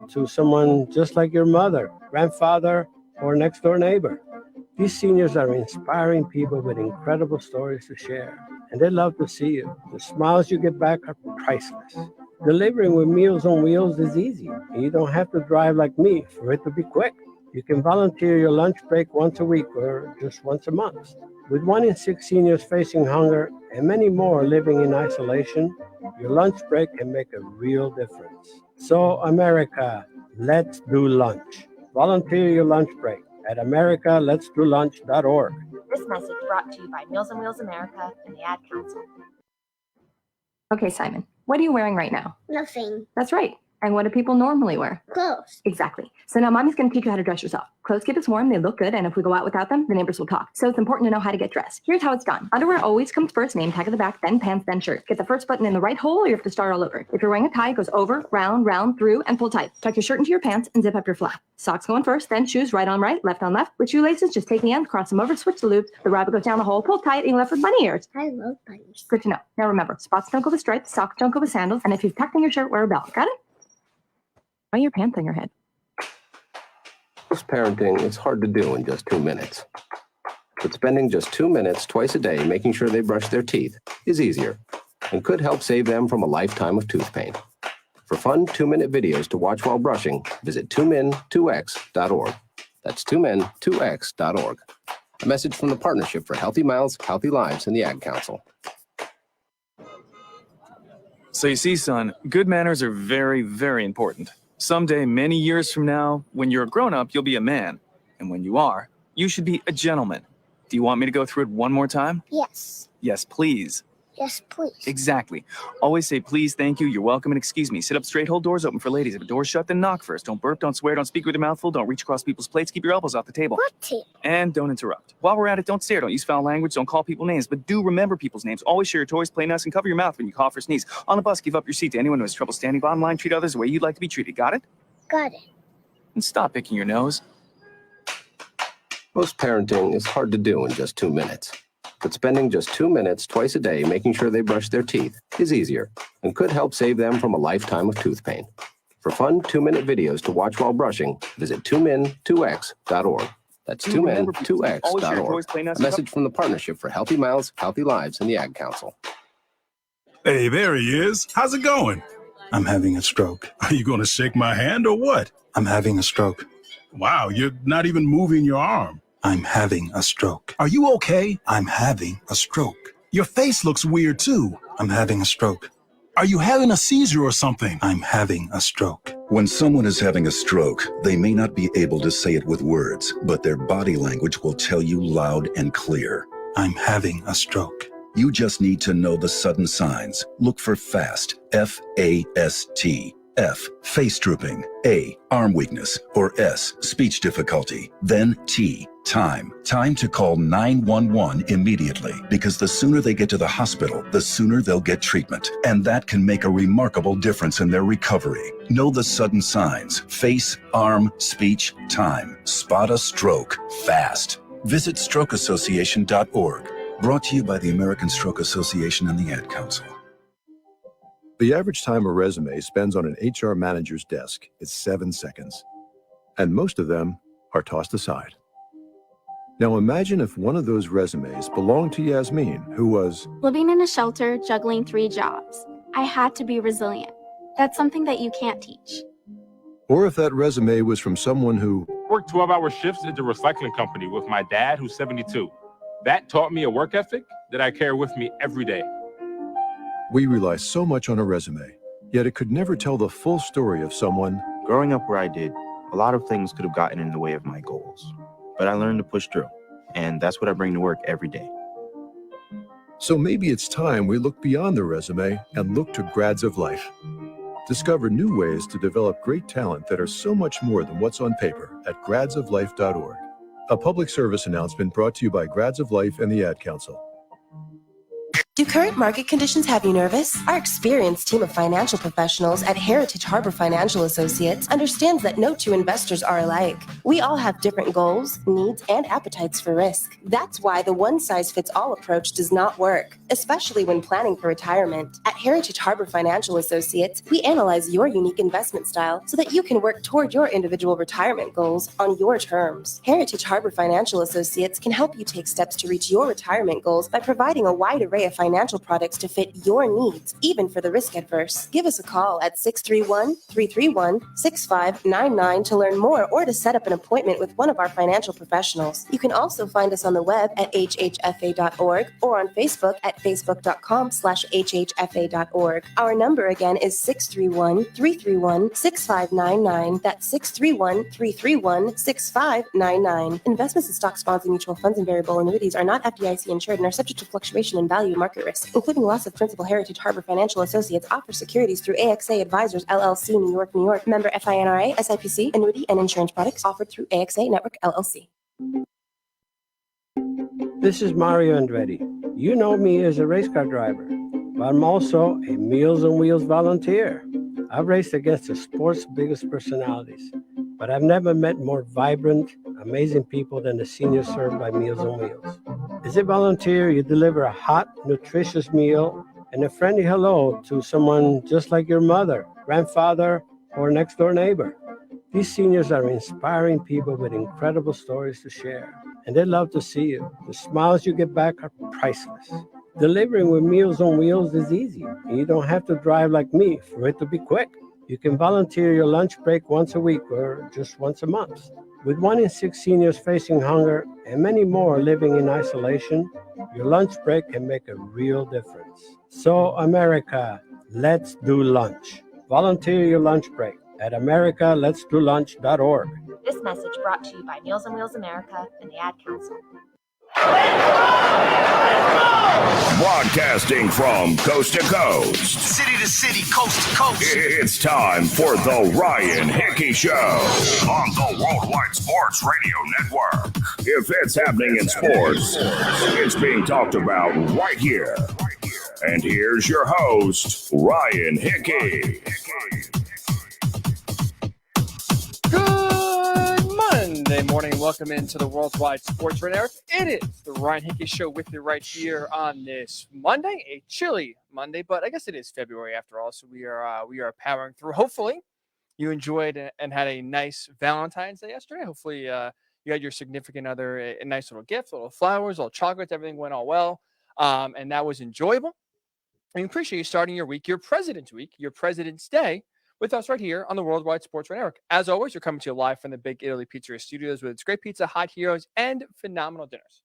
to someone just like your mother, grandfather, or next door neighbor. These seniors are inspiring people with incredible stories to share, and they love to see you. The smiles you get back are priceless. Delivering with Meals on Wheels is easy, and you don't have to drive like me for it to be quick. You can volunteer your lunch break once a week or just once a month. With 1 in 6 seniors facing hunger and many more living in isolation, your lunch break can make a real difference. So, America, let's do lunch. Volunteer your lunch break at americaletsdolunch.org. This message brought to you by Meals on Wheels America and the Ad Council. Okay, Simon, what are you wearing right now? Nothing. That's right. And what do people normally wear? Clothes. Exactly. So now Mommy's going to teach you how to dress yourself. Clothes keep us warm, they look good, and if we go out without them, the neighbors will talk. So it's important to know how to get dressed. Here's how it's done. Underwear always comes first, name tag at the back, then pants, then shirt. Get the first button in the right hole, or you have to start all over. If you're wearing a tie, it goes over, round, through, and pull tight. Tuck your shirt into your pants and zip up your flap. Socks going first, then shoes right on right, left on left. With shoelaces, just take the ends, cross them over, switch the loops. The rabbit goes down the hole, pull tight, and you're left with bunny ears. I love bunnies. Good to know. Now remember, spots don't go with stripes, socks don't go with sandals, and if you've tucked in your shirt, wear a belt. Got it? Why are your pants on your head? Most parenting is hard to do in just 2 minutes. But spending just 2 minutes twice a day making sure they brush their teeth is easier and could help save them from a lifetime of tooth pain. For fun 2-minute videos to watch while brushing, visit 2min2x.org. That's 2min2x.org. A message from the Partnership for Healthy Mouths, Healthy Lives, and the Ad Council. So you see, son, good manners are very, very important. Someday, many years from now, when you're a grown-up, you'll be a man. And when you are, you should be a gentleman. Do you want me to go through it one more time? Yes. Yes, please. Yes, please. Exactly. Always say please, thank you, you're welcome, and excuse me. Sit up straight, hold doors open for ladies. If a door's shut, then knock first. Don't burp, don't swear, don't speak with your mouth full, don't reach across people's plates, keep your elbows off the table. What table? And don't interrupt. While we're at it, don't stare, don't use foul language, don't call people names, but do remember people's names. Always share your toys, play nice, and cover your mouth when you cough or sneeze. On the bus, give up your seat to anyone who has trouble standing. Bottom line, treat others the way you'd like to be treated. Got it? Got it. And stop picking your nose. Most parenting is hard to do in just 2 minutes. But spending just 2 minutes twice a day making sure they brush their teeth is easier and could help save them from a lifetime of tooth pain. For fun 2-minute videos to watch while brushing, visit 2min2x.org. That's 2min2x.org. A message from the Partnership for Healthy Mouths, Healthy Lives, and the Ad Council. Hey, there he is. How's it going? I'm having a stroke. Are you going to shake my hand or what? I'm having a stroke. Wow, you're not even moving your arm. I'm having a stroke. Are you okay? I'm having a stroke. Your face looks weird too. I'm having a stroke. Are you having a seizure or something? I'm having a stroke. When someone is having a stroke, they may not be able to say it with words, but their body language will tell you loud and clear. I'm having a stroke. You just need to know the sudden signs. Look for FAST, F-A-S-T. F, face drooping. A, arm weakness. Or S, speech difficulty. Then T, time. Time to call 911 immediately, because the sooner they get to the hospital, the sooner they'll get treatment. And that can make a remarkable difference in their recovery. Know the sudden signs. Face, arm, speech, time. Spot a stroke fast. Visit strokeassociation.org. Brought to you by the American Stroke Association and the Ad Council. The average time a resume spends on an HR manager's desk is 7 seconds, and most of them are tossed aside. Now imagine if one of those resumes belonged to Yasmin, who was living in a shelter, juggling 3 jobs. I had to be resilient. That's something that you can't teach. Or if that resume was from someone who worked 12-hour shifts at the recycling company with my dad, who's 72. That taught me a work ethic that I carry with me every day. We rely so much on a resume, yet it could never tell the full story of someone. Growing up where I did, a lot of things could have gotten in the way of my goals. But I learned to push through, and that's what I bring to work every day. So maybe it's time we look beyond the resume and look to Grads of Life. Discover new ways to develop great talent that are so much more than what's on paper at gradsoflife.org. A public service announcement brought to you by Grads of Life and the Ad Council. Do current market conditions have you nervous? Our experienced team of financial professionals at Heritage Harbor Financial Associates understands that no two investors are alike. We all have different goals, needs, and appetites for risk. That's why the one-size-fits-all approach does not work, especially when planning for retirement. At Heritage Harbor Financial Associates, we analyze your unique investment style so that you can work toward your individual retirement goals on your terms. Heritage Harbor Financial Associates can help you take steps to reach your retirement goals by providing a wide array of financial products to fit your needs, even for the risk adverse. Give us a call at 631-331-6599 to learn more or to set up an appointment with one of our financial professionals. You can also find us on the web at hhfa.org or on Facebook at facebook.com/hhfa.org. Our number again is 631-331-6599. That's 631-331-6599. Investments in stocks, bonds, and mutual funds and variable annuities are not FDIC insured and are subject to fluctuation in value and market risk, including loss of principal. Heritage Harbor Financial Associates offers securities through AXA Advisors LLC, New York, New York. Member FINRA, SIPC. Annuity and insurance products offered through AXA Network LLC. This is Mario Andretti. You know me as a race car driver, but I'm also a Meals on Wheels volunteer. I've raced against the sport's biggest personalities, but I've never met more vibrant, amazing people than the seniors served by Meals on Wheels. As a volunteer, you deliver a hot, nutritious meal and a friendly hello to someone just like your mother, grandfather, or next door neighbor. These seniors are inspiring people with incredible stories to share, and they love to see you. The smiles you get back are priceless. Delivering with Meals on Wheels is easy, and you don't have to drive like me for it to be quick. You can volunteer your lunch break once a week or just once a month. With 1 in 6 seniors facing hunger and many more living in isolation, your lunch break can make a real difference. So, America, let's do lunch. Volunteer your lunch break at americaletsdolunch.org. This message brought to you by Meals on Wheels America and the Ad Council. Broadcasting from coast to coast, city to city, coast to coast. It's time for the Ryan Hickey Show on the Worldwide Sports Radio Network. If it's happening in sports, it's being talked about right here. And here's your host, Ryan Hickey. Good Monday morning. Welcome into the Worldwide Sports Radio Network. It is the Ryan Hickey Show with you right here on this Monday, a chilly Monday, but I guess it is February after all, so we are powering through. Hopefully, you enjoyed and had a nice Valentine's Day yesterday. Hopefully, you had your significant other a nice little gift, little flowers, little chocolates. Everything went all well, and that was enjoyable. I appreciate you starting your week, your President's Week, your President's Day, with us right here on the Worldwide Sports Radio Network. As always, we're coming to you live from the Big Italy Pizzeria studios with its great pizza, hot heroes, and phenomenal dinners.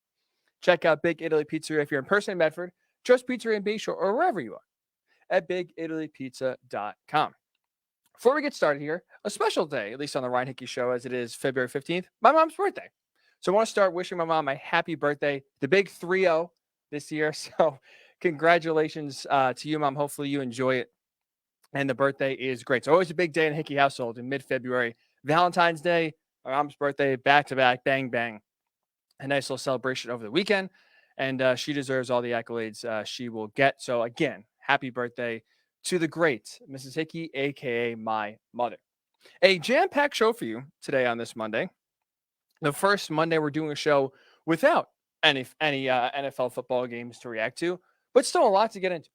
Check out Big Italy Pizzeria if you're in person in Medford, Just Pizzeria in Bayshore, or wherever you are at BigItalyPizza.com. Before we get started here, a special day, at least on the Ryan Hickey Show, as it is February 15th, my mom's birthday. So I want to start wishing my mom a happy birthday, the big 3-0 this year. So congratulations to you, Mom. Hopefully you enjoy it. And the birthday is great. So always a big day in the Hickey household in mid-February. Valentine's Day, my mom's birthday, back-to-back, bang, bang. A nice little celebration over the weekend. And she deserves all the accolades she will get. So again, happy birthday to the great Mrs. Hickey, a.k.a. my mother. A jam-packed show for you today on this Monday. The first Monday we're doing a show without any NFL football games to react to, but still a lot to get into.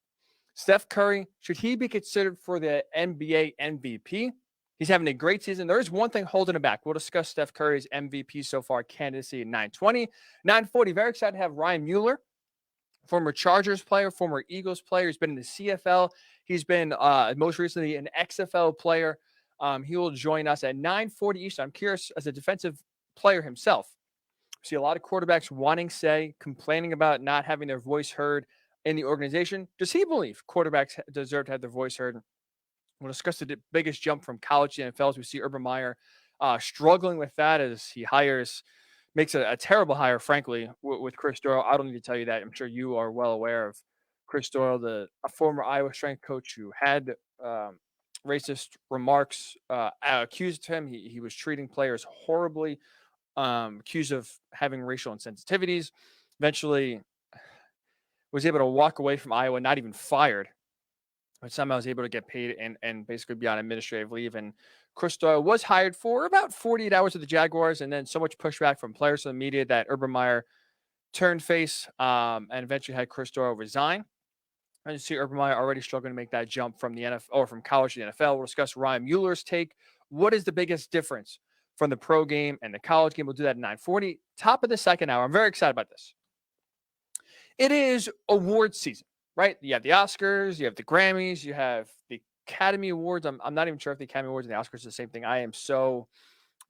Steph Curry, should he be considered for the NBA MVP? He's having a great season. There is one thing holding him back. We'll discuss Steph Curry's MVP so far candidacy at 9:20. 9:40, very excited to have Ryan Mueller, former Chargers player, former Eagles player. He's been in the CFL. He's been most recently an XFL player. He will join us at 9:40 Eastern. I'm curious, as a defensive player himself, see a lot of quarterbacks complaining about not having their voice heard in the organization. Does he believe quarterbacks deserve to have their voice heard? We'll discuss the biggest jump from college to NFL as we see Urban Meyer struggling with that as he makes a terrible hire, frankly, with Chris Doyle. I don't need to tell you that. I'm sure you are well aware of Chris Doyle, a former Iowa strength coach who had racist remarks accused him. He was treating players horribly, accused of having racial insensitivities. Eventually, was able to walk away from Iowa, not even fired, but somehow was able to get paid and basically be on administrative leave. And Chris Doyle was hired for about 48 hours with the Jaguars, and then so much pushback from players and the media that Urban Meyer turned face and eventually had Chris Doyle resign. And you see Urban Meyer already struggling to make that jump from the NFL or from college to the NFL. We'll discuss Ryan Mueller's take. What is the biggest difference from the pro game and the college game? We'll do that at 9:40. Top of the second hour. I'm very excited about this. It is award season, right? You have the Oscars, you have the Grammys, you have the Academy Awards. I'm not even sure if the Academy Awards and the Oscars are the same thing. I am so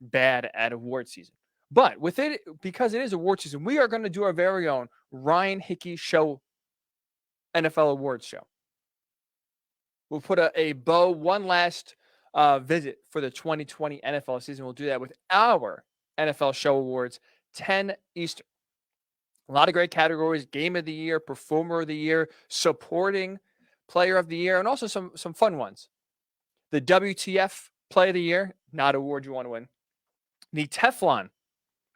bad at award season. But with it, because it is award season, we are going to do our very own Ryan Hickey Show NFL Awards show. We'll put a bow, one last visit for the 2020 NFL season. We'll do that with our NFL Show Awards, 10 Eastern. A lot of great categories: Game of the Year, Performer of the Year, Supporting Player of the Year, and also some fun ones. The WTF Play of the Year, not an award you want to win. The Teflon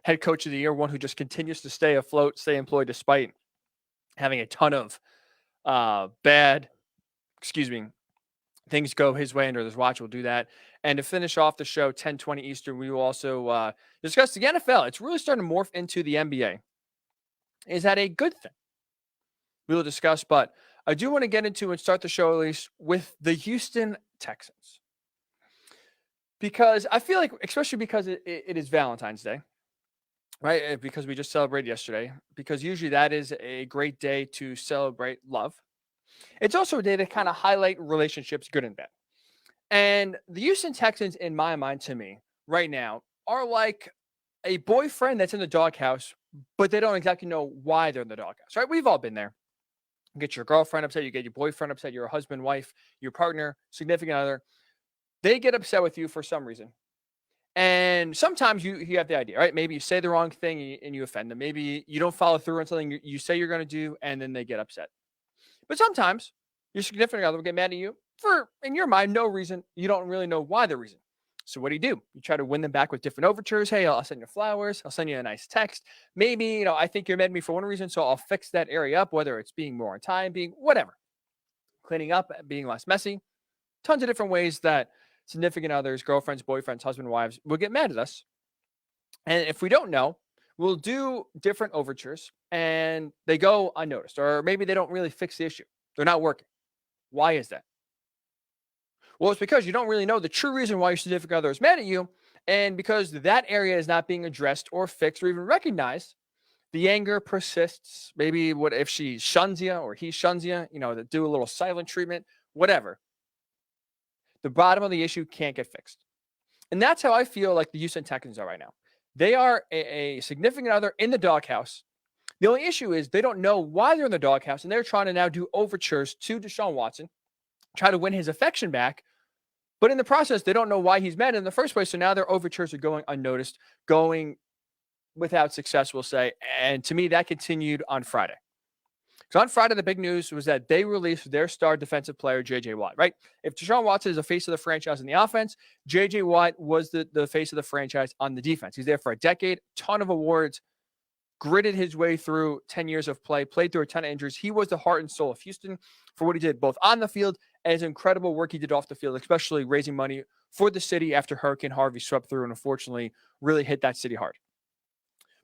Head Coach of the Year, one who just continues to stay afloat, stay employed despite having a ton of things go his way under his watch. We'll do that. And to finish off the show, 10:20 Eastern, we will also discuss the NFL. It's really starting to morph into the NBA. Is that a good thing? We will discuss, but I do want to get into and start the show at least with the Houston Texans. Because I feel like, especially because it is Valentine's Day, right? Because we just celebrated yesterday, because usually that is a great day to celebrate love. It's also a day to kind of highlight relationships, good and bad. And the Houston Texans, in my mind, to me, right now, are like a boyfriend that's in the doghouse, but they don't exactly know why they're in the doghouse, right? We've all been there. You get your girlfriend upset, you get your boyfriend upset, your husband, wife, your partner, significant other. They get upset with you for some reason. And sometimes you have the idea, right? Maybe you say the wrong thing and you offend them. Maybe you don't follow through on something you say you're going to do, and then they get upset. But sometimes your significant other will get mad at you for, in your mind, no reason. You don't really know why the reason. So what do? You try to win them back with different overtures. Hey, I'll send you flowers. I'll send you a nice text. Maybe, I think you're mad at me for one reason, so I'll fix that area up, whether it's being more on time, being whatever. Cleaning up, being less messy. Tons of different ways that significant others, girlfriends, boyfriends, husband, wives will get mad at us. And if we don't know, we'll do different overtures and they go unnoticed, or maybe they don't really fix the issue. They're not working. Why is that? Well, it's because you don't really know the true reason why your significant other is mad at you. And because that area is not being addressed or fixed or even recognized, the anger persists. Maybe what if she shuns you or he shuns you, to do a little silent treatment, whatever. The bottom of the issue can't get fixed. And that's how I feel like the Houston Texans are right now. They are a significant other in the doghouse. The only issue is they don't know why they're in the doghouse, and they're trying to now do overtures to Deshaun Watson, try to win his affection back. But in the process, they don't know why he's mad in the first place. So now their overtures are going unnoticed, going without success, we'll say. And to me, that continued on Friday. So on Friday, the big news was that they released their star defensive player, J.J. Watt, right? If Deshaun Watson is the face of the franchise in the offense, J.J. Watt was the face of the franchise on the defense. He's there for a decade, ton of awards, gritted his way through 10 years of play, played through a ton of injuries. He was the heart and soul of Houston for what he did both on the field and his incredible work he did off the field, especially raising money for the city after Hurricane Harvey swept through and unfortunately really hit that city hard.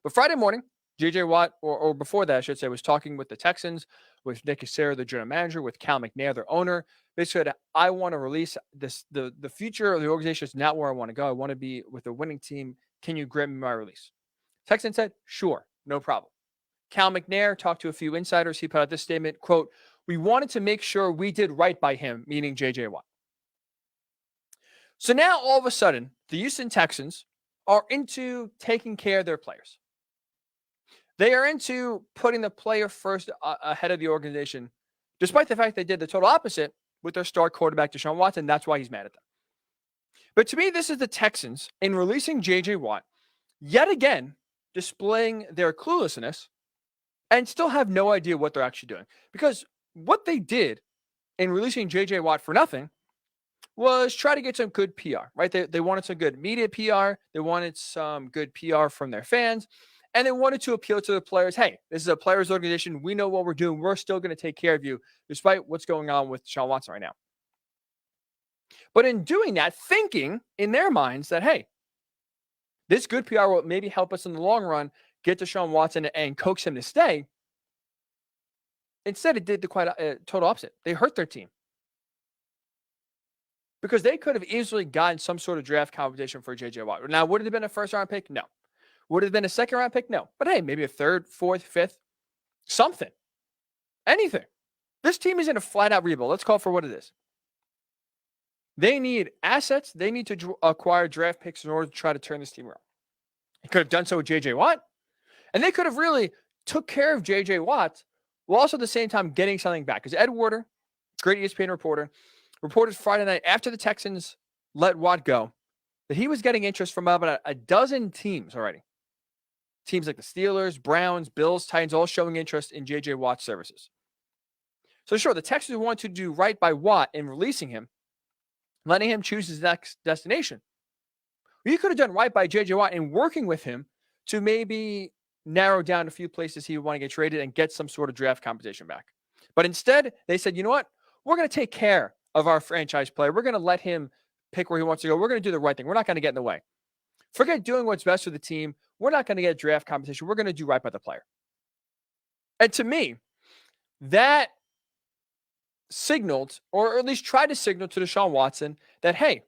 But Friday morning, J.J. Watt, or before that, I should say, was talking with the Texans, with Nick Cassera, the general manager, with Cal McNair, their owner. They said, I want to release this. The future of the organization is not where I want to go. I want to be with a winning team. Can you grant me my release? Texans said, sure, no problem. Cal McNair talked to a few insiders. He put out this statement, quote, we wanted to make sure we did right by him, meaning J.J. Watt. So now all of a sudden, the Houston Texans are into taking care of their players. They are into putting the player first ahead of the organization, despite the fact they did the total opposite with their star quarterback, Deshaun Watson. That's why he's mad at them. But to me, this is the Texans in releasing J.J. Watt, yet again, displaying their cluelessness and still have no idea what they're actually doing. Because what they did in releasing J.J. Watt for nothing was try to get some good PR, right? They wanted some good media PR. They wanted some good PR from their fans. And they wanted to appeal to the players. Hey, this is a players' organization. We know what we're doing. We're still going to take care of you, despite what's going on with Deshaun Watson right now. But in doing that, thinking in their minds that, hey, this good PR will maybe help us in the long run get Deshaun Watson and coax him to stay. Instead, it did the quite total opposite. They hurt their team. Because they could have easily gotten some sort of draft competition for J.J. Watt. Now, would it have been a first-round pick? No. Would it have been a second-round pick? No. But hey, maybe a third, fourth, fifth, something. Anything. This team is in a flat-out rebuild. Let's call it for what it is. They need assets. They need to acquire draft picks in order to try to turn this team around. They could have done so with J.J. Watt. And they could have really took care of J.J. Watt while also at the same time getting something back. Because Ed Warder, great ESPN reporter, reported Friday night after the Texans let Watt go that he was getting interest from about a dozen teams already. Teams like the Steelers, Browns, Bills, Titans, all showing interest in J.J. Watt's services. So sure, the Texans want to do right by Watt in releasing him, letting him choose his next destination. You could have done right by J.J. Watt in working with him to maybe narrow down a few places he would want to get traded and get some sort of draft competition back. But instead, they said, you know what? We're going to take care of our franchise player. We're going to let him pick where he wants to go. We're going to do the right thing. We're not going to get in the way. Forget doing what's best for the team. We're not going to get draft competition. We're going to do right by the player. And to me, that signaled, or at least tried to signal to Deshaun Watson that, hey,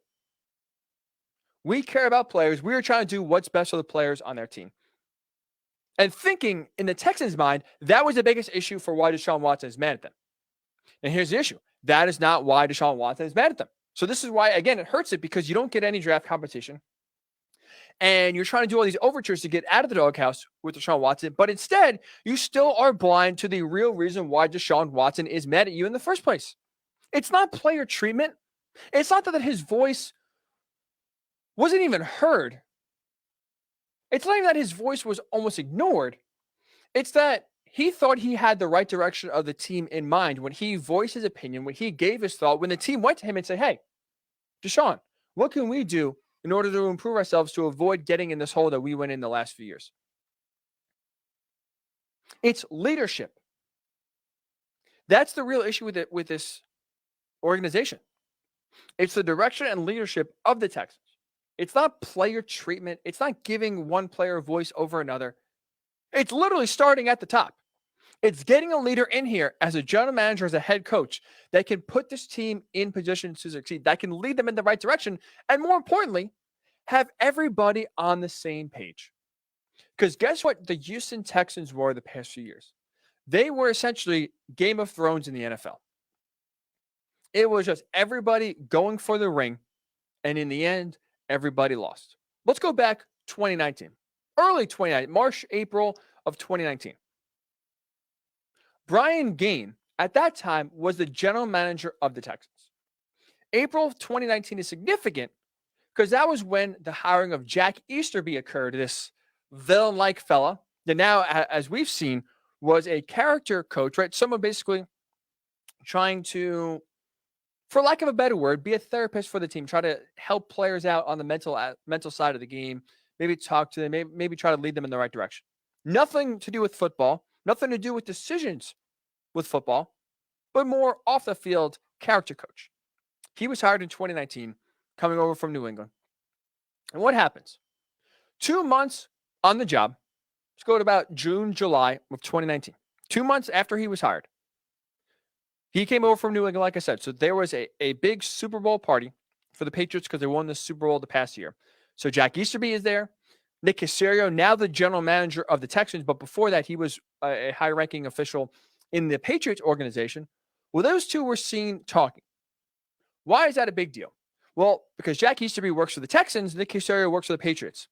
we care about players. We are trying to do what's best for the players on their team. And thinking in the Texans' mind, that was the biggest issue for why Deshaun Watson is mad at them. And here's the issue. That is not why Deshaun Watson is mad at them. So this is why, again, it hurts it because you don't get any draft competition. And you're trying to do all these overtures to get out of the doghouse with Deshaun Watson. But instead, you still are blind to the real reason why Deshaun Watson is mad at you in the first place. It's not player treatment. It's not that his voice wasn't even heard. It's not even that his voice was almost ignored. It's that he thought he had the right direction of the team in mind when he voiced his opinion, when he gave his thought, when the team went to him and said, hey, Deshaun, what can we do in order to improve ourselves to avoid getting in this hole that we went in the last few years? It's leadership. That's the real issue with this organization. It's the direction and leadership of the Texans. It's not player treatment. It's not giving one player a voice over another. It's literally starting at the top. It's getting a leader in here as a general manager, as a head coach that can put this team in position to succeed, that can lead them in the right direction, and more importantly, have everybody on the same page. Because guess what the Houston Texans were the past few years? They were essentially Game of Thrones in the NFL. It was just everybody going for the ring, and in the end, everybody lost. Let's go back 2019. Early 2019, March, April of 2019. Brian Gaine, at that time, was the general manager of the Texans. April of 2019 is significant because that was when the hiring of Jack Easterby occurred, this villain-like fella that now, as we've seen, was a character coach, right? Someone basically trying to, for lack of a better word, be a therapist for the team, try to help players out on the mental side of the game, maybe talk to them, maybe try to lead them in the right direction. Nothing to do with football, nothing to do with decisions with football, but more off the field character coach. He was hired in 2019, coming over from New England. And what happens? 2 months on the job, let's go to about June, July of 2019. 2 months after he was hired, he came over from New England, like I said. So there was a big Super Bowl party for the Patriots because they won the Super Bowl the past year. So Jack Easterby is there. Nick Caserio, now the general manager of the Texans, but before that, he was a high-ranking official in the Patriots organization. Well, those two were seen talking. Why is that a big deal? Well, because Jack Easterby works for the Texans, Nick Caserio works for the Patriots.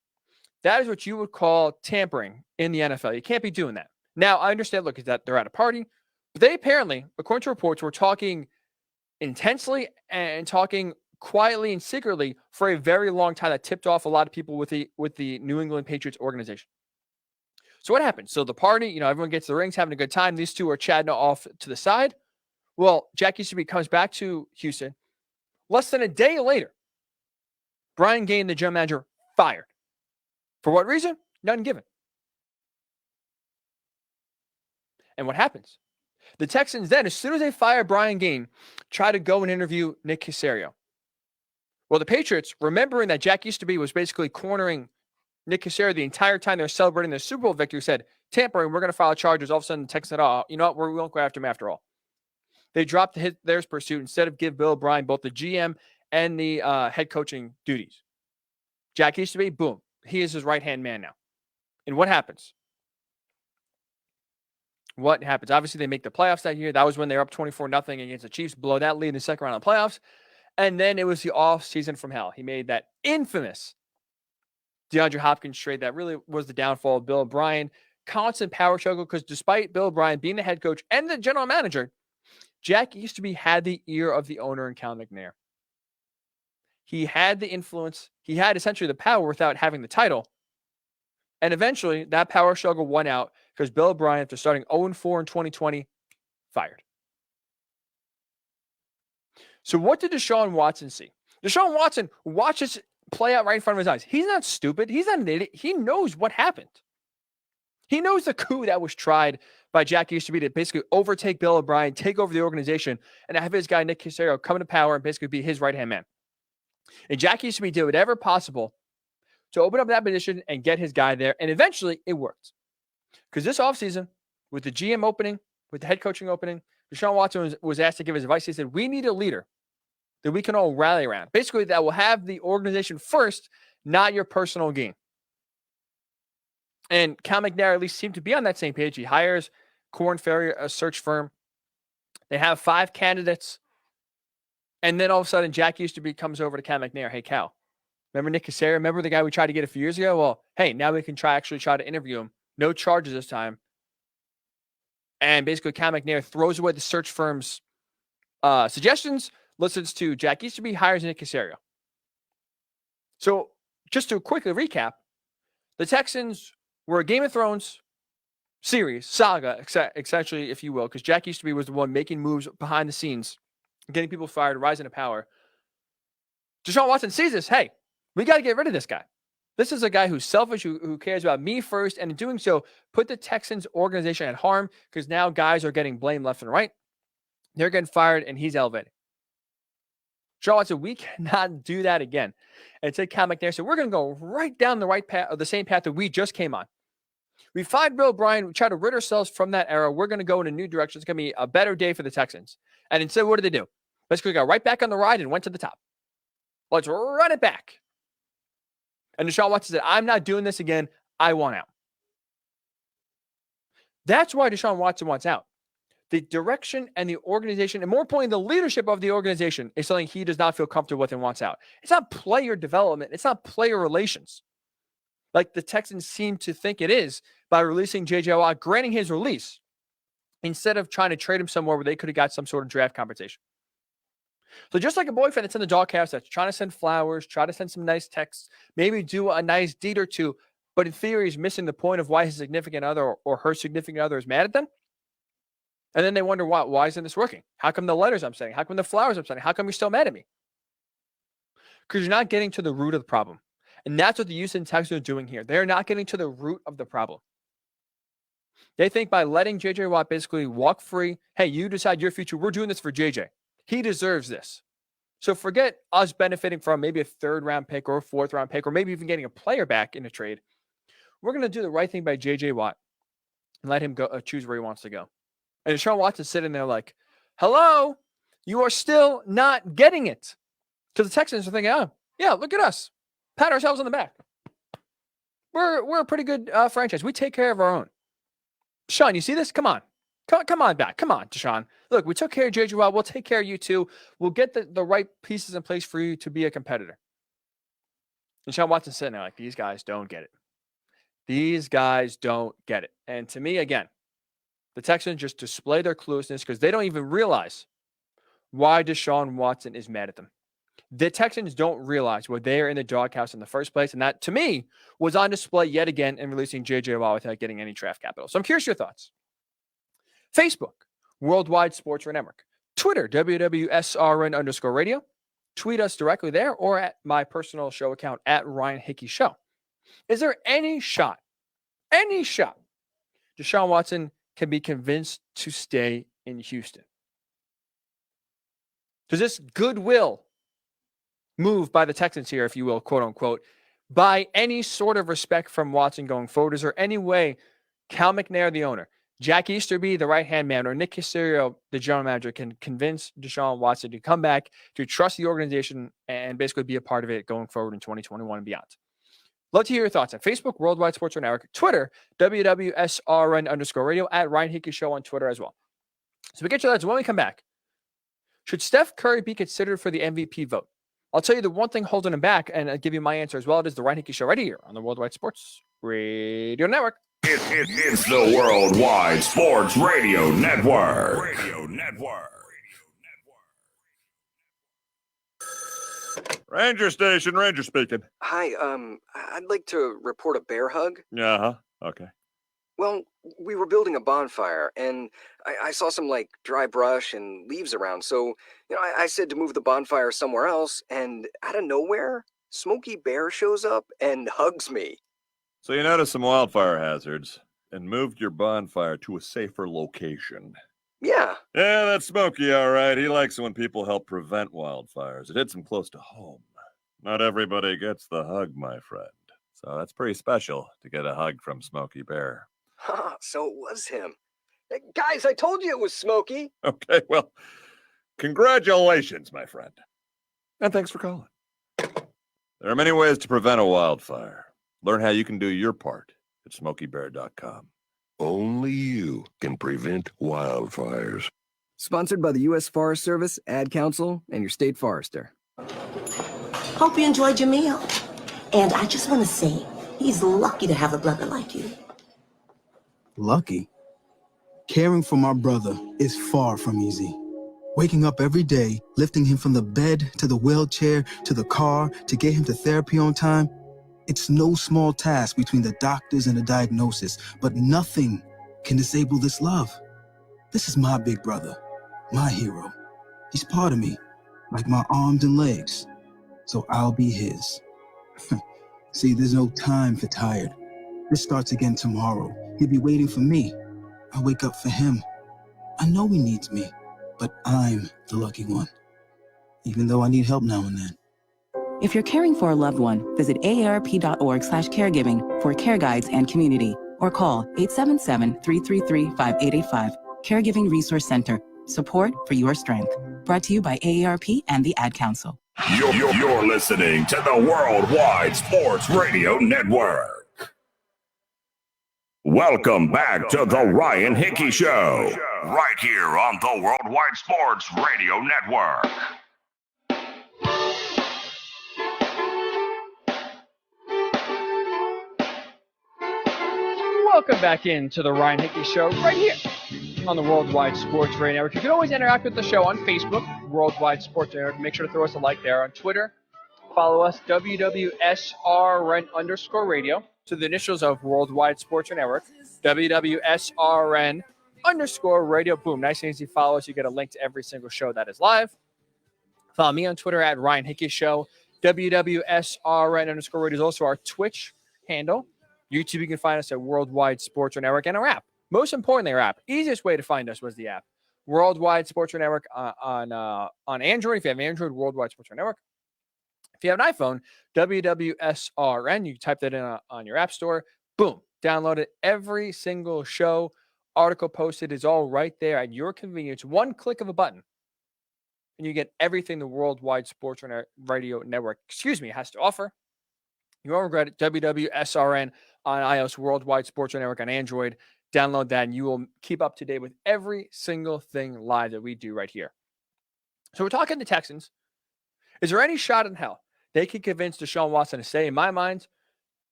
That is what you would call tampering in the NFL. You can't be doing that. Now, I understand, look, is that they're at a party, but they apparently, according to reports, were talking intensely and talking quietly and secretly for a very long time that tipped off a lot of people with the New England Patriots organization. So what happened? So the party, everyone gets the rings, having a good time. These two are chatting off to the side. Well, Jack Easterby comes back to Houston. Less than a day later, Brian Gaine, the general manager, fired. For what reason? None given. And what happens? The Texans then, as soon as they fire Brian Gain, try to go and interview Nick Caserio. Well, the Patriots, remembering that Jack Easterby was basically cornering Nick Caserio the entire time they were celebrating their Super Bowl victory, said, tampering, we're going to file charges. All of a sudden, the Texans said, oh, you know what? We won't go after him after all. They dropped their pursuit instead of give Bill O'Brien both the GM and the head coaching duties. Jack Easterby, boom. He is his right-hand man now. And what happens? What happens? Obviously, they make the playoffs that year. That was when they were up 24-0 against the Chiefs, blow that lead in the second round of playoffs. And then it was the off season from hell. He made that infamous DeAndre Hopkins trade that really was the downfall of Bill O'Brien. Constant power struggle because despite Bill O'Brien being the head coach and the general manager, Jack Easterby had the ear of the owner in Cal McNair. He had the influence. He had essentially the power without having the title. And eventually, that power struggle won out because Bill O'Brien, after starting 0-4 in 2020, fired. So what did Deshaun Watson see? Deshaun Watson watches play out right in front of his eyes. He's not stupid. He's not an idiot. He knows what happened. He knows the coup that was tried by Jack Easterby to basically overtake Bill O'Brien, take over the organization, and have his guy Nick Caserio come to power and basically be his right-hand man. And Jack Easterby did whatever possible to open up that position and get his guy there. And eventually, it worked. Because this offseason, with the GM opening, with the head coaching opening, Deshaun Watson was asked to give his advice. He said, we need a leader that we can all rally around. Basically, that will have the organization first, not your personal gain. And Cal McNair at least seemed to be on that same page. He hires Korn Ferry, a search firm. They have 5 candidates. And then all of a sudden, Jack Easterby comes over to Cal McNair. Hey, Cal, remember Nick Caserio? Remember the guy we tried to get a few years ago? Well, hey, now we can try to interview him. No charges this time. And basically, Cal McNair throws away the search firm's suggestions, listens to Jack Easterby, hires Nick Caserio. So just to quickly recap, the Texans were a Game of Thrones series, saga, essentially, if you will, because Jack Easterby was the one making moves behind the scenes, getting people fired, rising to power. Deshaun Watson sees this. Hey, we got to get rid of this guy. This is a guy who's selfish, who cares about me first, and in doing so, put the Texans organization at harm because now guys are getting blamed left and right. They're getting fired, and he's elevated. Deshaun Watson, we cannot do that again. And said Cal McNair said, we're going to go right down the right path, the same path that we just came on. We fired Bill O'Brien. We try to rid ourselves from that era. We're going to go in a new direction. It's going to be a better day for the Texans. And instead, what did they do? Basically got right back on the ride and went to the top. Let's run it back. And Deshaun Watson said, I'm not doing this again. I want out. That's why Deshaun Watson wants out. The direction and the organization, and more importantly, the leadership of the organization is something he does not feel comfortable with and wants out. It's not player development. It's not player relations. Like the Texans seem to think it is by releasing J.J. Watt, granting his release, instead of trying to trade him somewhere where they could have got some sort of draft compensation. So just like a boyfriend that's in the doghouse that's trying to send flowers, try to send some nice texts, maybe do a nice deed or two, but in theory is missing the point of why his significant other or her significant other is mad at them. And then they wonder, why isn't this working? How come the letters I'm sending? How come the flowers I'm sending? How come you're still mad at me? Because you're not getting to the root of the problem. And that's what the Houston Texans are doing here. They're not getting to the root of the problem. They think by letting J.J. Watt basically walk free, hey, you decide your future. We're doing this for J.J. He deserves this. So forget us benefiting from maybe a 3rd-round pick or a 4th-round pick or maybe even getting a player back in a trade. We're going to do the right thing by J.J. Watt and let him go choose where he wants to go. And Deshaun Watson's sitting there like, hello, you are still not getting it. Because the Texans are thinking, oh, yeah, look at us. Pat ourselves on the back. We're a pretty good franchise. We take care of our own. Deshaun, you see this? Come on. Come on back. Come on, Deshaun. Look, we took care of J.J. Watt. We'll take care of you too. We'll get the right pieces in place for you to be a competitor. And Deshaun Watson's sitting there like, these guys don't get it. These guys don't get it. And to me, again, the Texans just display their cluelessness because they don't even realize why Deshaun Watson is mad at them. The Texans don't realize why they are in the doghouse in the first place. And that, to me, was on display yet again in releasing J.J. Watt without getting any draft capital. So I'm curious your thoughts. Facebook, Worldwide Sports Network. Twitter, WWSRN_radio. Tweet us directly there or at my personal show account at Ryan Hickey Show. Is there any shot Deshaun Watson can be convinced to stay in Houston? Does this goodwill move by the Texans here, if you will, quote unquote, by any sort of respect from Watson going forward? Is there any way Cal McNair, the owner, Jack Easterby, the right-hand man, or Nick Caserio, the general manager, can convince Deshaun Watson to come back, to trust the organization, and basically be a part of it going forward in 2021 and beyond? Love to hear your thoughts on Facebook, Worldwide Sports Network, Twitter, WWSRN_radio, at Ryan Hickey Show on Twitter as well. So we get to that. When we come back, should Steph Curry be considered for the MVP vote? I'll tell you the one thing holding him back, and I'll give you my answer as well. It is the Ryan Hickey Show right here on the Worldwide Sports Radio Network. It's the Worldwide Sports Radio Network. Ranger Station, Ranger speaking. Hi, I'd like to report a bear hug. Uh-huh, okay. Well, we were building a bonfire, and I saw some, dry brush and leaves around, so, I said to move the bonfire somewhere else, and out of nowhere, Smokey Bear shows up and hugs me. So you noticed some wildfire hazards and moved your bonfire to a safer location. Yeah. Yeah, that's Smokey, all right. He likes it when people help prevent wildfires. It hits him close to home. Not everybody gets the hug, my friend. So that's pretty special to get a hug from Smokey Bear. So it was him. Hey, guys, I told you it was Smokey. Okay, well, congratulations, my friend. And thanks for calling. There are many ways to prevent a wildfire. Learn how you can do your part at SmokeyBear.com. Only you can prevent wildfires. Sponsored by the U.S. Forest Service, Ad Council, and your state forester. Hope you enjoyed your meal. And I just want to say, he's lucky to have a brother like you. Lucky? Caring for my brother is far from easy. Waking up every day, lifting him from the bed to the wheelchair to the car to get him to therapy on time, it's no small task between the doctors and the diagnosis, but nothing can disable this love. This is my big brother, my hero. He's part of me, like my arms and legs, so I'll be his. See, there's no time for tired. This starts again tomorrow. He'll be waiting for me. I wake up for him. I know he needs me, but I'm the lucky one, even though I need help now and then. If you're caring for a loved one, visit aarp.org/caregiving for care guides and community, or call 877-333-5885. Caregiving Resource Center. Support for your strength. Brought to you by AARP and the Ad Council. You're listening to the Worldwide Sports Radio Network. Welcome back to the Ryan Hickey Show, right here on the Worldwide Sports Radio Network. Welcome back into the Ryan Hickey Show right here on the Worldwide Sports Radio Network. You can always interact with the show on Facebook, Worldwide Sports Network. Make sure to throw us a like there. On Twitter, follow us, WWSRN_radio. So the initials of Worldwide Sports Network, WWSRN_radio. Boom. Nice and easy. Follow us. You get a link to every single show that is live. Follow me on Twitter at Ryan Hickey Show. WWSRN_radio is also our Twitch handle. YouTube, you can find us at Worldwide Sports Network, and our app. Most importantly, our app. Easiest way to find us was the app. Worldwide Sports Network on Android. If you have Android, Worldwide Sports Network. If you have an iPhone, WWSRN, you type that in on your app store. Boom. Download it. Every single show, article posted is all right there at your convenience. One click of a button. And you get everything the Worldwide Sports Radio Network, has to offer. You won't regret it. WWSRN on iOS, Worldwide Sports Network on Android. Download that, and you will keep up to date with every single thing live that we do right here. So we're talking the Texans. Is there any shot in hell they can convince Deshaun Watson to stay? In my mind,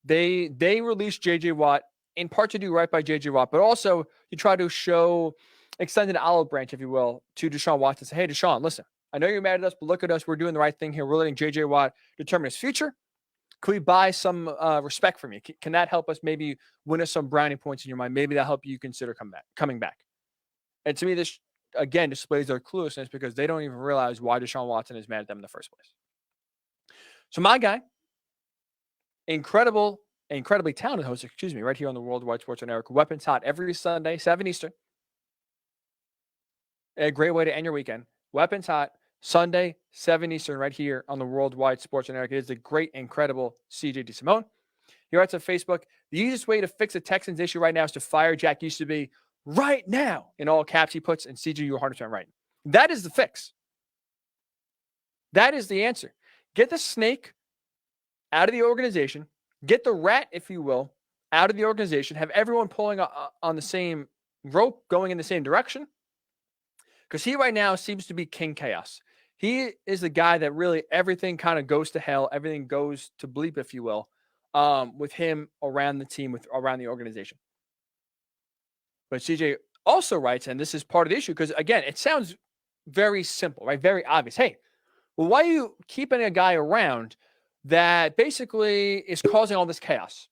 they released J.J. Watt in part to do right by J.J. Watt, but also to try to show extended olive branch, if you will, to Deshaun Watson. Say, hey, Deshaun, listen, I know you're mad at us, but look at us. We're doing the right thing here. We're letting J.J. Watt determine his future. Can we buy some respect from you? Can that help us maybe win us some brownie points in your mind? Maybe that'll help you consider coming back. And to me, this, again, displays their cluelessness because they don't even realize why Deshaun Watson is mad at them in the first place. So my guy, incredible incredibly talented host, right here on the Worldwide Sports Network. Weapons Hot every Sunday, 7 Eastern. A great way to end your weekend. Weapons Hot, Sunday, 7 Eastern, right here on the Worldwide Sports Network. It is the great, incredible CJ DeSimone. He writes on Facebook, the easiest way to fix the Texans issue right now is to fire Jack Easterby right now. In all caps he puts, and CJ, you're 100% right. That is the fix. That is the answer. Get the snake out of the organization. Get the rat, if you will, out of the organization. Have everyone pulling on the same rope, going in the same direction. Because he right now seems to be King Chaos. He is the guy that really everything kind of goes to hell. Everything goes to bleep, if you will, with him around the team, around the organization. But CJ also writes, and this is part of the issue, because, again, it sounds very simple, right? Very obvious. Hey, well, why are you keeping a guy around that basically is causing all this chaos?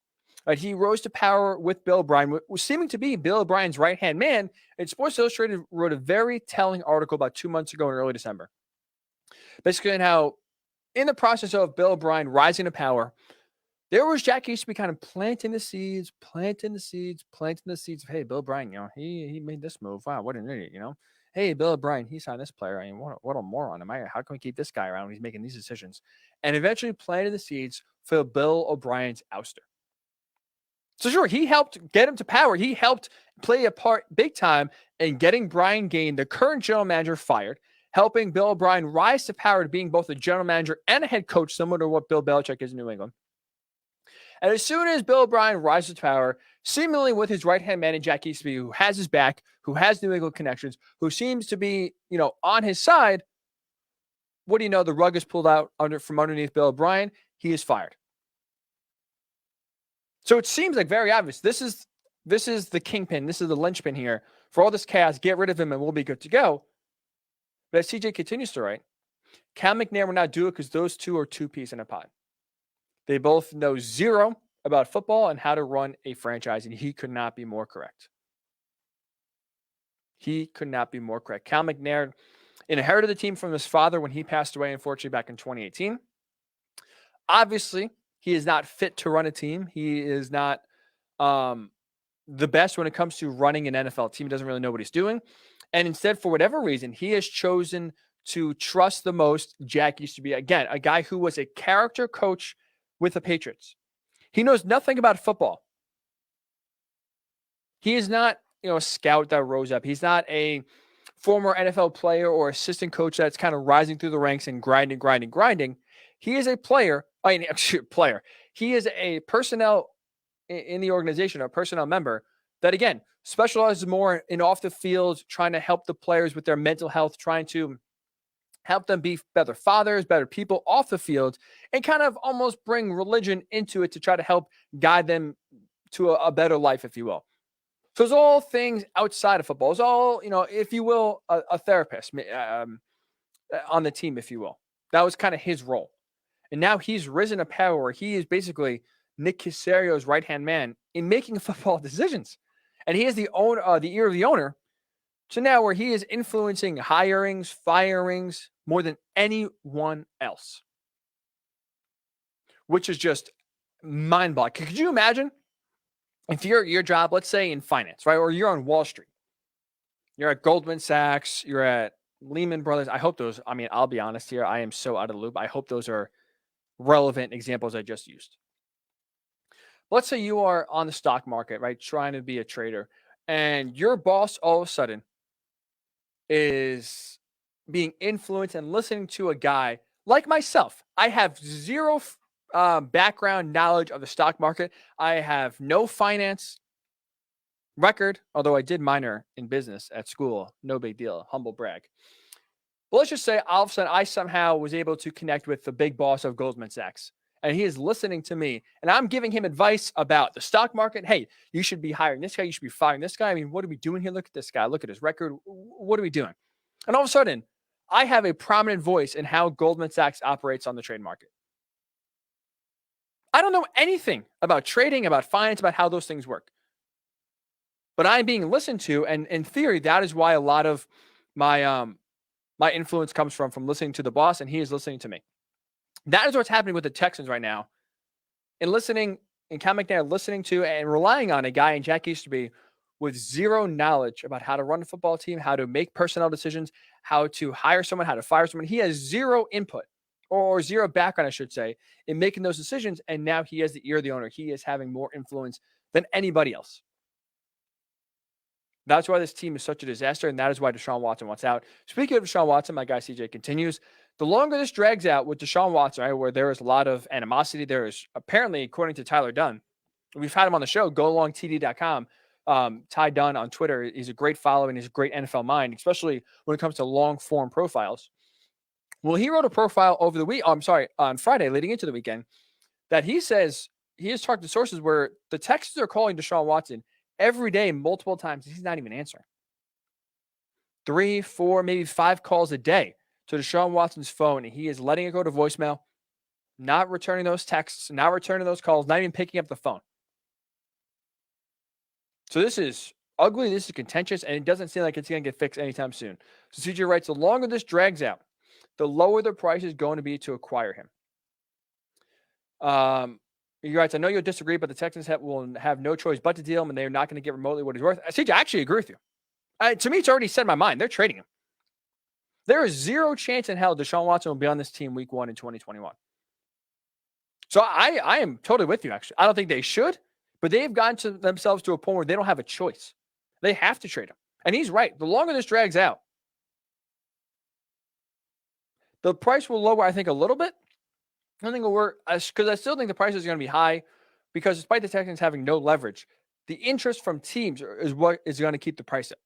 Right, he rose to power with Bill O'Brien, was seeming to be Bill O'Brien's right-hand man, and Sports Illustrated wrote a very telling article about 2 months ago in early December. Basically on how, in the process of Bill O'Brien rising to power, there was Jack Easterby kind of planting the seeds of, hey, Bill O'Brien, he made this move. Wow, what an idiot, Hey, Bill O'Brien, he signed this player. I mean, what a moron. How can we keep this guy around when he's making these decisions? And eventually planted the seeds for Bill O'Brien's ouster. So sure, he helped get him to power. He helped play a part big time in getting Brian Gaine, the current general manager, fired, helping Bill O'Brien rise to power to being both a general manager and a head coach, similar to what Bill Belichick is in New England. And as soon as Bill O'Brien rises to power, seemingly with his right-hand man in Jack Easterby, who has his back, who has New England connections, who seems to be, on his side, what do you know? The rug is pulled out from underneath Bill O'Brien. He is fired. So it seems like very obvious. This is the kingpin. This is the linchpin here for all this chaos. Get rid of him and we'll be good to go. But as CJ continues to write, Cal McNair will not do it because those two are two peas in a pod. They both know zero about football and how to run a franchise, and he could not be more correct. He could not be more correct. Cal McNair inherited the team from his father when he passed away, unfortunately, back in 2018. Obviously, he is not fit to run a team. He is not the best when it comes to running an NFL team. He doesn't really know what he's doing. And instead, for whatever reason, he has chosen to trust the most Jack Easterby. Again, a guy who was a character coach with the Patriots. He knows nothing about football. He is not, a scout that rose up. He's not a former NFL player or assistant coach that's kind of rising through the ranks and grinding. He is a player. Player. He is a personnel in the organization, a personnel member that, again, specializes more in off the field, trying to help the players with their mental health, trying to help them be better fathers, better people off the field, and kind of almost bring religion into it to try to help guide them to a better life, if you will. So it's all things outside of football. It's all, if you will, a therapist on the team, if you will. That was kind of his role. And now he's risen to power where he is basically Nick Casario's right-hand man in making football decisions. And he is the ear of the owner. So now where he is influencing hirings, firings more than anyone else, which is just mind-boggling. Could you imagine if you're at your job, let's say in finance, right? Or you're on Wall Street. You're at Goldman Sachs. You're at Lehman Brothers. I hope those, I'll be honest here. I am so out of the loop. I hope those are relevant examples I just used. Let's say you are on the stock market, right? Trying to be a trader, and your boss all of a sudden is being influenced and listening to a guy like myself. I have zero background knowledge of the stock market. I have no finance record, although I did minor in business at school. No big deal. Humble brag. But let's just say all of a sudden I somehow was able to connect with the big boss of Goldman Sachs. And he is listening to me, and I'm giving him advice about the stock market. Hey, you should be hiring this guy. You should be firing this guy. What are we doing here? Look at this guy. Look at his record. What are we doing? And all of a sudden, I have a prominent voice in how Goldman Sachs operates on the trade market. I don't know anything about trading, about finance, about how those things work. But I'm being listened to, and in theory, that is why a lot of my my influence comes from listening to the boss, and he is listening to me. That is what's happening with the Texans right now. And listening, and Cal McNair listening to and relying on a guy in Jack Easterby with zero knowledge about how to run a football team, how to make personnel decisions, how to hire someone, how to fire someone. He has zero input or zero background, I should say, in making those decisions. And now he has the ear of the owner. He is having more influence than anybody else. That's why this team is such a disaster, and that is why Deshaun Watson wants out. Speaking of Deshaun Watson, my guy CJ continues. The longer this drags out with Deshaun Watson, right, where there is a lot of animosity, there is apparently, according to Tyler Dunn, we've had him on the show, golongtd.com. Ty Dunn on Twitter, he's a great follower and he's a great NFL mind, especially when it comes to long form profiles. Well, he wrote a profile over the week. On Friday, leading into the weekend, that he says he has talked to sources where the Texans are calling Deshaun Watson every day, multiple times. He's not even answering. 3, 4, maybe 5 calls a day to Deshaun Watson's phone, and he is letting it go to voicemail, not returning those texts, not returning those calls, not even picking up the phone. So this is ugly, this is contentious, and it doesn't seem like it's going to get fixed anytime soon. So CJ writes, the longer this drags out, the lower the price is going to be to acquire him. He writes, I know you'll disagree, but the Texans will have no choice but to deal him, and they're not going to get remotely what he's worth. CJ, I actually agree with you. To me, it's already set in my mind. They're trading him. There is zero chance in hell Deshaun Watson will be on this team week 1 in 2021. So I am totally with you, actually. I don't think they should, but they've gotten to themselves to a point where they don't have a choice. They have to trade him. And he's right. The longer this drags out, the price will lower, I think, a little bit. I don't think it'll work, because I still think the price is going to be high, because despite the Texans having no leverage, the interest from teams is what is going to keep the price up.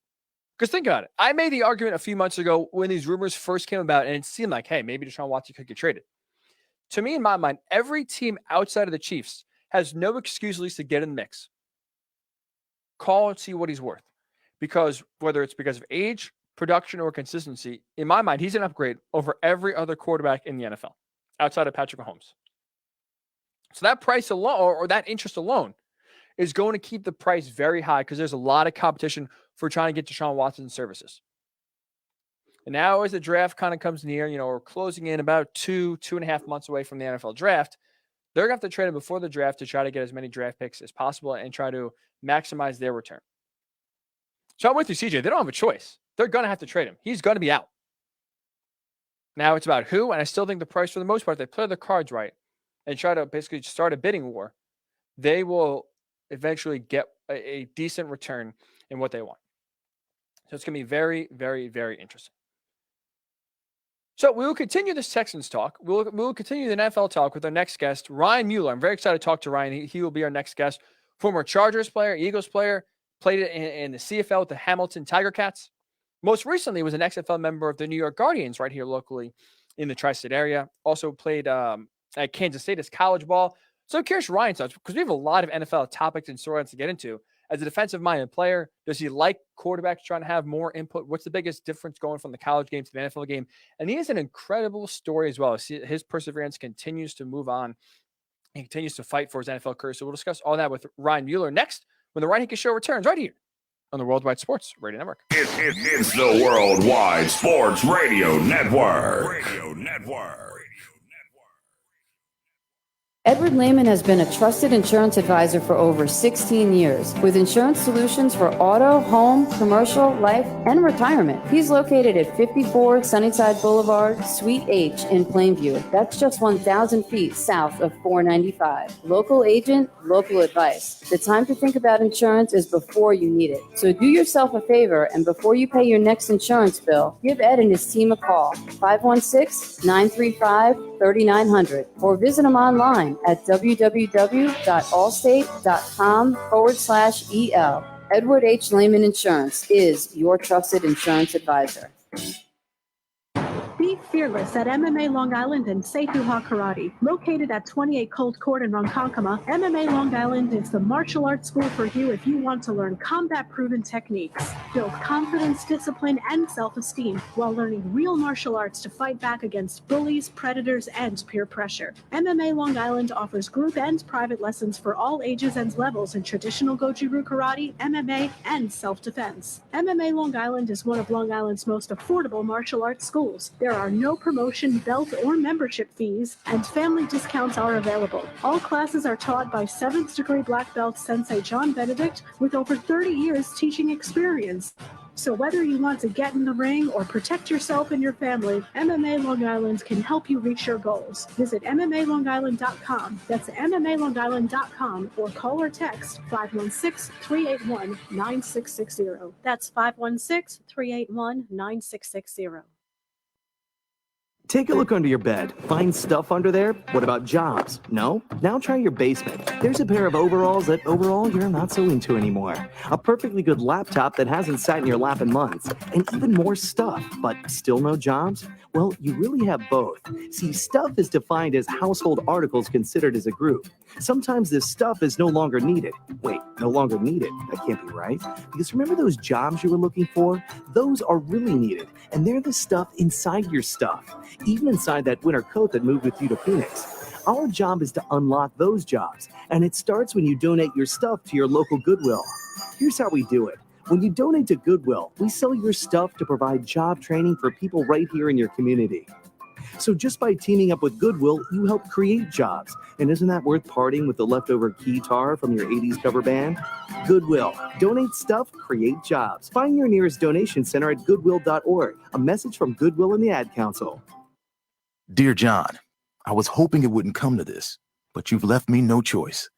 Because think about it. I made the argument a few months ago when these rumors first came about, and it seemed like, hey, maybe Deshaun Watson could get traded. To me, in my mind, every team outside of the Chiefs has no excuse at least to get in the mix. Call and see what he's worth. Because whether it's because of age, production, or consistency, in my mind, he's an upgrade over every other quarterback in the NFL outside of Patrick Mahomes. So that price alone, or that interest alone, is going to keep the price very high because there's a lot of competition for trying to get Deshaun Watson's services. And now as the draft kind of comes near, we're closing in about 2.5 months away from the NFL draft. They're going to have to trade him before the draft to try to get as many draft picks as possible and try to maximize their return. So I'm with you, CJ. They don't have a choice. They're going to have to trade him. He's going to be out. Now it's about who, and I still think the price, for the most part, if they play their cards right and try to basically start a bidding war, they will eventually get a decent return in what they want. So it's going to be very, very, very interesting. So we will continue this Texans talk. We'll continue the NFL talk with our next guest, Ryan Mueller. I'm very excited to talk to Ryan. He will be our next guest. Former Chargers player, Eagles player, played in the CFL with the Hamilton Tiger Cats. Most recently was an XFL member of the New York Guardians right here locally in the tri-state area. Also played at Kansas State as college ball. So I'm curious Ryan's thoughts, because we have a lot of NFL topics and storylines to get into. As a defensive-minded player, does he like quarterbacks trying to have more input? What's the biggest difference going from the college game to the NFL game? And he has an incredible story as well. His perseverance continues to move on. He continues to fight for his NFL career. So we'll discuss all that with Ryan Mueller next when the Ryan Hickey Show returns right here on the Worldwide Sports Radio Network. It's the Worldwide Sports Radio Network. Edward Lehman has been a trusted insurance advisor for over 16 years with insurance solutions for auto, home, commercial, life, and retirement. He's located at 54 Sunnyside Boulevard, Suite H in Plainview. That's just 1,000 feet south of 495. Local agent, local advice. The time to think about insurance is before you need it. So do yourself a favor, and before you pay your next insurance bill, give Ed and his team a call, 516-935-3900, or visit him online at www.allstate.com/EL. Edward H. Lehman Insurance is your trusted insurance advisor. Be fearless at MMA Long Island and Seituha Karate. Located at 28 Colt Court in Ronkonkoma, MMA Long Island is the martial arts school for you if you want to learn combat-proven techniques. Build confidence, discipline, and self-esteem while learning real martial arts to fight back against bullies, predators, and peer pressure. MMA Long Island offers group and private lessons for all ages and levels in traditional Goju-Ryu karate, MMA, and self-defense. MMA Long Island is one of Long Island's most affordable martial arts schools. There are no promotion, belt, or membership fees, and family discounts are available. All classes are taught by 7th degree black belt Sensei John Benedict with over 30 years teaching experience. So whether you want to get in the ring or protect yourself and your family, MMA Long Island can help you reach your goals. Visit MMALongIsland.com. That's MMALongIsland.com or call or text 516-381-9660. That's 516-381-9660. Take a look under your bed. Find stuff under there? What about jobs? No? Now try your basement. There's a pair of overalls that overall you're not so into anymore. A perfectly good laptop that hasn't sat in your lap in months. And even more stuff, but still no jobs? Well, you really have both. See, stuff is defined as household articles considered as a group. Sometimes this stuff is no longer needed. Wait, no longer needed? That can't be right. Because remember those jobs you were looking for? Those are really needed. And they're the stuff inside your stuff. Even inside that winter coat that moved with you to Phoenix. Our job is to unlock those jobs. And it starts when you donate your stuff to your local Goodwill. Here's how we do it. When you donate to Goodwill, we sell your stuff to provide job training for people right here in your community. So just by teaming up with Goodwill, you help create jobs. And isn't that worth partying with the leftover guitar from your 80s cover band? Goodwill. Donate stuff, create jobs. Find your nearest donation center at goodwill.org. A message from Goodwill and the Ad Council. Dear John, I was hoping it wouldn't come to this, but you've left me no choice.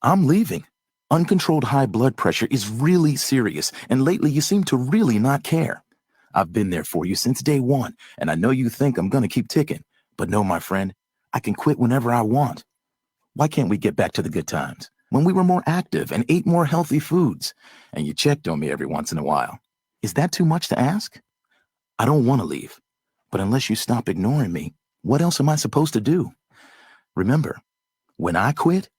I'm leaving. Uncontrolled high blood pressure is really serious, and lately you seem to really not care. I've been there for you since day one, and I know you think I'm going to keep ticking. But no, my friend, I can quit whenever I want. Why can't we get back to the good times, when we were more active and ate more healthy foods, and you checked on me every once in a while? Is that too much to ask? I don't want to leave, but unless you stop ignoring me, what else am I supposed to do? Remember, when I quit,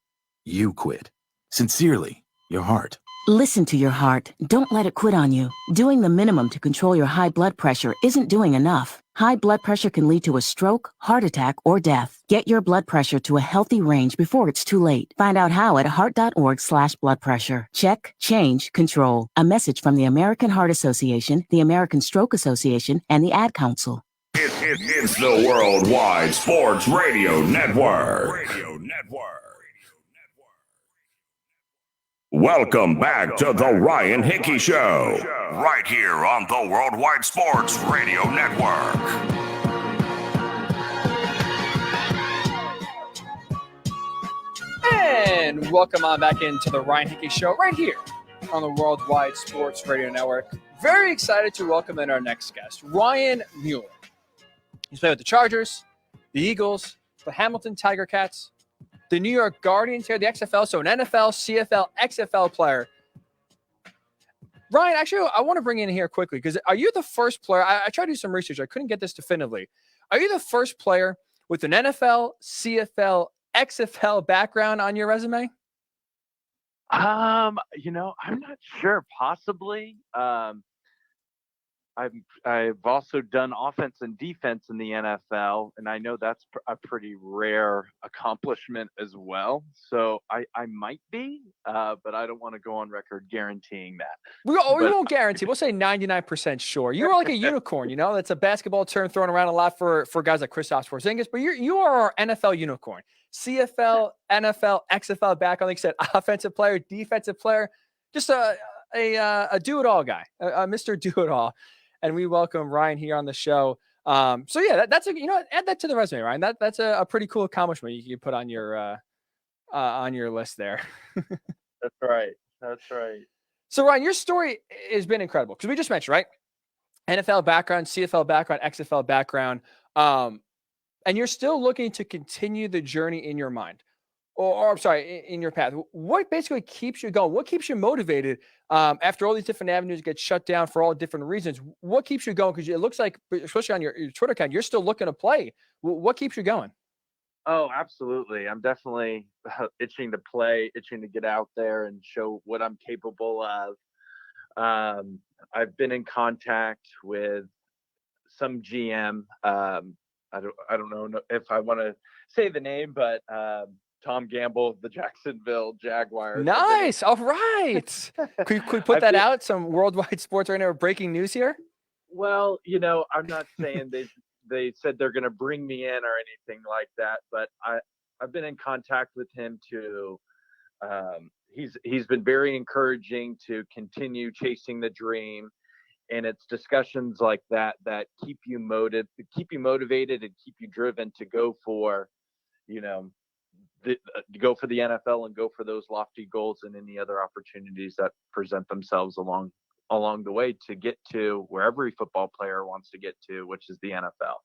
you quit. Sincerely, your heart. Listen to your heart. Don't let it quit on you. Doing the minimum to control your high blood pressure isn't doing enough. High blood pressure can lead to a stroke, heart attack, or death. Get your blood pressure to a healthy range before it's too late. Find out how at heart.org/blood pressure. Check, change, control. A message from the American Heart Association, the American Stroke Association, and the Ad Council. It's the Worldwide Sports Radio Network. Welcome back to the Ryan Hickey Show, right here on the Worldwide Sports Radio Network. And welcome on back into the Ryan Hickey Show, right here on the Worldwide Sports Radio Network. Very excited to welcome in our next guest, Ryan Mueller. He's played with the Chargers, the Eagles, the Hamilton Tiger Cats, the New York Guardians here, the XFL, so an NFL, CFL, XFL player. Ryan, actually, I want to bring in here quickly because are you the first player? I tried to do some research. I couldn't get this definitively. Are you the first player with an NFL, CFL, XFL background on your resume? I'm not sure. Possibly. I've also done offense and defense in the NFL, and I know that's a pretty rare accomplishment as well. So I might be, but I don't want to go on record guaranteeing that. We won't guarantee. We'll say 99% sure. You're like a unicorn, That's a basketball term thrown around a lot for guys like Kristaps Porzingis, but you are our NFL unicorn. CFL, NFL, XFL background, like I said, offensive player, defensive player, just a do-it-all guy, a Mr. Do-it-all. And we welcome Ryan here on the show. So yeah, that's add that to the resume, Ryan. That's a pretty cool accomplishment you can put on your list there. That's right. That's right. So Ryan, your story has been incredible because we just mentioned, right? NFL background, CFL background, XFL background, and you're still looking to continue the journey in your mind. Or I'm sorry, in your path. What basically keeps you going? What keeps you motivated after all these different avenues get shut down for all different reasons? What keeps you going? Because it looks like, especially on your Twitter account, you're still looking to play. What keeps you going? Oh, absolutely. I'm definitely itching to play, itching to get out there and show what I'm capable of. I've been in contact with some GM. I don't know if I want to say the name, but Tom Gamble of the Jacksonville Jaguars. Nice. All right. Could we put that out? Some worldwide sports right now. Breaking news here. Well, I'm not saying they said they're going to bring me in or anything like that, but I've been in contact with him to. He's been very encouraging to continue chasing the dream, and it's discussions like that keep you motivated and keep you driven to go for, go for the NFL and go for those lofty goals and any other opportunities that present themselves along the way to get to where every football player wants to get to, which is the NFL.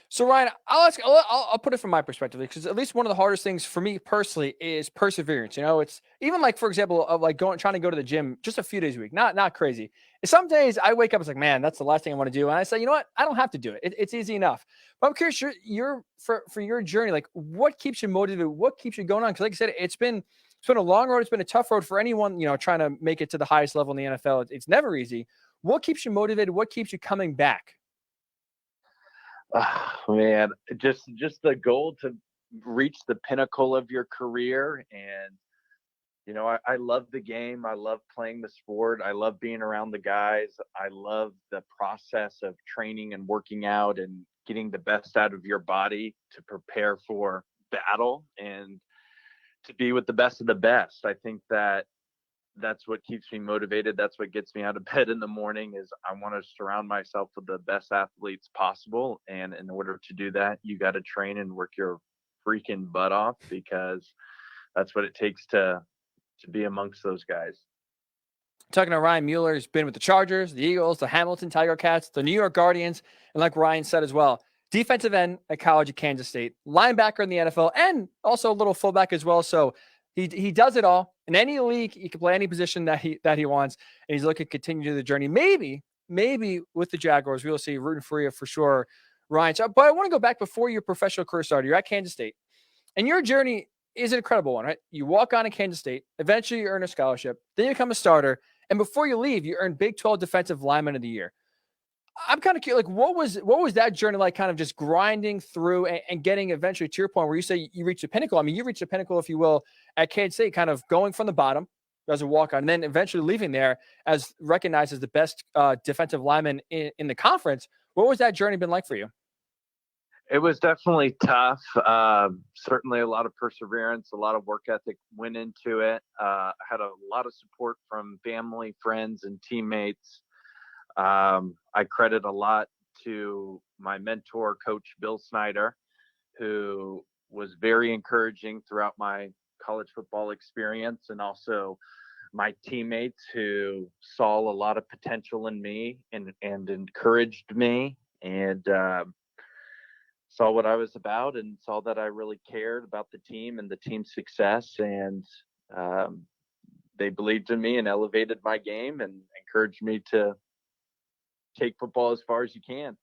So Ryan, I'll put it from my perspective, because at least one of the hardest things for me personally is perseverance. It's even like, for example, of like trying to go to the gym just a few days a week, not crazy. Some days I wake up, it's like, man, that's the last thing I want to do. And I say, you know what? I don't have to do it. It's easy enough. But I'm curious, for your journey, like what keeps you motivated? What keeps you going on? Because like I said, it's been a long road. It's been a tough road for anyone, trying to make it to the highest level in the NFL. It's never easy. What keeps you motivated? What keeps you coming back? Oh, man, just the goal to reach the pinnacle of your career. And, I love the game. I love playing the sport. I love being around the guys. I love the process of training and working out and getting the best out of your body to prepare for battle and to be with the best of the best. I think that's what keeps me motivated. That's what gets me out of bed in the morning. Is I want to surround myself with the best athletes possible. And in order to do that, you got to train and work your freaking butt off, because that's what it takes to be amongst those guys. Talking to Ryan Mueller, who's been with the Chargers, the Eagles, the Hamilton Tiger Cats, the New York Guardians, and like Ryan said as well, defensive end at college at Kansas State, linebacker in the NFL, and also a little fullback as well. So he does it all in any league. He can play any position that he wants, and he's looking to continue the journey. Maybe with the Jaguars, we'll see. Rooting for you for sure, Ryan. So, but I want to go back before your professional career started. You're at Kansas State, and your journey is an incredible one, right? You walk on in Kansas State, eventually you earn a scholarship, then you become a starter, and before you leave, you earn Big 12 Defensive Lineman of the Year. I'm kind of curious, like, what was that journey like, kind of just grinding through and getting eventually to your point where you say you reached the pinnacle? I mean, you reached the pinnacle, if you will, at Kansas State, kind of going from the bottom as a walk-on, and then eventually leaving there as recognized as the best defensive lineman in the conference. What was that journey been like for you? It was definitely tough. Certainly a lot of perseverance, a lot of work ethic went into it. I had a lot of support from family, friends, and teammates. I credit a lot to my mentor, Coach Bill Snyder, who was very encouraging throughout my college football experience, and also my teammates who saw a lot of potential in me and encouraged me, and saw what I was about and saw that I really cared about the team and the team's success. And they believed in me and elevated my game and encouraged me to take football as far as you can.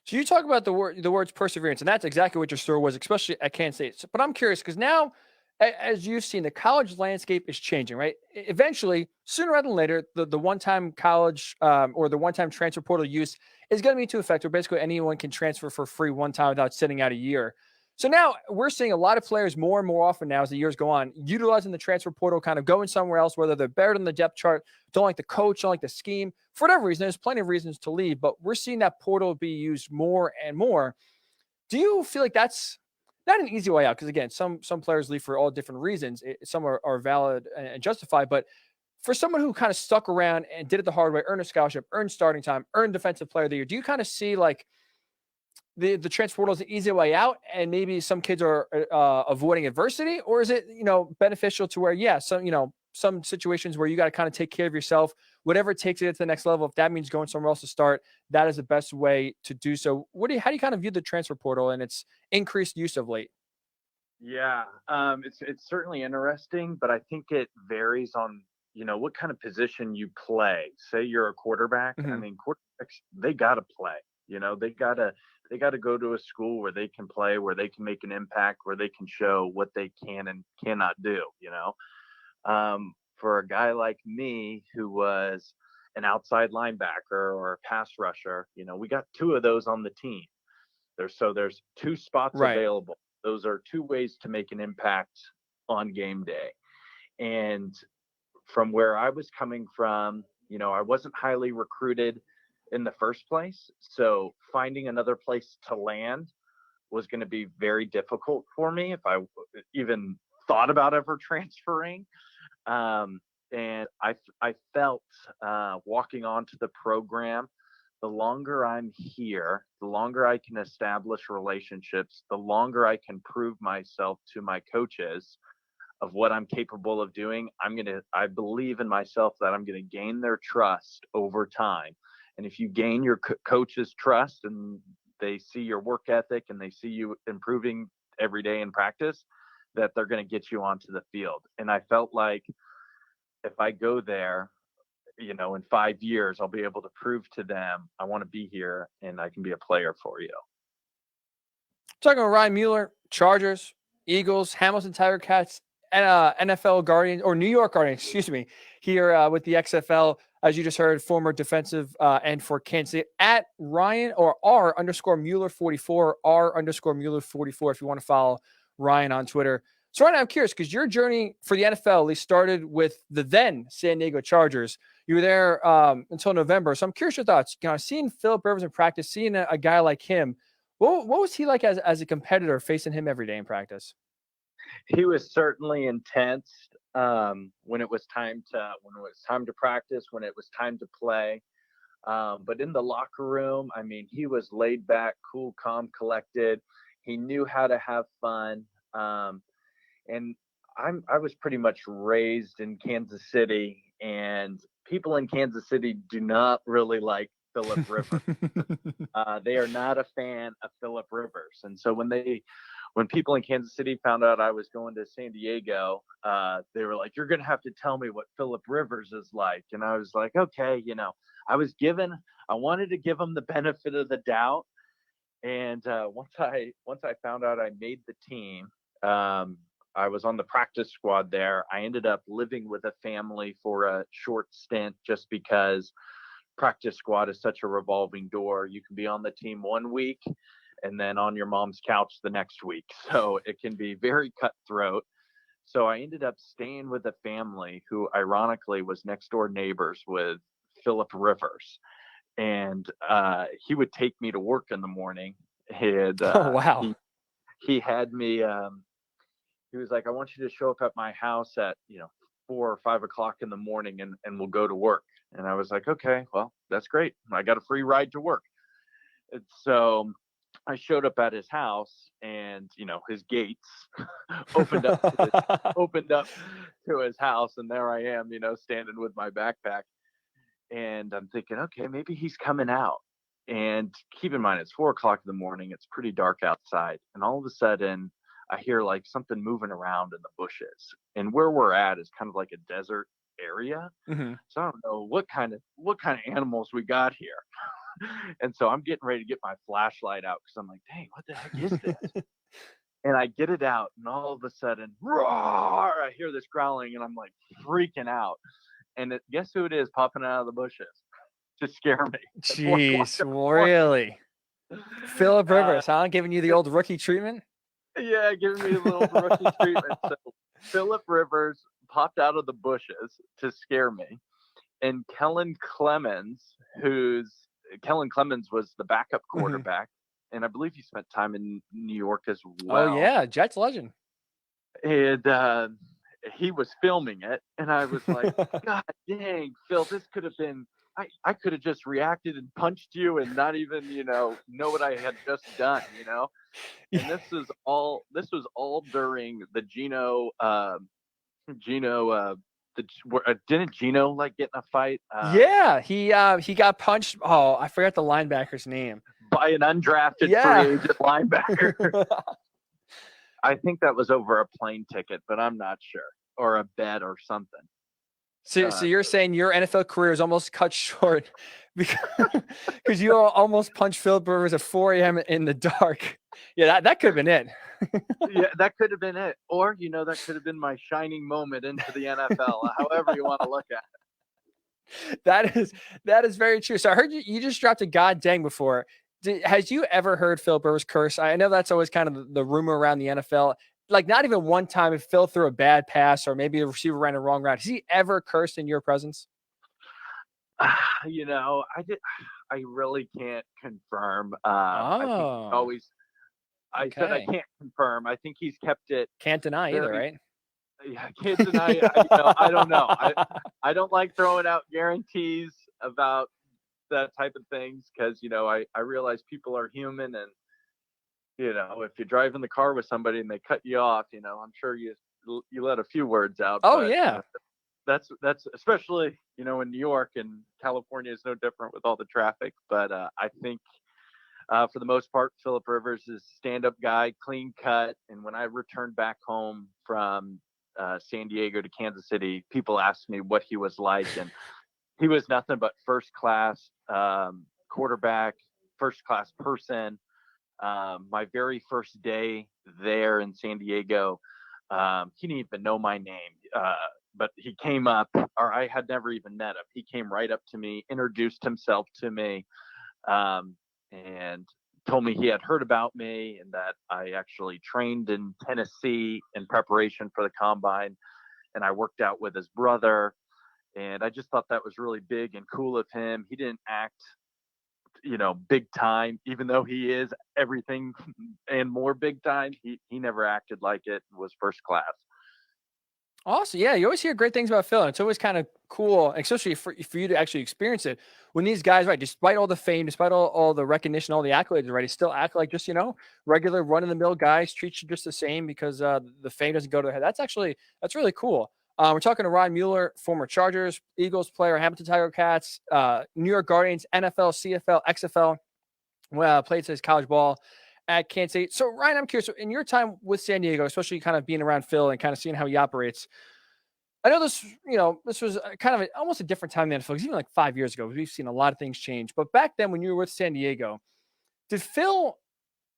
So you talk about the words perseverance, and that's exactly what your story was, especially at Kansas State. But I'm curious, because now, as you've seen, the college landscape is changing, right? Eventually, sooner rather than later, the one-time college or the one-time transfer portal use is going to be into effect, where basically anyone can transfer for free one time without sitting out a year. So now we're seeing a lot of players more and more often now as the years go on, utilizing the transfer portal, kind of going somewhere else, whether they're buried in the depth chart, don't like the coach, don't like the scheme. For whatever reason, there's plenty of reasons to leave, but we're seeing that portal be used more and more. Do you feel like that's not an easy way out? Because again, some players leave for all different reasons. Some are valid and justified, but for someone who kind of stuck around and did it the hard way, earned a scholarship, earned starting time, earned defensive player of the year, do you kind of see like the transfer portal is an easy way out, and maybe some kids are avoiding adversity, or is it, beneficial to where, some situations where you got to kind of take care of yourself, whatever it takes to get to the next level. If that means going somewhere else to start, that is the best way to do so. How do you kind of view the transfer portal and its increased use of late? Yeah, it's certainly interesting, but I think it varies on, what kind of position you play. Say you're a quarterback. Mm-hmm. I mean, quarterbacks, they got to play, they got to go to a school where they can play, where they can make an impact, where they can show what they can and cannot do, for a guy like me who was an outside linebacker or a pass rusher, we got 2 of those on the team. There's 2 spots available. Those are 2 ways to make an impact on game day. And from where I was coming from, I wasn't highly recruited in the first place. So finding another place to land was going to be very difficult for me if I even thought about ever transferring. And I felt walking onto the program, the longer I'm here, the longer I can establish relationships, the longer I can prove myself to my coaches of what I'm capable of doing. I believe in myself that I'm going to gain their trust over time. And if you gain your coach's trust and they see your work ethic and they see you improving every day in practice, that they're going to get you onto the field. And I felt like if I go there, in 5 years, I'll be able to prove to them I want to be here and I can be a player for you. Talking about Ryan Mueller, Chargers, Eagles, Hamilton Tiger Cats, and NFL Guardians, or New York Guardians, here with the XFL. As you just heard, former defensive end for Kansas City, at Ryan or R_Mueller44, R_Mueller44, if you want to follow Ryan on Twitter. So right now I'm curious, because your journey for the NFL at least started with the then San Diego Chargers. You were there until November. So I'm curious your thoughts. Seeing Philip Rivers in practice, seeing a guy like him, what was he like as a competitor facing him every day in practice? He was certainly intense when it was time to practice, when it was time to play. But in the locker room, he was laid back, cool, calm, collected. He knew how to have fun. And I was pretty much raised in Kansas City, and people in Kansas City do not really like Philip Rivers. They are not a fan of Philip Rivers. And so when people in Kansas City found out I was going to San Diego, they were like, "You're going to have to tell me what Philip Rivers is like." And I was like, okay, I wanted to give him the benefit of the doubt. And once I found out I made the team, I was on the practice squad there. I ended up living with a family for a short stint just because practice squad is such a revolving door. You can be on the team 1 week and then on your mom's couch the next week. So it can be very cutthroat. So I ended up staying with a family who ironically was next door neighbors with Philip Rivers. And he would take me to work in the morning. Oh, wow. He had me, he was like, "I want you to show up at my house at, 4 or 5 o'clock in the morning and we'll go to work." And I was like, okay, well, that's great. I got a free ride to work. And so I showed up at his house and, his gates opened up to his house. And there I am, standing with my backpack. And I'm thinking, okay, maybe he's coming out. And keep in mind, it's 4 o'clock in the morning. It's pretty dark outside. And all of a sudden, I hear like something moving around in the bushes. And where we're at is kind of like a desert area. Mm-hmm. So I don't know what kind of animals we got here. And so I'm getting ready to get my flashlight out because I'm like, dang, what the heck is this? And I get it out, and all of a sudden, roar, I hear this growling, and I'm like freaking out. And guess who it is popping out of the bushes to scare me? Jeez, really? Philip Rivers, huh? Giving you the old rookie treatment? Yeah, giving me a little rookie treatment. So Philip Rivers popped out of the bushes to scare me. And Kellen Clemens was the backup quarterback. And I believe he spent time in New York as well. Oh, yeah, Jets legend. And he was filming it. And I was like, God dang, Phil, this could have been, I could have just reacted and punched you and not even, know what I had just done, And this was all during the didn't Gino like get in a fight? Yeah, he got punched. Oh, I forgot the linebacker's name. By an undrafted free agent linebacker. I think that was over a plane ticket, but I'm not sure, or a bet or something. So you're saying your NFL career is almost cut short because you almost punched Philip Rivers at 4 a.m. in the dark. Yeah, that could have been it. Yeah, that could have been it. Or, that could have been my shining moment into the NFL, however you want to look at it. That is very true. So I heard you just dropped a god dang before. Has you ever heard Philip Rivers curse? I know that's always kind of the rumor around the NFL. Like, not even one time if Phil threw a bad pass or maybe the receiver ran a wrong route. Has he ever cursed in your presence? I really can't confirm. I think always. I said I can't confirm. I think he's kept it. Can't deny either, right? Yeah, can't deny. I don't know. I don't like throwing out guarantees about that type of things because I realize people are human, and if you drive in the car with somebody and they cut you off, I'm sure you let a few words out. Oh, but, yeah. That's especially in New York, and California is no different with all the traffic. But I think for the most part, Philip Rivers is a stand-up guy, clean cut. And when I returned back home from San Diego to Kansas City, people asked me what he was like, and he was nothing but first-class quarterback, first-class person. My very first day there in San Diego, he didn't even know my name, but he came up, or I had never even met him. He came right up to me, introduced himself to me, and told me he had heard about me and that I actually trained in Tennessee in preparation for the combine, and I worked out with his brother. And I just thought that was really big and cool of him. He didn't act big time, even though he is everything and more big time. He never acted like it, was first class. Awesome. Yeah, you always hear great things about Phil, and it's always kind of cool, especially for you to actually experience it. When these guys, right, despite all the fame, despite all the recognition, all the accolades, right, they still act like just, regular run-of-the-mill guys, treat you just the same because the fame doesn't go to their head. That's really cool. We're talking to Ryan Mueller, former Chargers, Eagles player, Hamilton Tiger Cats, New York Guardians, NFL, CFL, XFL, played his college ball at Kansas State. So, Ryan, I'm curious, in your time with San Diego, especially kind of being around Phil and kind of seeing how he operates, I know this was kind of almost a different time in the NFL, because even like 5 years ago, we've seen a lot of things change. But back then when you were with San Diego, did Phil,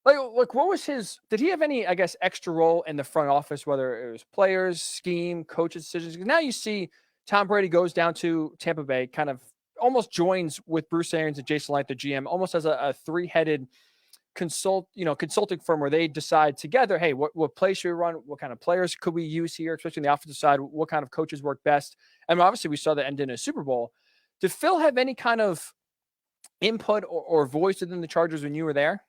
like what was did he have any, I guess, extra role in the front office, whether it was players, scheme, coaches' decisions? Because now you see Tom Brady goes down to Tampa Bay, kind of almost joins with Bruce Arians and Jason Light, the GM, almost as a three-headed consulting firm where they decide together, hey, what play should we run? What kind of players could we use here, especially on the offensive side? What kind of coaches work best? And obviously we saw that end in a Super Bowl. Did Phil have any kind of input or voice within the Chargers when you were there?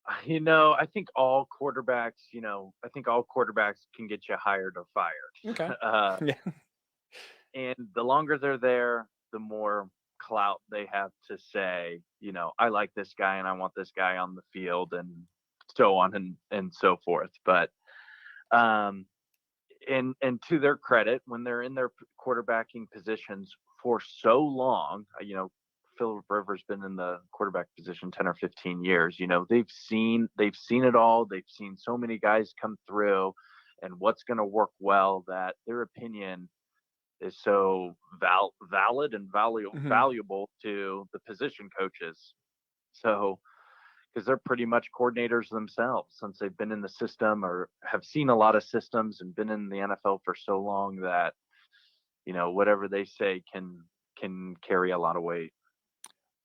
I think all quarterbacks, can get you hired or fired. Okay. Yeah. And the longer they're there, the more clout they have to say, I like this guy and I want this guy on the field, and so on and so forth. But and to their credit, when they're in their quarterbacking positions for so long, Philip Rivers been in the quarterback position 10 or 15 years. They've seen it all. They've seen so many guys come through and what's going to work well, that their opinion is so valid and valuable to the position coaches. So, because they're pretty much coordinators themselves, since they've been in the system or have seen a lot of systems and been in the NFL for so long that, whatever they say can carry a lot of weight.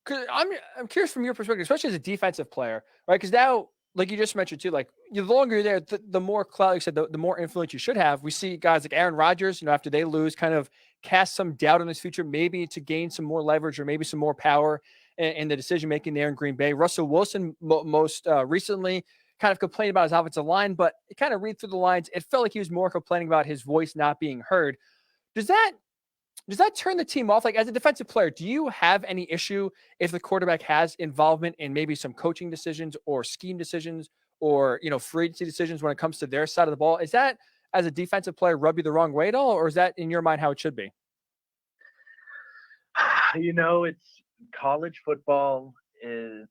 Because I'm curious from your perspective, especially as a defensive player, right? Because now, like you just mentioned too, like the longer you're there, the more clout, like you said, the more influence you should have. We see guys like Aaron Rodgers, after they lose, kind of cast some doubt on his future, maybe to gain some more leverage or maybe some more power in the decision making there in Green Bay. Russell Wilson most recently kind of complained about his offensive line, but it kind of read through the lines, it felt like he was more complaining about his voice not being heard. Does that turn the team off? Like, as a defensive player, do you have any issue if the quarterback has involvement in maybe some coaching decisions or scheme decisions or, free agency decisions when it comes to their side of the ball? Is that, as a defensive player, rub you the wrong way at all? Or is that, in your mind, how it should be? It's college football and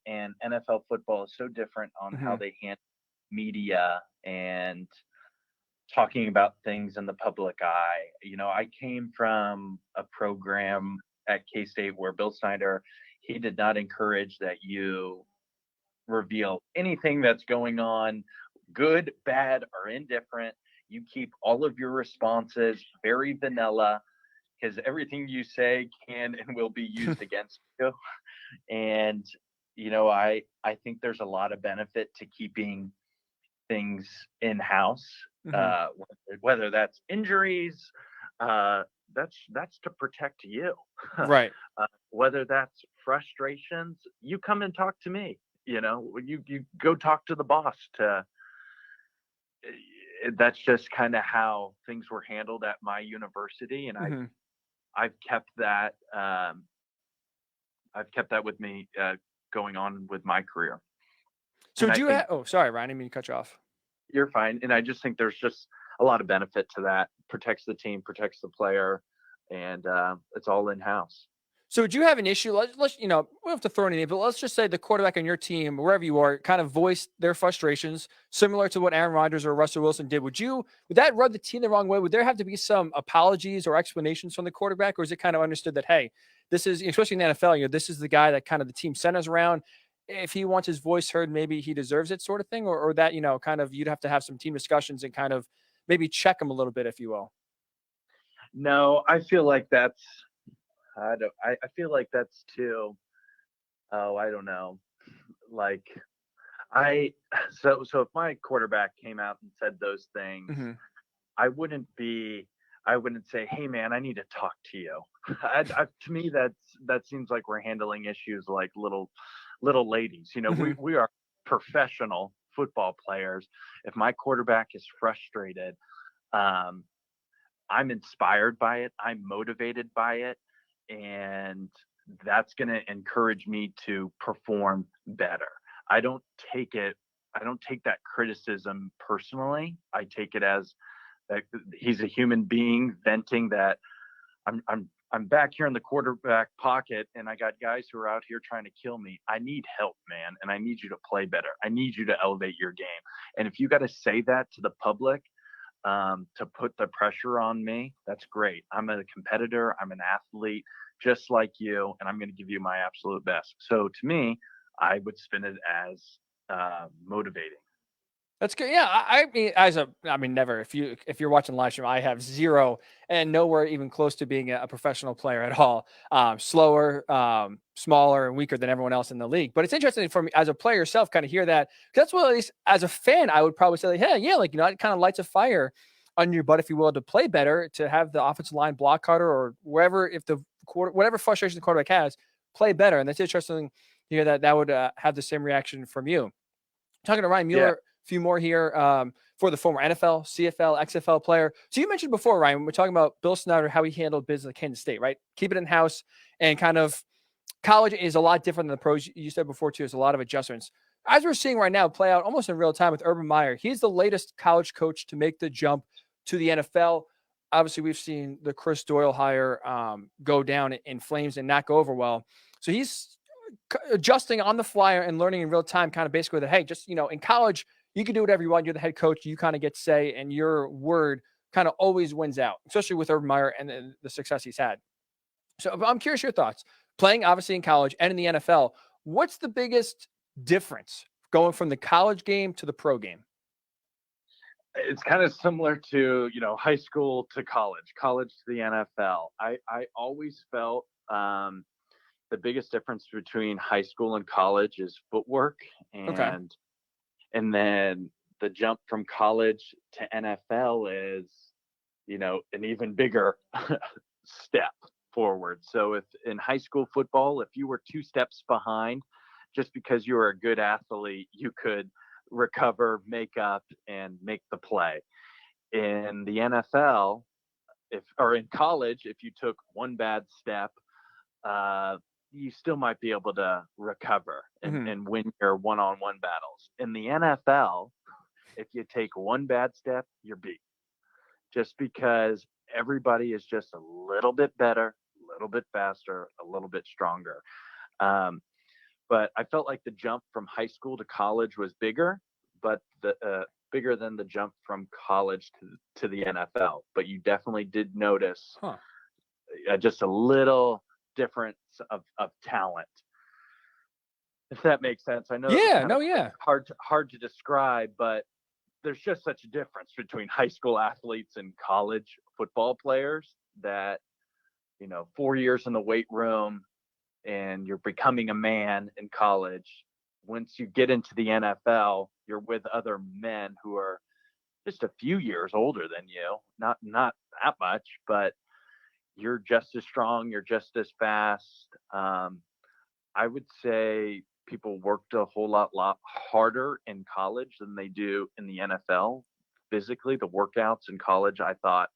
NFL football is so different on how they handle media and talking about things in the public eye. You know, I came from a program at K-State where Bill Snyder, he did not encourage that you reveal anything that's going on, good, bad, or indifferent. You keep all of your responses very vanilla because everything you say can and will be used against you. And, you know, I think there's a lot of benefit to keeping things in-house, whether that's injuries, that's to protect you. Right. Whether that's frustrations, you come and talk to me. You know, you go talk to the boss. That's just kind of how things were handled at my university, and I've kept that. I've kept that with me going on with my career. So do you have? Oh, sorry, Ryan. I didn't mean to cut you off. You're fine, and I just think there's just a lot of benefit to that. Protects the team, protects the player, and it's all in house. So do you have an issue? Let's we don't have to throw any name, but let's just say the quarterback on your team, wherever you are, kind of voiced their frustrations, similar to what Aaron Rodgers or Russell Wilson did. Would that rub the team the wrong way? Would there have to be some apologies or explanations from the quarterback, or is it kind of understood that, hey, this is, especially in the NFL, this is the guy that kind of the team centers around. If he wants his voice heard, maybe he deserves it, sort of thing, or that kind of you'd have to have some team discussions and kind of maybe check him a little bit, if you will. No, I feel like that's. I feel like that's too. Oh, I don't know. Like, so if my quarterback came out and said those things, I wouldn't say, hey man, I need to talk to you. To me, that seems like we're handling issues like little ladies. We are professional football players. If my quarterback is frustrated, I'm inspired by it. I'm motivated by it. And that's going to encourage me to perform better. I don't take that criticism personally. I take it as that he's a human being venting that I'm back here in the quarterback pocket and I got guys who are out here trying to kill me. I need help, man. And I need you to play better. I need you to elevate your game. And if you got to say that to the public, to put the pressure on me, that's great. I'm a competitor. I'm an athlete just like you, and I'm going to give you my absolute best. So to me, I would spin it as motivating. That's good. Yeah, I mean, never. If you're watching live stream, I have zero and nowhere even close to being a professional player at all. Slower, smaller, and weaker than everyone else in the league. But it's interesting for me as a player yourself, kind of hear that. That's what, at least as a fan, I would probably say, like, hey, yeah, like it kind of lights a fire on your butt, if you will, to play better, to have the offensive line block harder or wherever, whatever frustration the quarterback has, play better. And that's interesting to hear that would have the same reaction from you. Talking to Ryan Mueller. Yeah. Few more here for the former NFL, CFL, XFL player. So you mentioned before, Ryan, when we're talking about Bill Snyder, how he handled business at Kansas State, right? Keep it in-house, and kind of college is a lot different than the pros. You said before, too, there's a lot of adjustments. As we're seeing right now play out almost in real time with Urban Meyer, he's the latest college coach to make the jump to the NFL. Obviously, we've seen the Chris Doyle hire go down in flames and not go over well. So he's adjusting on the fly and learning in real time, kind of basically that, hey, just, in college, you can do whatever you want. You're the head coach. You kind of get say, and your word kind of always wins out, especially with Urban Meyer and the success he's had. So I'm curious your thoughts. Playing, obviously, in college and in the NFL, what's the biggest difference going from the college game to the pro game? It's kind of similar to, high school to college to the NFL. I always felt the biggest difference between high school and college is footwork. And then the jump from college to NFL is, an even bigger step forward. So if in high school football, if you were 2 steps behind, just because you were a good athlete, you could recover, make up, and make the play. In the NFL, or in college, if you took one bad step, you still might be able to recover and win your one-on-one battles. In the NFL, if you take one bad step, you're beat. Just because everybody is just a little bit better, a little bit faster, a little bit stronger. But I felt like the jump from high school to college was bigger, but bigger than the jump from college to the NFL, but you definitely did notice just a little difference of talent, if that makes sense. I know hard to describe, but there's just such a difference between high school athletes and college football players that, 4 years in the weight room and you're becoming a man in college. Once you get into the NFL, you're with other men who are just a few years older than you, not that much, but you're just as strong, you're just as fast. I would say people worked a whole lot harder in college than they do in the NFL. Physically, the workouts in college, I thought,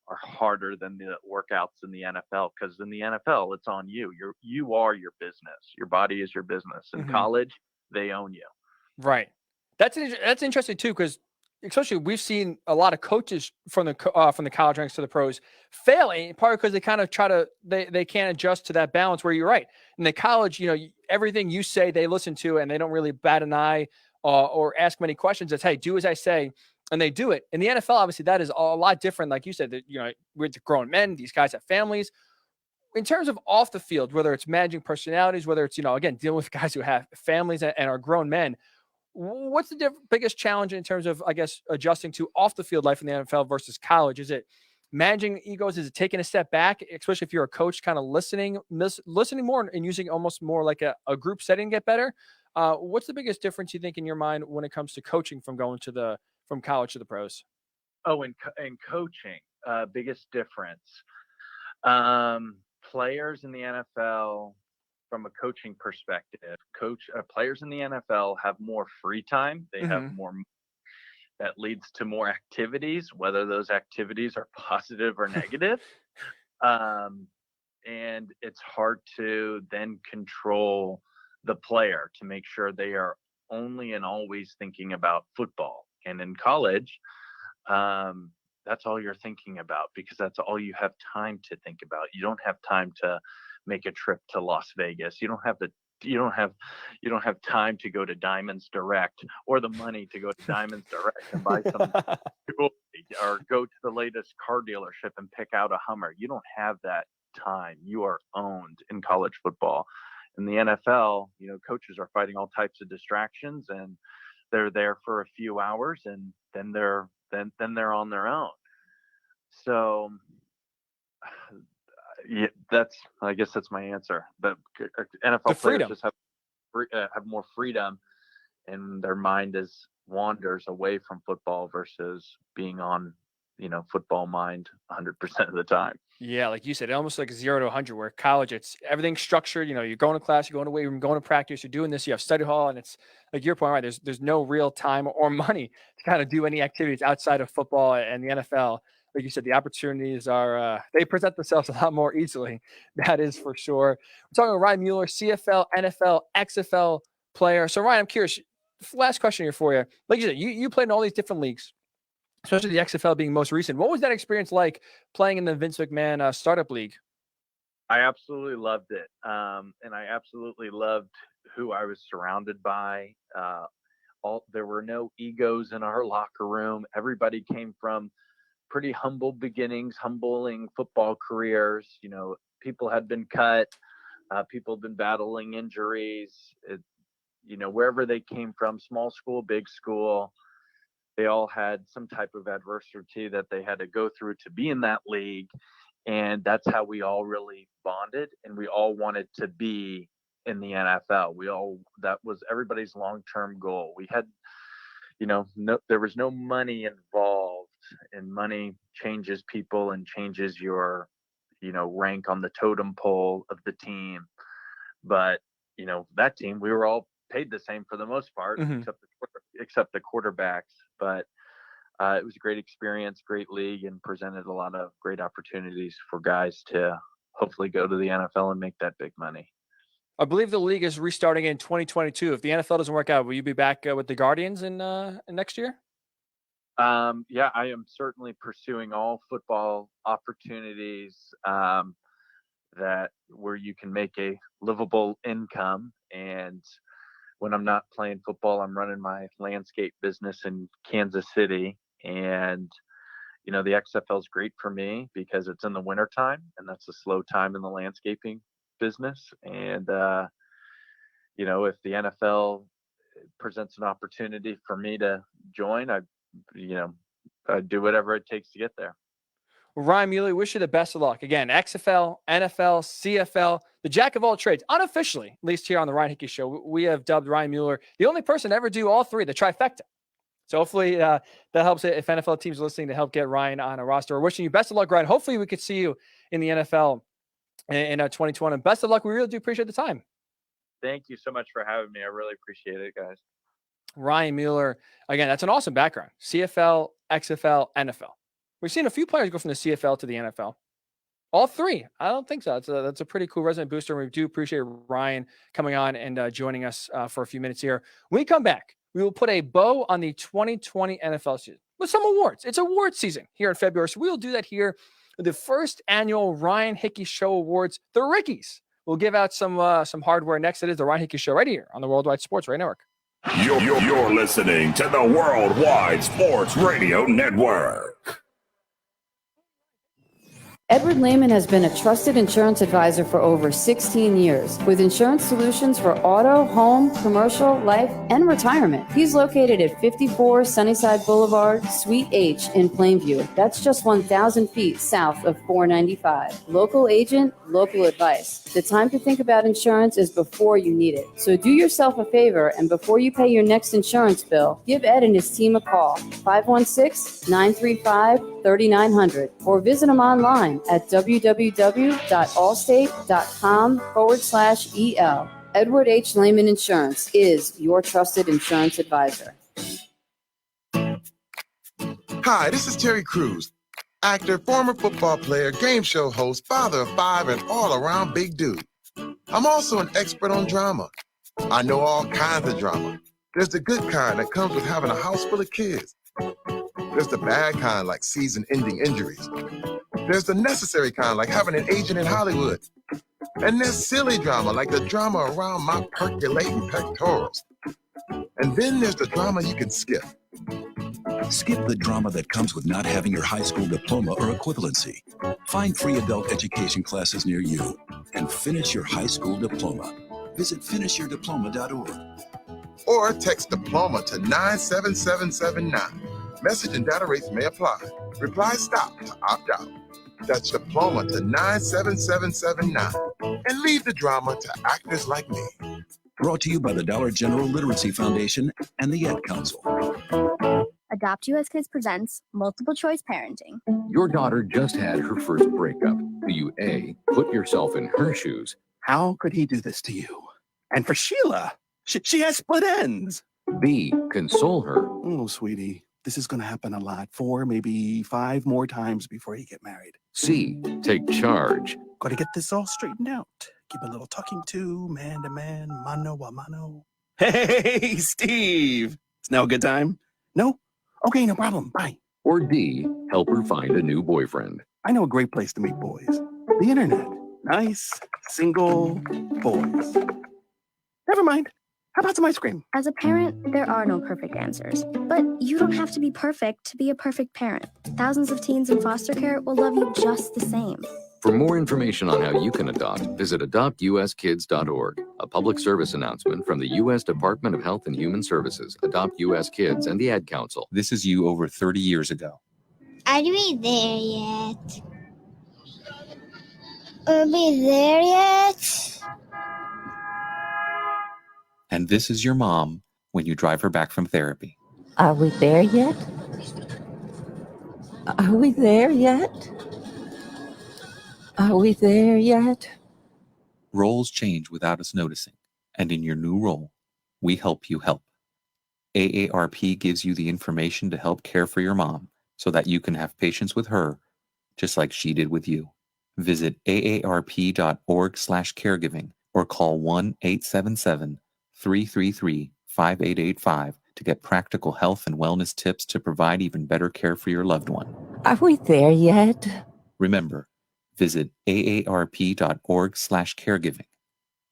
are harder than the workouts in the NFL, because in the NFL, it's on you. You are your business. Your body is your business. In college, they own you. Right. That's interesting too, because especially we've seen a lot of coaches from the college ranks to the pros failing, partly because they kind of they can't adjust to that balance. Where you're right, in the college, everything you say they listen to, and they don't really bat an eye or ask many questions. It's, hey, do as I say, and they do it. In the NFL, obviously, that is a lot different. Like you said, that we're grown men; these guys have families. In terms of off the field, whether it's managing personalities, whether it's again dealing with guys who have families and are grown men. What's the biggest challenge in terms of, I guess, adjusting to off the field life in the NFL versus college? Is it managing egos? Is it taking a step back, especially if you're a coach, kind of listening more and using almost more like a group setting to get better? What's the biggest difference you think in your mind when it comes to coaching from college to the pros? Oh, in coaching, biggest difference. Players in the NFL, from a coaching perspective, players in the NFL have more free time. They have more. That leads to more activities, whether those activities are positive or negative. And it's hard to then control the player to make sure they are only and always thinking about football. And in college, that's all you're thinking about, because that's all you have time to think about. You don't have time to make a trip to Las Vegas. You don't have time to go to Diamonds Direct, or the money to go to Diamonds Direct and buy some jewelry, or go to the latest car dealership and pick out a Hummer. You don't have that time. You are owned in college football. In the NFL, coaches are fighting all types of distractions, and they're there for a few hours, and then they're on their own. So yeah, I guess that's my answer. But NFL players just have more freedom, and their mind wanders away from football versus being on, football mind 100% of the time. Yeah, like you said, almost like 0 to 100. Where college, it's everything's structured. You're going to class, you're going to weight room, going to practice, you're doing this. You have study hall, and it's like your point, right? There's no real time or money to kind of do any activities outside of football and the NFL. Like you said, the opportunities they present themselves a lot more easily. That is for sure. We're talking about Ryan Mueller, CFL, NFL, XFL player. So Ryan, I'm curious. Last question here for you. Like you said, you played in all these different leagues, especially the XFL being most recent. What was that experience like playing in the Vince McMahon startup league? I absolutely loved it. And I absolutely loved who I was surrounded by. There were no egos in our locker room. Everybody came from pretty humble beginnings, humbling football careers. People had been cut. People had been battling injuries. Wherever they came from, small school, big school, they all had some type of adversity that they had to go through to be in that league. And that's how we all really bonded, and we all wanted to be in the NFL. That was everybody's long-term goal. We had, there was no money involved, and money changes people and changes your, rank on the totem pole of the team. But, that team, we were all paid the same for the most part, except the quarterbacks. But it was a great experience, great league, and presented a lot of great opportunities for guys to hopefully go to the NFL and make that big money. I believe the league is restarting in 2022. If the NFL doesn't work out, will you be back with the Guardians in next year? Yeah, I am certainly pursuing all football opportunities that where you can make a livable income, and when I'm not playing football, I'm running my landscape business in Kansas City. And, the XFL is great for me because it's in the wintertime, and that's a slow time in the landscaping business. And, if the NFL presents an opportunity for me to join, I do whatever it takes to get there. Ryan Mueller, wish you the best of luck. Again, XFL, NFL, CFL, the jack of all trades. Unofficially, at least here on the Ryan Hickey Show, we have dubbed Ryan Mueller the only person to ever do all three, the trifecta. So hopefully that helps if NFL teams are listening to help get Ryan on a roster. We're wishing you best of luck, Ryan. Hopefully we could see you in the NFL in 2020. And best of luck. We really do appreciate the time. Thank you so much for having me. I really appreciate it, guys. Ryan Mueller, again, that's an awesome background. CFL, XFL, NFL. We've seen a few players go from the CFL to the NFL. All three. I don't think so. That's a pretty cool resume booster. We do appreciate Ryan coming on and joining us for a few minutes here. When we come back, we will put a bow on the 2020 NFL season with some awards. It's award season here in February. So we'll do that here with the first annual Ryan Hickey Show Awards, the Rickies. We'll give out some hardware next. It is the Ryan Hickey Show right here on the Worldwide Sports Radio Network. You're listening to the Worldwide Sports Radio Network. Edward Lehman has been a trusted insurance advisor for over 16 years with insurance solutions for auto, home, commercial, life, and retirement. He's located at 54 Sunnyside Boulevard, Suite H in Plainview. That's just 1,000 feet south of 495. Local agent, local advice. The time to think about insurance is before you need it. So do yourself a favor, and before you pay your next insurance bill, give Ed and his team a call, 516-935-3900, or visit him online at www.allstate.com/EL. Edward H. Lehman Insurance is your trusted insurance advisor. Hi, this is Terry Crews, actor, former football player, game show host, father of 5, and all-around big dude. I'm also an expert on drama. I know all kinds of drama. There's the good kind that comes with having a house full of kids. There's the bad kind, like season-ending injuries. There's the necessary kind, like having an agent in Hollywood. And there's silly drama, like the drama around my percolating pectorals. And then there's the drama you can skip. Skip the drama that comes with not having your high school diploma or equivalency. Find free adult education classes near you and finish your high school diploma. Visit finishyourdiploma.org. Or text diploma to 97779. Message and data rates may apply. Reply stop to opt out. That's diploma to 97779. And leave the drama to actors like me. Brought to you by the Dollar General Literacy Foundation and the Ad Council. Adopt US Kids presents Multiple Choice Parenting. Your daughter just had her first breakup. Do you A, put yourself in her shoes? How could he do this to you? And for Sheila, she has split ends. B, console her. Oh, sweetie, this is going to happen a lot. 4, maybe 5 more times before you get married. C, take charge. Got to get this all straightened out. Give a little talking to, man, mano a mano. Hey, Steve. It's now a good time? No? Okay, no problem. Bye. Or D, help her find a new boyfriend. I know a great place to meet boys. The internet. Nice, single boys. Never mind. How about some ice cream? As a parent, there are no perfect answers. But you don't have to be perfect to be a perfect parent. Thousands of teens in foster care will love you just the same. For more information on how you can adopt, visit adoptuskids.org. A public service announcement from the U.S. Department of Health and Human Services, Adopt U.S. Kids, and the Ad Council. This is you over 30 years ago. Are we there yet? Are we there yet? And this is your mom when you drive her back from therapy. Are we there yet? Are we there yet? Are we there yet? Roles change without us noticing. And in your new role, we help you help. AARP gives you the information to help care for your mom so that you can have patience with her, just like she did with you. Visit aarp.org/caregiving or call 1-877-333-5885 to get practical health and wellness tips to provide even better care for your loved one. Are we there yet? Remember, visit aarp.org/caregiving.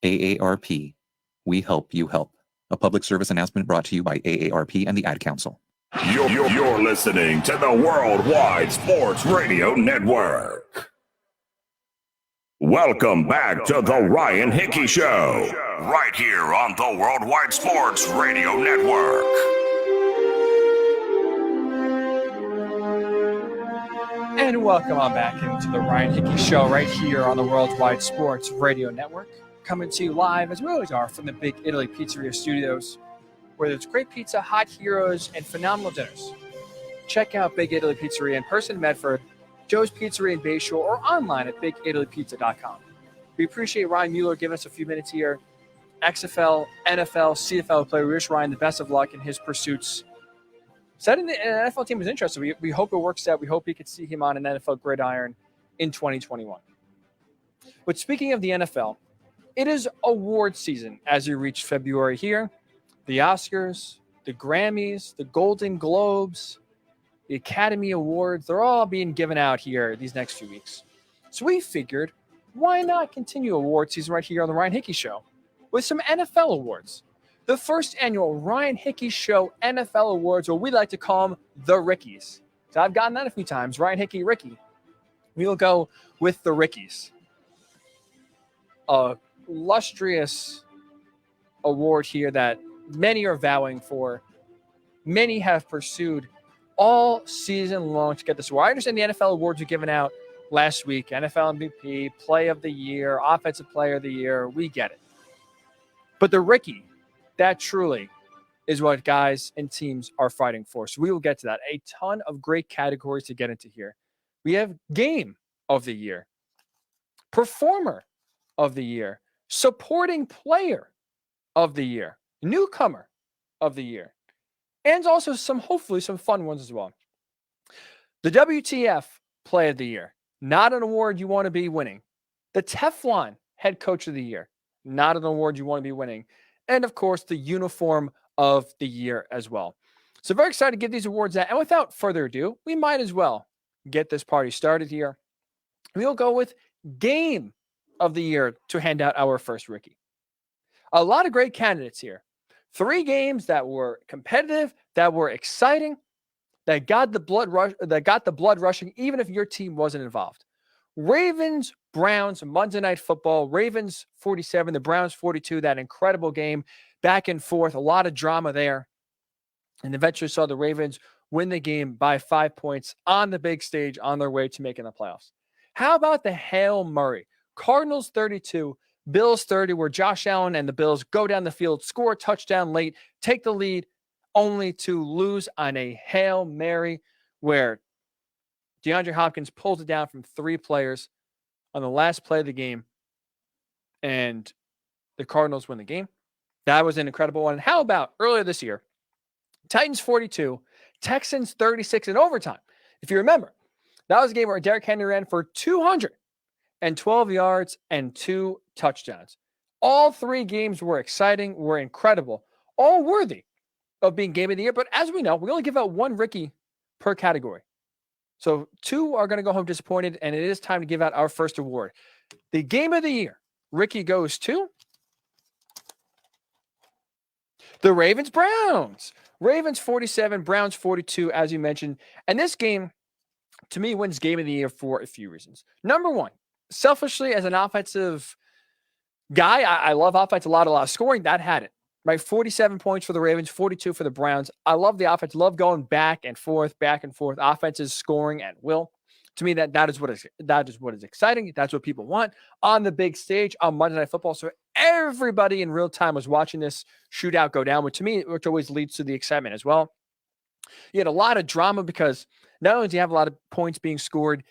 AARP, we help you help. A public service announcement brought to you by AARP and the Ad Council. You're listening to the Worldwide Sports Radio Network. Welcome back to the Ryan Hickey Show, right here on the Worldwide Sports Radio Network. And welcome on back into the Ryan Hickey Show right here on the Worldwide Sports Radio Network. Coming to you live, as we always are, from the Big Italy Pizzeria Studios, where there's great pizza, hot heroes, and phenomenal dinners. Check out Big Italy Pizzeria in person in Medford, Joe's Pizzeria in Bayshore, or online at BigItalyPizza.com. We appreciate Ryan Mueller giving us a few minutes here. XFL, NFL, CFL player. We wish Ryan the best of luck in his pursuits. Setting the NFL team is interesting. We hope it works out. We hope we could see him on an NFL gridiron in 2021. But speaking of the NFL, it is award season as we reach February here. The Oscars, the Grammys, the Golden Globes, the Academy Awards, they're all being given out here these next few weeks. So we figured, why not continue award season right here on the Ryan Hickey Show with some NFL awards? The first annual Ryan Hickey Show NFL Awards, or we like to call them the Rickies. So I've gotten that a few times, Ryan Hickey, Ricky. We'll go with the Rickies. A illustrious award here that many are vowing for. Many have pursued all season long to get this award. I understand the NFL awards were given out last week. NFL MVP, Play of the Year, Offensive Player of the Year. We get it. But the Ricky, that truly is what guys and teams are fighting for. So we will get to that. A ton of great categories to get into here. We have Game of the Year, Performer of the Year, Supporting Player of the Year, Newcomer of the Year, and also hopefully some fun ones as well. The WTF Play of the Year, not an award you want to be winning. The Teflon Head Coach of the Year, not an award you want to be winning. And of course, the Uniform of the Year as well. So very excited to give these awards out. And without further ado, we might as well get this party started here. We'll go with Game of the Year to hand out our first Ricky. A lot of great candidates here. 3 games that were competitive, that were exciting, that got the blood rushing, even if your team wasn't involved. Ravens, Browns, Monday Night Football. Ravens 47, the Browns 42. That incredible game, back and forth, a lot of drama there, and eventually saw the Ravens win the game by 5 points on the big stage on their way to making the playoffs. How about the Hail Murray? Cardinals 32, Bills 30, where Josh Allen and the Bills go down the field, score a touchdown late, take the lead, only to lose on a Hail Mary where DeAndre Hopkins pulls it down from 3 players on the last play of the game, and the Cardinals win the game. That was an incredible one. And how about earlier this year, Titans 42, Texans 36 in overtime. If you remember, that was a game where Derrick Henry ran for 212 yards and 2 touchdowns. All 3 games were exciting, were incredible, all worthy of being Game of the Year. But as we know, we only give out 1 Ricky per category. So 2 are going to go home disappointed, and it is time to give out our first award. The Game of the Year, Ricky, goes to the Ravens-Browns. Ravens 47, Browns 42, as you mentioned. And this game, to me, wins Game of the Year for a few reasons. Number 1, selfishly, as an offensive guy, I love offense, a lot of scoring. That had it. Right, 47 points for the Ravens, 42 for the Browns. I love the offense. Love going back and forth. Offenses scoring at will. To me, that is what is exciting. That's what people want on the big stage on Monday Night Football. So everybody in real time was watching this shootout go down, which always leads to the excitement as well. You had a lot of drama because not only do you have a lot of points being scored,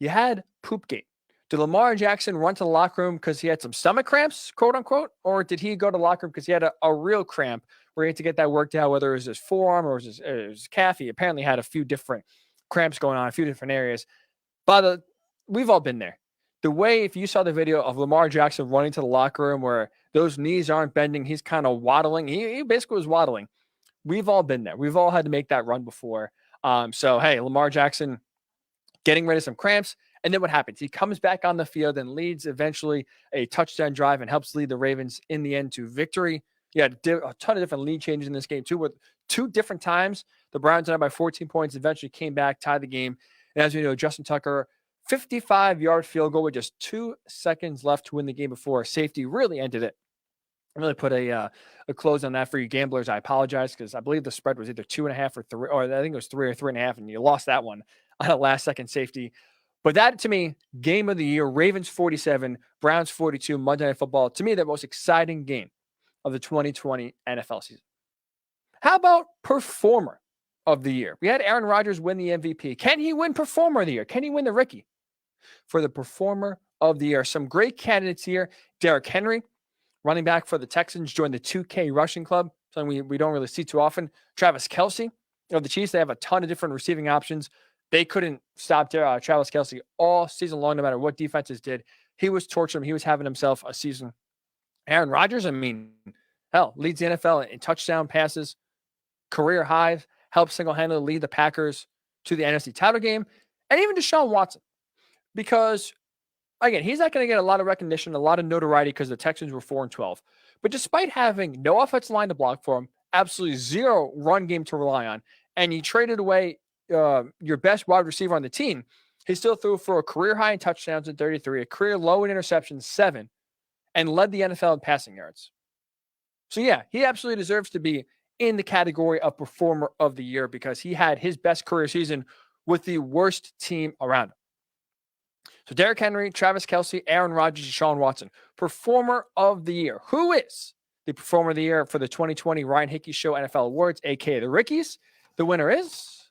you had Poopgate. Did Lamar Jackson run to the locker room because he had some stomach cramps, quote unquote, or did he go to the locker room because he had a real cramp where he had to get that worked out, whether it was his forearm or his calf? He apparently had a few different cramps going on, a few different areas. But we've all been there. The way, if you saw the video of Lamar Jackson running to the locker room where those knees aren't bending, he's kind of waddling. He basically was waddling. We've all been there. We've all had to make that run before. So, hey, Lamar Jackson getting rid of some cramps. And then what happens? He comes back on the field and leads eventually a touchdown drive and helps lead the Ravens in the end to victory. You had a ton of different lead changes in this game, too, with 2 different times. The Browns ended up by 14 points, eventually came back, tied the game. And as we know, Justin Tucker, 55-yard field goal with just 2 seconds left to win the game before safety really ended it. I really put a close on that for you gamblers. I apologize because I believe the spread was either 2.5 or 3, or I think it was 3 or 3.5, and you lost that one on a last-second safety. But that, to me, game of the year, Ravens 47, Browns 42, Monday Night Football. To me, the most exciting game of the 2020 NFL season. How about performer of the year? We had Aaron Rodgers win the MVP. Can he win performer of the year? Can he win the Rickey? For the performer of the year, some great candidates here. Derrick Henry, running back for the Texans, joined the 2K rushing club, something we don't really see too often. Travis Kelce of the Chiefs, they have a ton of different receiving options. They couldn't stop Travis Kelce all season long, no matter what defenses did. He was torturing him. He was having himself a season. Aaron Rodgers, I mean, hell, leads the NFL in touchdown passes, career highs, helped single-handedly lead the Packers to the NFC title game, and even Deshaun Watson. Because, again, he's not going to get a lot of recognition, a lot of notoriety because the Texans were 4-12. But despite having no offensive line to block for him, absolutely zero run game to rely on, and you traded away your best wide receiver on the team, he still threw for a career high in touchdowns at 33, a career low in interceptions, 7, and led the NFL in passing yards. So, yeah, he absolutely deserves to be in the category of performer of the year because he had his best career season with the worst team around him. So Derrick Henry, Travis Kelce, Aaron Rodgers, Deshaun Watson, performer of the year. Who is the performer of the year for the 2020 Ryan Hickey Show NFL Awards, aka the Rickies? The winner is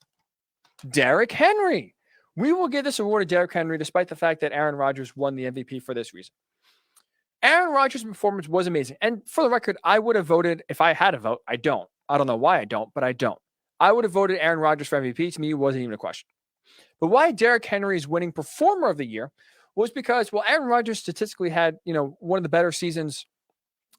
Derrick Henry. We will give this award to Derrick Henry despite the fact that Aaron Rodgers won the MVP for this reason. Aaron Rodgers' performance was amazing. And for the record, I would have voted if I had a vote. I don't. I don't know why I don't, but I don't. I would have voted Aaron Rodgers for MVP. To me, it wasn't even a question. But why Derrick Henry is winning performer of the year was because, well, Aaron Rodgers statistically had, one of the better seasons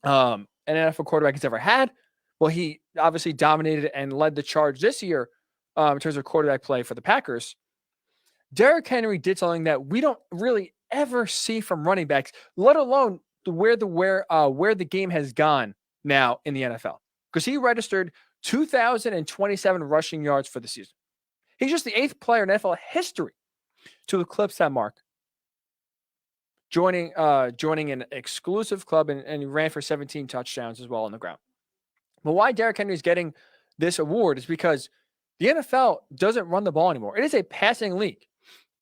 an NFL quarterback has ever had. Well, he obviously dominated and led the charge this year in terms of quarterback play for the Packers. Derrick Henry did something that we don't really ever see from running backs, let alone where the game has gone now in the NFL. Because he registered 2,027 rushing yards for the season. He's just the 8th player in NFL history to eclipse that mark. Joining an exclusive club, and he ran for 17 touchdowns as well on the ground. But why Derrick Henry is getting this award is because the NFL doesn't run the ball anymore. It is a passing league.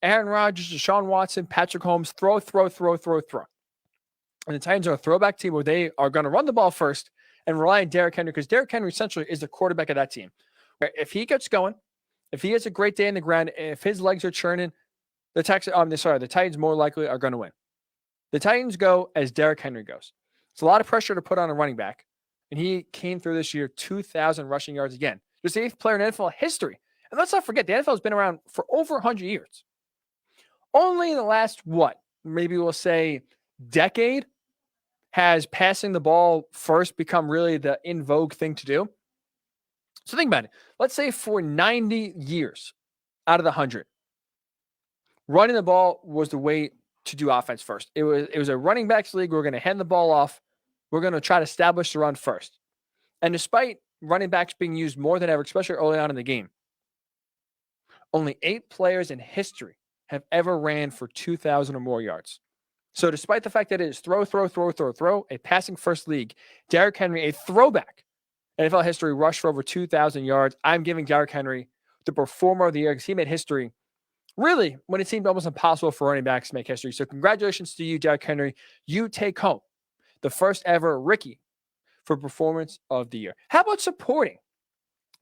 Aaron Rodgers, Deshaun Watson, Patrick Mahomes, throw. And the Titans are a throwback team where they are going to run the ball first and rely on Derrick Henry because Derrick Henry essentially is the quarterback of that team. If he gets going, if he has a great day in the ground, if his legs are churning, the Titans more likely are going to win. The Titans go as Derrick Henry goes. It's a lot of pressure to put on a running back. And he came through this year 2,000 rushing yards again. Just the 8th player in NFL history. And let's not forget, the NFL has been around for over 100 years. Only in the last, maybe we'll say decade, has passing the ball first become really the in vogue thing to do. So think about it. Let's say for 90 years out of the 100, running the ball was the way to do offense first. It was a running backs league. We're going to hand the ball off. We're going to try to establish the run first. And despite running backs being used more than ever, especially early on in the game, only 8 players in history have ever ran for 2,000 or more yards. So despite the fact that it is throw, a passing first league, Derrick Henry, a throwback NFL history, rushed for over 2,000 yards. I'm giving Derrick Henry the performer of the year because he made history really when it seemed almost impossible for running backs to make history. So congratulations to you, Derrick Henry. You take home the first ever Rickey for performance of the year. How about supporting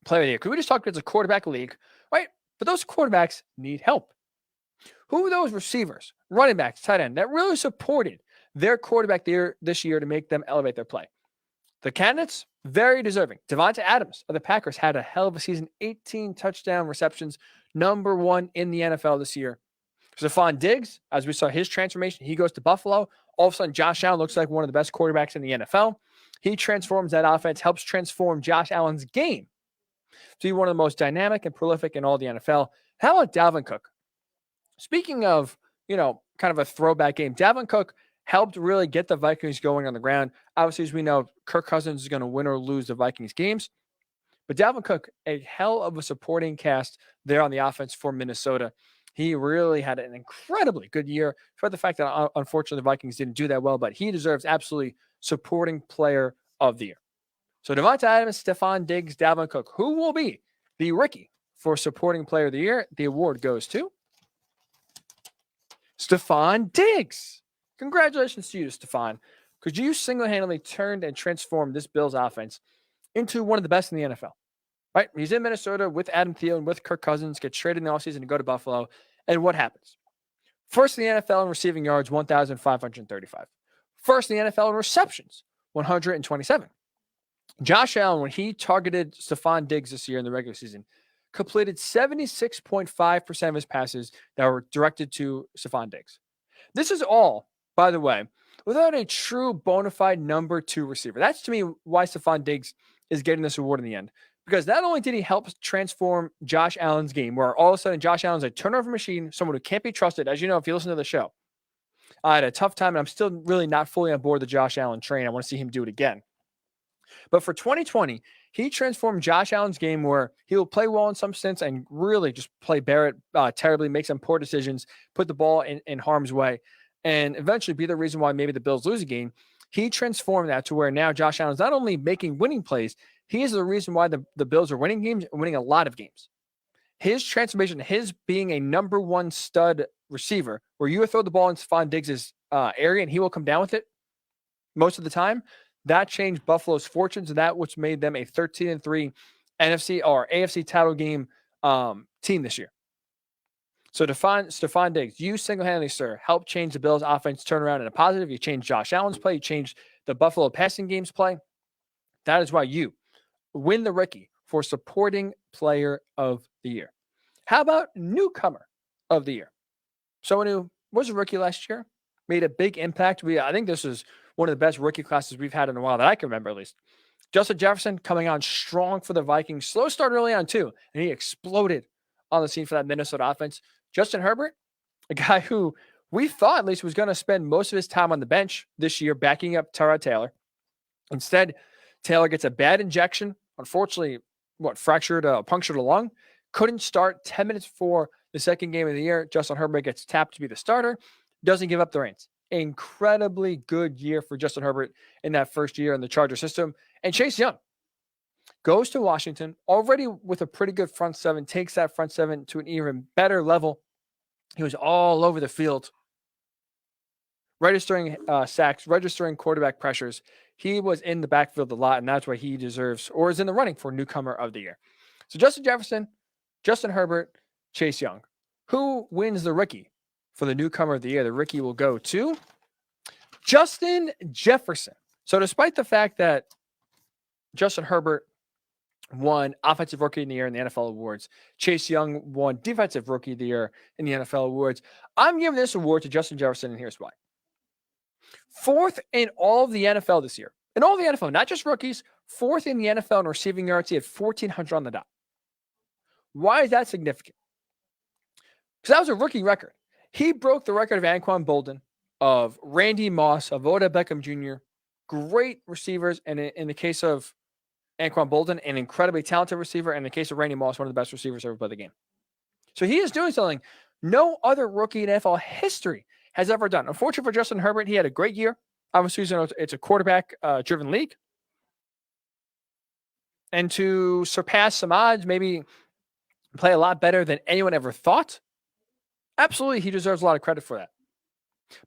player of the year? Because we just talked about it's a quarterback league, right? But those quarterbacks need help. Who are those receivers, running backs, tight end that really supported their quarterback this year to make them elevate their play? The candidates, very deserving. Devonta Adams of the Packers had a hell of a season, 18 touchdown receptions, number 1 in the NFL this year. Stephon Diggs, as we saw his transformation, he goes to Buffalo. All of a sudden, Josh Allen looks like one of the best quarterbacks in the NFL. He transforms that offense, helps transform Josh Allen's game to be one of the most dynamic and prolific in all the NFL. How about Dalvin Cook? Speaking of, kind of a throwback game, Dalvin Cook helped really get the Vikings going on the ground. Obviously, as we know, Kirk Cousins is going to win or lose the Vikings games. But Dalvin Cook, a hell of a supporting cast there on the offense for Minnesota. He really had an incredibly good year, despite the fact that, unfortunately, the Vikings didn't do that well, but he deserves absolutely supporting player of the year. So Devonta Adams, Stephon Diggs, Dalvin Cook. Who will be the rookie for supporting player of the year? The award goes to Stephon Diggs. Congratulations to you, Stephon, because you single-handedly turned and transformed this Bills offense into one of the best in the NFL. Right? He's in Minnesota with Adam Thielen, with Kirk Cousins, gets traded in the offseason to go to Buffalo. And what happens? First in the NFL in receiving yards, 1,535. First in the NFL in receptions, 127. Josh Allen, when he targeted Stephon Diggs this year in the regular season, completed 76.5% of his passes that were directed to Stephon Diggs. This is all, by the way, without a true bona fide number 2 receiver. That's, to me, why Stephon Diggs is getting this award in the end. Because not only did he help transform Josh Allen's game, where all of a sudden Josh Allen's a turnover machine, someone who can't be trusted. As you know, if you listen to the show, I had a tough time, and I'm still really not fully on board the Josh Allen train. I want to see him do it again. But for 2020, he transformed Josh Allen's game where he will play well in some sense and really just play Barrett terribly, make some poor decisions, put the ball in harm's way, and eventually be the reason why maybe the Bills lose a game. He transformed that to where now Josh Allen's not only making winning plays, he is the reason why the Bills are winning games and winning a lot of games. His transformation, his being a number 1 stud receiver, where you throw the ball in Stephon Diggs' area and he will come down with it most of the time, that changed Buffalo's fortunes, and that which made them a 13-3 NFC or AFC title game team this year. So Stephon Diggs, you single-handedly, sir, helped change the Bills' offense turnaround in a positive. You changed Josh Allen's play. You changed the Buffalo passing game's play. That is why you win the rookie for supporting player of the year. How about newcomer of the year? Someone who was a rookie last year, made a big impact. I think this is one of the best rookie classes we've had in a while that I can remember, at least. Justin Jefferson coming on strong for the Vikings. Slow start early on, too, and he exploded on the scene for that Minnesota offense. Justin Herbert, a guy who we thought at least was going to spend most of his time on the bench this year backing up Tyrod Taylor. Instead, Taylor gets a bad injection. Unfortunately, punctured a lung. Couldn't start 10 minutes before the second game of the year. Justin Herbert gets tapped to be the starter. Doesn't give up the reins. Incredibly good year for Justin Herbert in that first year in the Charger system. And Chase Young goes to Washington already with a pretty good front seven, takes that front seven to an even better level. He was all over the field, registering sacks, registering quarterback pressures. He was in the backfield a lot, and that's why he deserves or is in the running for newcomer of the year. So Justin Jefferson, Justin Herbert, Chase Young. Who wins the rookie for the newcomer of the year? The rookie will go to Justin Jefferson. So despite the fact that Justin Herbert won Offensive Rookie of the Year in the NFL awards, Chase Young won Defensive Rookie of the Year in the NFL awards, I'm giving this award to Justin Jefferson, and here's why. 4th in all of the NFL this year. In all of the NFL, not just rookies, 4th in the NFL in receiving yards. He had 1,400 on the dot. Why is that significant? Because that was a rookie record. He broke the record of Anquan Boldin, of Randy Moss, of Odell Beckham Jr., great receivers, and in the case of Anquan Boldin, an incredibly talented receiver, and in the case of Randy Moss, one of the best receivers ever played the game. So he is doing something no other rookie in NFL history has ever done. Unfortunately for Justin Herbert, he had a great year. Obviously, it's a quarterback-driven league. And to surpass some odds, maybe play a lot better than anyone ever thought, absolutely, he deserves a lot of credit for that.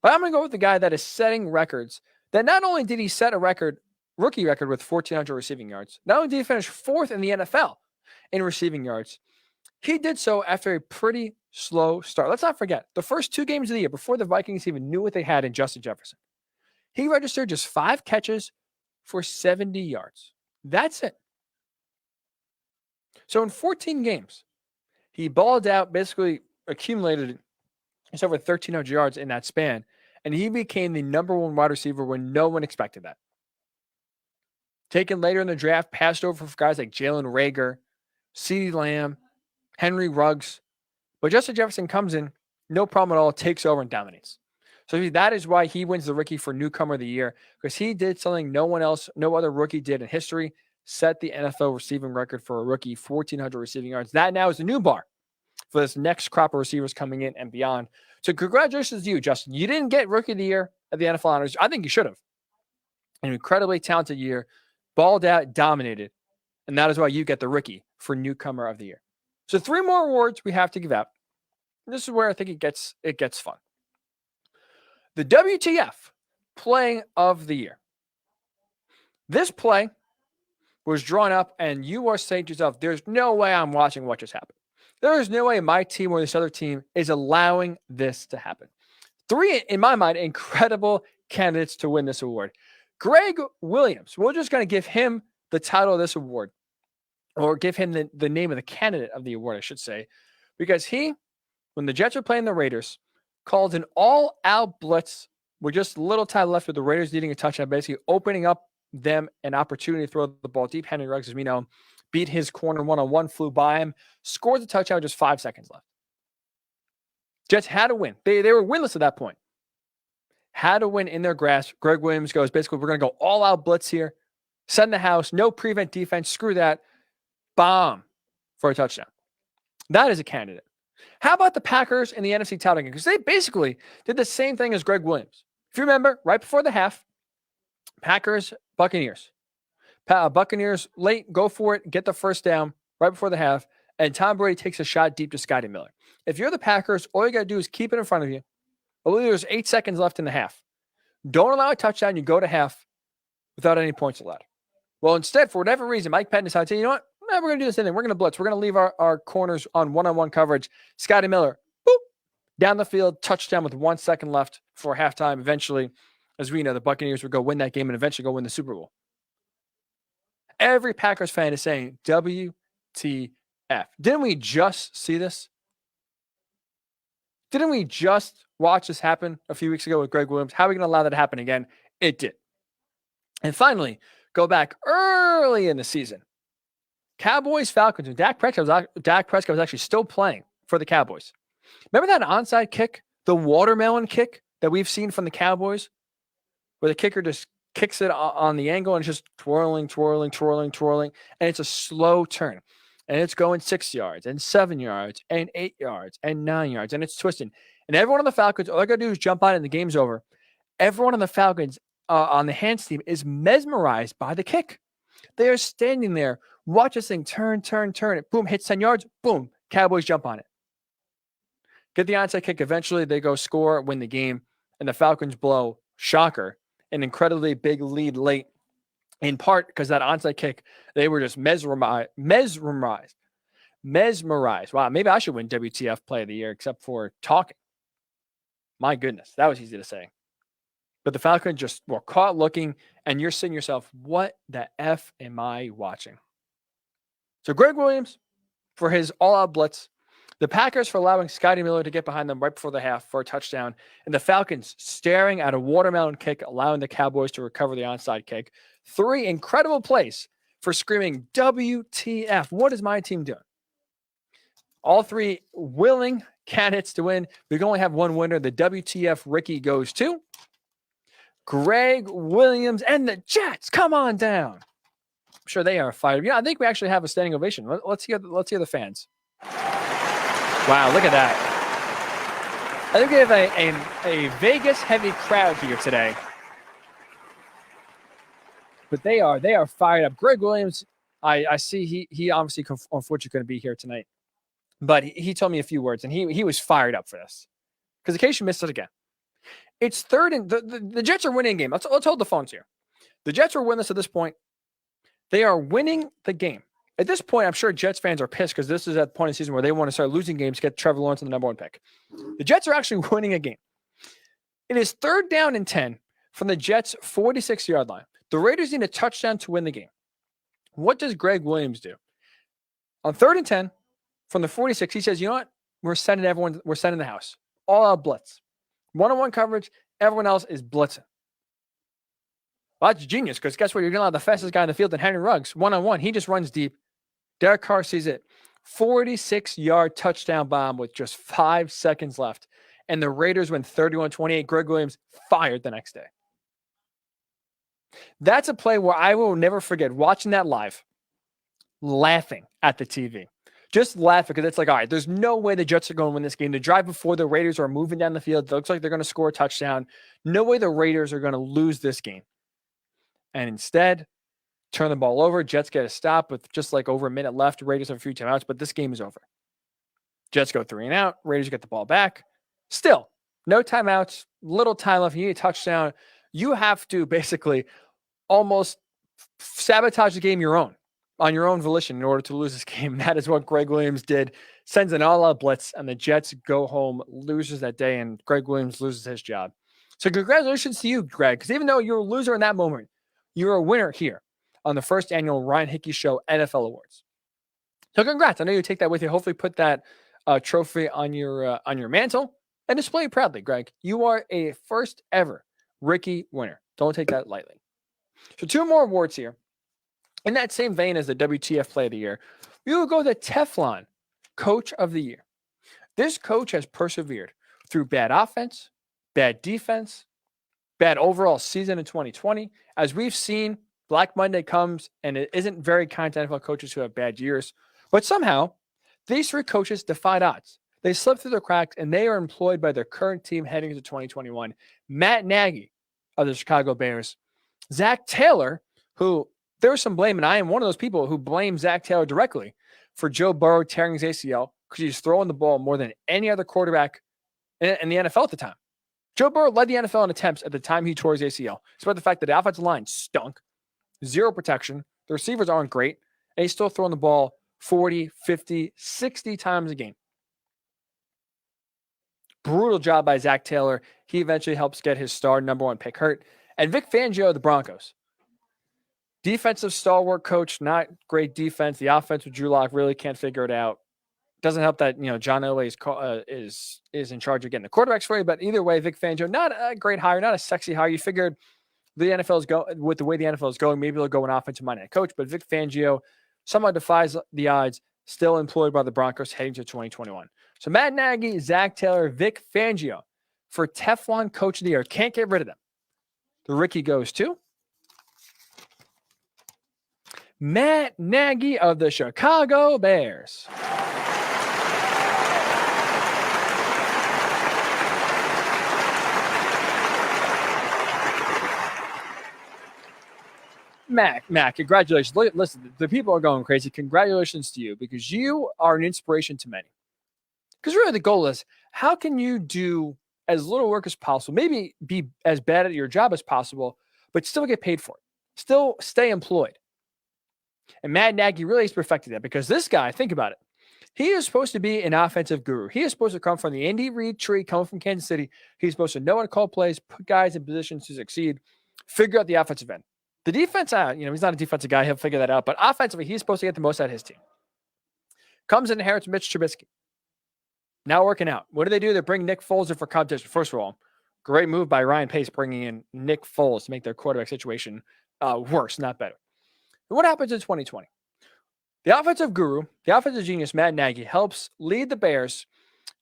But I'm going to go with the guy that is setting records, that not only did he set a rookie record with 1,400 receiving yards, not only did he finish 4th in the NFL in receiving yards, he did so after a pretty slow start. Let's not forget, the first 2 games of the year, before the Vikings even knew what they had in Justin Jefferson, he registered just 5 catches for 70 yards. That's it. So in 14 games, he balled out, basically accumulated just over 1,300 yards in that span, and he became the number 1 wide receiver when no one expected that. Taken later in the draft, passed over for guys like Jalen Reagor, CeeDee Lamb, Henry Ruggs. But Justin Jefferson comes in, no problem at all, takes over and dominates. So that is why he wins the rookie for newcomer of the year, because he did something no other rookie did in history, set the NFL receiving record for a rookie, 1,400 receiving yards. That now is a new bar for this next crop of receivers coming in and beyond. So congratulations to you, Justin. You didn't get rookie of the year at the NFL Honors. I think you should have. An incredibly talented year, balled out, dominated, and that is why you get the rookie for newcomer of the year. So 3 more awards we have to give out. This is where I think it gets fun. The WTF Playing of the Year. This play was drawn up, and you are saying to yourself, there's no way I'm watching what just happened. There is no way my team or this other team is allowing this to happen. 3, in my mind, incredible candidates to win this award. Greg Williams, we're just going to give him the title of this award, or give him the name of the candidate of the award, I should say, because he, when the Jets were playing the Raiders, called an all-out blitz with just a little time left with the Raiders needing a touchdown, basically opening up them an opportunity to throw the ball deep. Henry Ruggs, as we know, beat his corner one-on-one, flew by him, scored the touchdown with just 5 seconds left. Jets had to win. They were winless at that point. Had to win in their grasp. Greg Williams goes, basically, we're going to go all-out blitz here. Send the house. No prevent defense. Screw that. Bomb for a touchdown. That is a candidate. How about the Packers in the NFC title game? Because they basically did the same thing as Greg Williams. If you remember, right before the half, Packers, Buccaneers. Buccaneers late, go for it, get the first down right before the half, and Tom Brady takes a shot deep to Scotty Miller. If you're the Packers, all you got to do is keep it in front of you. I believe there's 8 seconds left in the half. Don't allow a touchdown. You go to half without any points allowed. Well, instead, for whatever reason, Mike Patton decided, you know what? We're going to do this thing. We're going to blitz. We're going to leave our corners on one-on-one coverage. Scotty Miller, boop, down the field, touchdown with 1 second left for halftime. Eventually, as we know, the Buccaneers would go win that game and eventually go win the Super Bowl. Every Packers fan is saying, WTF. Didn't we just see this? Didn't we just watch this happen a few weeks ago with Greg Williams? How are we going to allow that to happen again? It did. And finally, go back early in the season. Cowboys-Falcons, when Dak Prescott was actually still playing for the Cowboys. Remember that onside kick, the watermelon kick that we've seen from the Cowboys, where the kicker just kicks it on the angle and it's just twirling, and it's a slow turn. And it's going 6 yards and 7 yards and 8 yards and 9 yards, and it's twisting. And everyone on the Falcons, all I got to do is jump on it and the game's over. Everyone on the Falcons on the hands team is mesmerized by the kick. They are standing there, watch this thing turn, it boom, hits 10 yards, boom, Cowboys jump on it. Get the onside kick. Eventually, they go score, win the game, and the Falcons blow, shocker, an incredibly big lead late, in part because that onside kick, they were just mesmerized. Wow, maybe I should win WTF Play of the Year, except for talking. My goodness, that was easy to say. But the Falcons just were caught looking, and you're saying to yourself, what the F am I watching? So Greg Williams for his all-out blitz, the Packers for allowing Scotty Miller to get behind them right before the half for a touchdown, and the Falcons staring at a watermelon kick, allowing the Cowboys to recover the onside kick. 3 incredible plays for screaming, WTF. What is my team doing? All 3 willing candidates to win. We can only have one winner. The WTF Ricky goes to Greg Williams and the Jets. Come on down. I'm sure they are fired. Yeah, I think we actually have a standing ovation. Let's hear the fans. Wow, look at that. I think we have a Vegas-heavy crowd here today. But they are fired up. Greg Williams, I see he obviously unfortunately couldn't be here tonight. But he told me a few words, and he was fired up for this. Because in case you missed it again, it's third and the Jets are winning a game. Let's hold the phones here. The Jets are winless at this point. They are winning the game. At this point, I'm sure Jets fans are pissed because this is at the point in the season where they want to start losing games to get Trevor Lawrence in the number 1 pick. The Jets are actually winning a game. It is 3rd down and 10 from the Jets' 46-yard line. The Raiders need a touchdown to win the game. What does Greg Williams do? On 3rd and 10 from the 46, he says, you know what? We're sending the house. All out blitz. One-on-one coverage. Everyone else is blitzing. Well, that's genius because guess what? You're going to allow the fastest guy in the field than Henry Ruggs. One-on-one. He just runs deep. Derek Carr sees it. 46-yard touchdown bomb with just 5 seconds left. and the Raiders win 31-28. Greg Williams fired the next day. That's a play where I will never forget watching that live, laughing at the TV. Just laughing because it's like, all right, there's no way the Jets are going to win this game. The drive before the Raiders are moving down the field. It looks like they're going to score a touchdown. No way the Raiders are going to lose this game. And instead, turn the ball over. Jets get a stop with just like over a minute left. Raiders have a few timeouts, but this game is over. Jets go 3 and out. Raiders get the ball back. Still, no timeouts, little time left. You need a touchdown. You have to basically almost sabotage the game on your own volition in order to lose this game. That is what Greg Williams did. Sends an all-out blitz, and the Jets go home losers that day, and Greg Williams loses his job. So congratulations to you, Greg, because even though you're a loser in that moment, you're a winner here on the first annual Ryan Hickey Show NFL Awards. So congrats. I know you take that with you. Hopefully put that trophy on your mantle and display it proudly, Greg. You are a first ever Ricky winner. Don't take that lightly. So 2 more awards here. In that same vein as the WTF Play of the Year, we will go the Teflon Coach of the Year. This coach has persevered through bad offense, bad defense, bad overall season in 2020. As we've seen, Black Monday comes, and it isn't very kind to NFL coaches who have bad years. But somehow, these 3 coaches defied odds. They slipped through the cracks, and they are employed by their current team heading into 2021. Matt Nagy of the Chicago Bears. Zach Taylor, who there was some blame, and I am one of those people who blame Zach Taylor directly for Joe Burrow tearing his ACL because he's throwing the ball more than any other quarterback in the NFL at the time. Joe Burrow led the NFL in attempts at the time he tore his ACL, despite the fact that the offensive line stunk, 0 protection, the receivers aren't great, and he's still throwing the ball 40, 50, 60 times a game. Brutal job by Zach Taylor. He eventually helps get his star number 1 pick hurt. And Vic Fangio of the Broncos. Defensive stalwart coach, not great defense. The offense with Drew Lock really can't figure it out. Doesn't help that John Elway is in charge of getting the quarterbacks for you. But either way, Vic Fangio, not a great hire, not a sexy hire. You figured the NFL is with the way the NFL is going, maybe they'll go an offensive-minded coach. But Vic Fangio somehow defies the odds, still employed by the Broncos heading to 2021. So Matt Nagy, Zach Taylor, Vic Fangio for Teflon Coach of the Year. Can't get rid of them. The Ricky goes to Matt Nagy of the Chicago Bears. Matt, congratulations. Listen, the people are going crazy. Congratulations to you because you are an inspiration to many. Because really the goal is, how can you do as little work as possible, maybe be as bad at your job as possible, but still get paid for it, still stay employed? And Matt Nagy really has perfected that because this guy, think about it, he is supposed to be an offensive guru. He is supposed to come from the Andy Reid tree, coming from Kansas City. He's supposed to know how to call plays, put guys in positions to succeed, figure out the offensive end. The defense, he's not a defensive guy. He'll figure that out. But offensively, he's supposed to get the most out of his team. Comes and inherits Mitch Trubisky. Now working out. What do? They bring Nick Foles in for competition. First of all, great move by Ryan Pace bringing in Nick Foles to make their quarterback situation worse, not better. And what happens in 2020? The offensive guru, the offensive genius, Matt Nagy, helps lead the Bears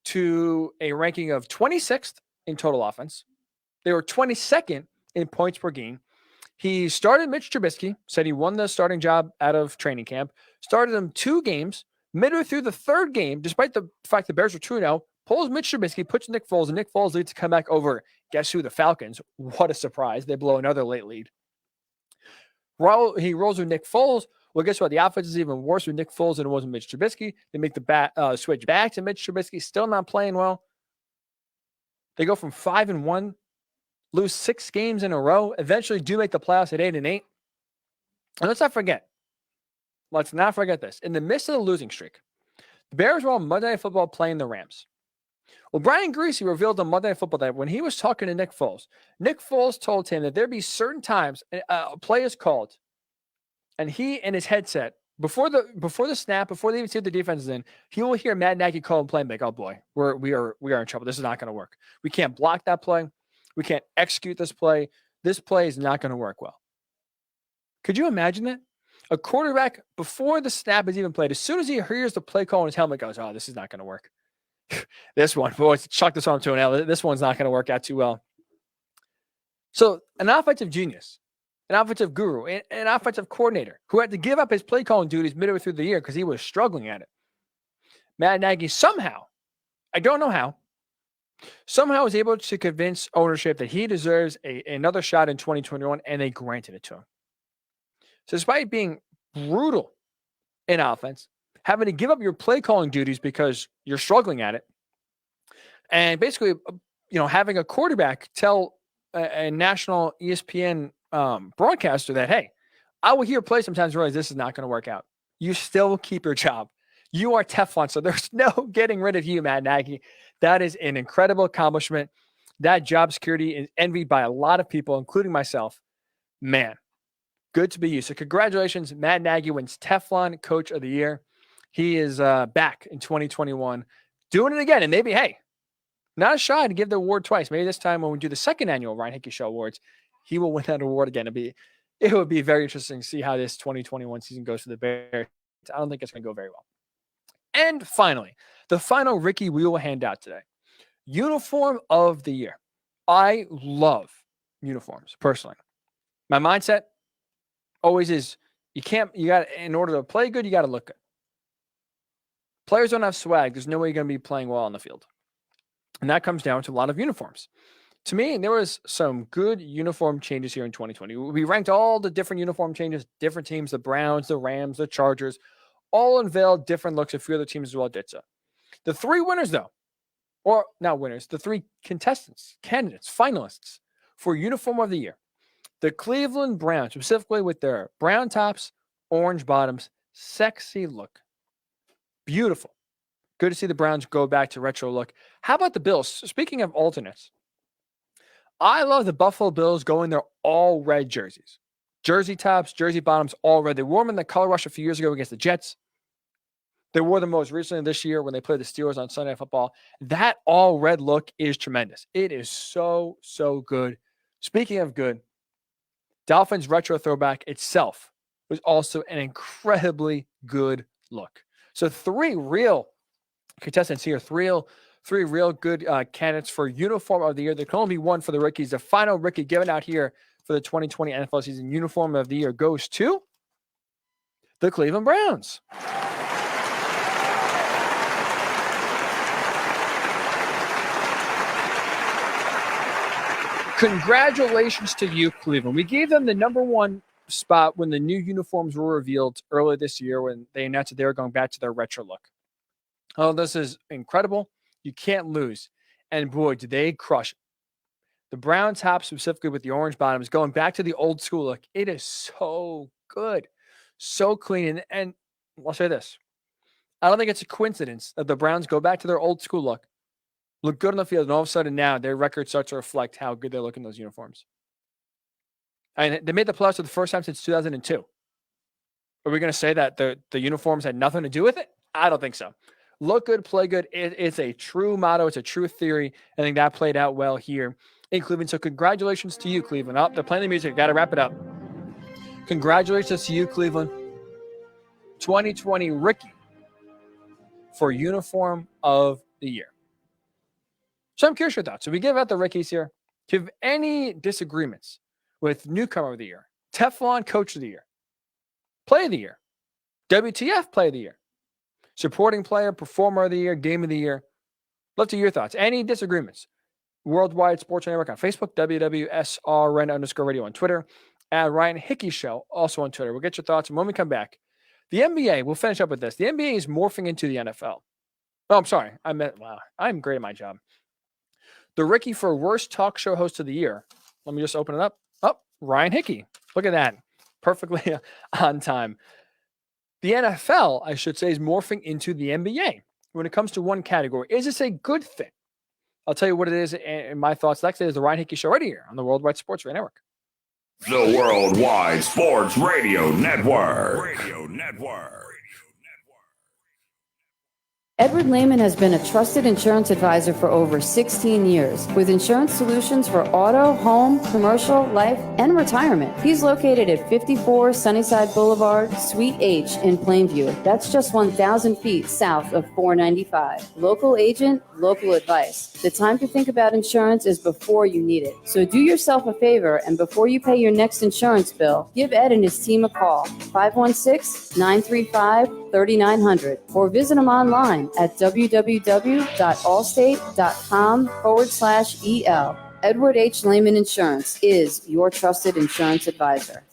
to a ranking of 26th in total offense. They were 22nd in points per game. He started Mitch Trubisky, said he won the starting job out of training camp, started him 2 games, midway through the 3rd game, despite the fact the Bears were 2-0, pulls Mitch Trubisky, puts Nick Foles, and Nick Foles leads to come back over, guess who, the Falcons. What a surprise. They blow another late lead. He rolls with Nick Foles. Well, guess what? The offense is even worse with Nick Foles than it was with Mitch Trubisky. They make the switch back to Mitch Trubisky, still not playing well. They go from 5-1, lose 6 games in a row, eventually do make the playoffs at 8-8. And let's not forget this. In the midst of the losing streak, the Bears were on Monday Night Football playing the Rams. Well, Brian Griese revealed on Monday Night Football that when he was talking to Nick Foles told him that there'd be certain times a play is called, and he in his headset, before the snap, before they even see the defense is in, he will hear Matt Nagy call and play and be like, oh boy, we are in trouble. This is not going to work. We can't block that play. We can't execute this play. This play is not going to work well. Could you imagine that? A quarterback, before the snap is even played, as soon as he hears the play call in his helmet, goes, oh, this is not going to work. This one, boys, chuck this on to an L. This one's not going to work out too well. So an offensive genius, an offensive guru, an offensive coordinator who had to give up his play calling duties midway through the year because he was struggling at it. Matt Nagy somehow, I don't know how, somehow was able to convince ownership that he deserves another shot in 2021, and they granted it to him. So despite being brutal in offense, having to give up your play calling duties because you're struggling at it, and basically, having a quarterback tell a national ESPN broadcaster that, hey, I will hear play sometimes realize this is not going to work out. You still keep your job. You are Teflon, so there's no getting rid of you, Matt Nagy. That is an incredible accomplishment. That job security is envied by a lot of people, including myself. Man, good to be you. So congratulations. Matt Nagy wins Teflon Coach of the Year. He is back in 2021, doing it again. And maybe, hey, not shy to give the award twice. Maybe this time when we do the second annual Ryan Hickey Show Awards, he will win that award again. It would be very interesting to see how this 2021 season goes for the Bears. I don't think it's going to go very well. And finally, the final Ricky we will hand out today. Uniform of the year. I love uniforms, personally. My mindset always is in order to play good, you got to look good. Players don't have swag. There's no way you're going to be playing well on the field. And that comes down to a lot of uniforms. To me, there was some good uniform changes here in 2020. We ranked all the different uniform changes, different teams, the Browns, the Rams, the Chargers, all unveiled different looks. A few other teams as well did so. The three winners, though, or not winners, the three candidates, finalists for uniform of the year. The Cleveland Browns, specifically with their brown tops, orange bottoms, sexy look. Beautiful. Good to see the Browns go back to retro look. How about the Bills? Speaking of alternates, I love the Buffalo Bills going their all red jerseys. Jersey tops, jersey bottoms, all red. They wore them in the color rush a few years ago against the Jets. They wore them most recently this year when they played the Steelers on Sunday Night Football. That all red look is tremendous. It is so, so good. Speaking of good, Dolphins retro throwback itself was also an incredibly good look. So three real contestants here, three real good candidates for uniform of the year. There can only be one for the rookies. The final rookie given out here for the 2020 NFL season uniform of the year goes to the Cleveland Browns. Congratulations to you, Cleveland. We gave them the number one spot when the new uniforms were revealed earlier this year when they announced that they were going back to their retro look. Oh, this is incredible. You can't lose. And boy, did they crush it. The brown top, specifically with the orange bottoms, going back to the old school look. It is so good. So clean. And I'll say this. I don't think it's a coincidence that the Browns go back to their old school look good on the field, and all of a sudden now their record starts to reflect how good they look in those uniforms. And they made the playoffs for the first time since 2002. Are we going to say that the uniforms had nothing to do with it? I don't think so. Look good, play good. It's a true motto. It's a true theory. I think that played out well here in Cleveland. So congratulations to you, Cleveland. Oh, they're playing the music. Got to wrap it up. Congratulations to you, Cleveland. 2020 Ricky for uniform of the year. So I'm curious your thoughts. So we give out the rookies here. Do you have any disagreements with newcomer of the year, Teflon Coach of the Year, Play of the Year, WTF Play of the Year, Supporting Player, Performer of the Year, Game of the Year? Love to hear your thoughts. Any disagreements? Worldwide Sports Network on Facebook, WWSRN_radio on Twitter, at Ryan Hickey Show, also on Twitter. We'll get your thoughts. And when we come back, the NBA, we'll finish up with this. The NBA is morphing into the NFL. Oh, I'm sorry. Wow, I'm great at my job. The Ricky for worst talk show host of the year. Let me just open it up. Oh, Ryan Hickey. Look at that. Perfectly on time. The NFL, I should say, is morphing into the NBA when it comes to one category. Is this a good thing? I'll tell you what it is and my thoughts next. It is the Ryan Hickey Show right here on the Worldwide Sports Radio Network. The Worldwide Sports Radio Network. Edward Lehman has been a trusted insurance advisor for over 16 years with insurance solutions for auto, home, commercial, life, and retirement. He's located at 54 Sunnyside Boulevard, Suite H in Plainview. That's just 1,000 feet south of 495. Local agent, local advice. The time to think about insurance is before you need it. So do yourself a favor, and before you pay your next insurance bill, give Ed and his team a call, 516-935-3900, or visit them online at www.allstate.com/EL. Edward H. Lehman Insurance is your trusted insurance advisor.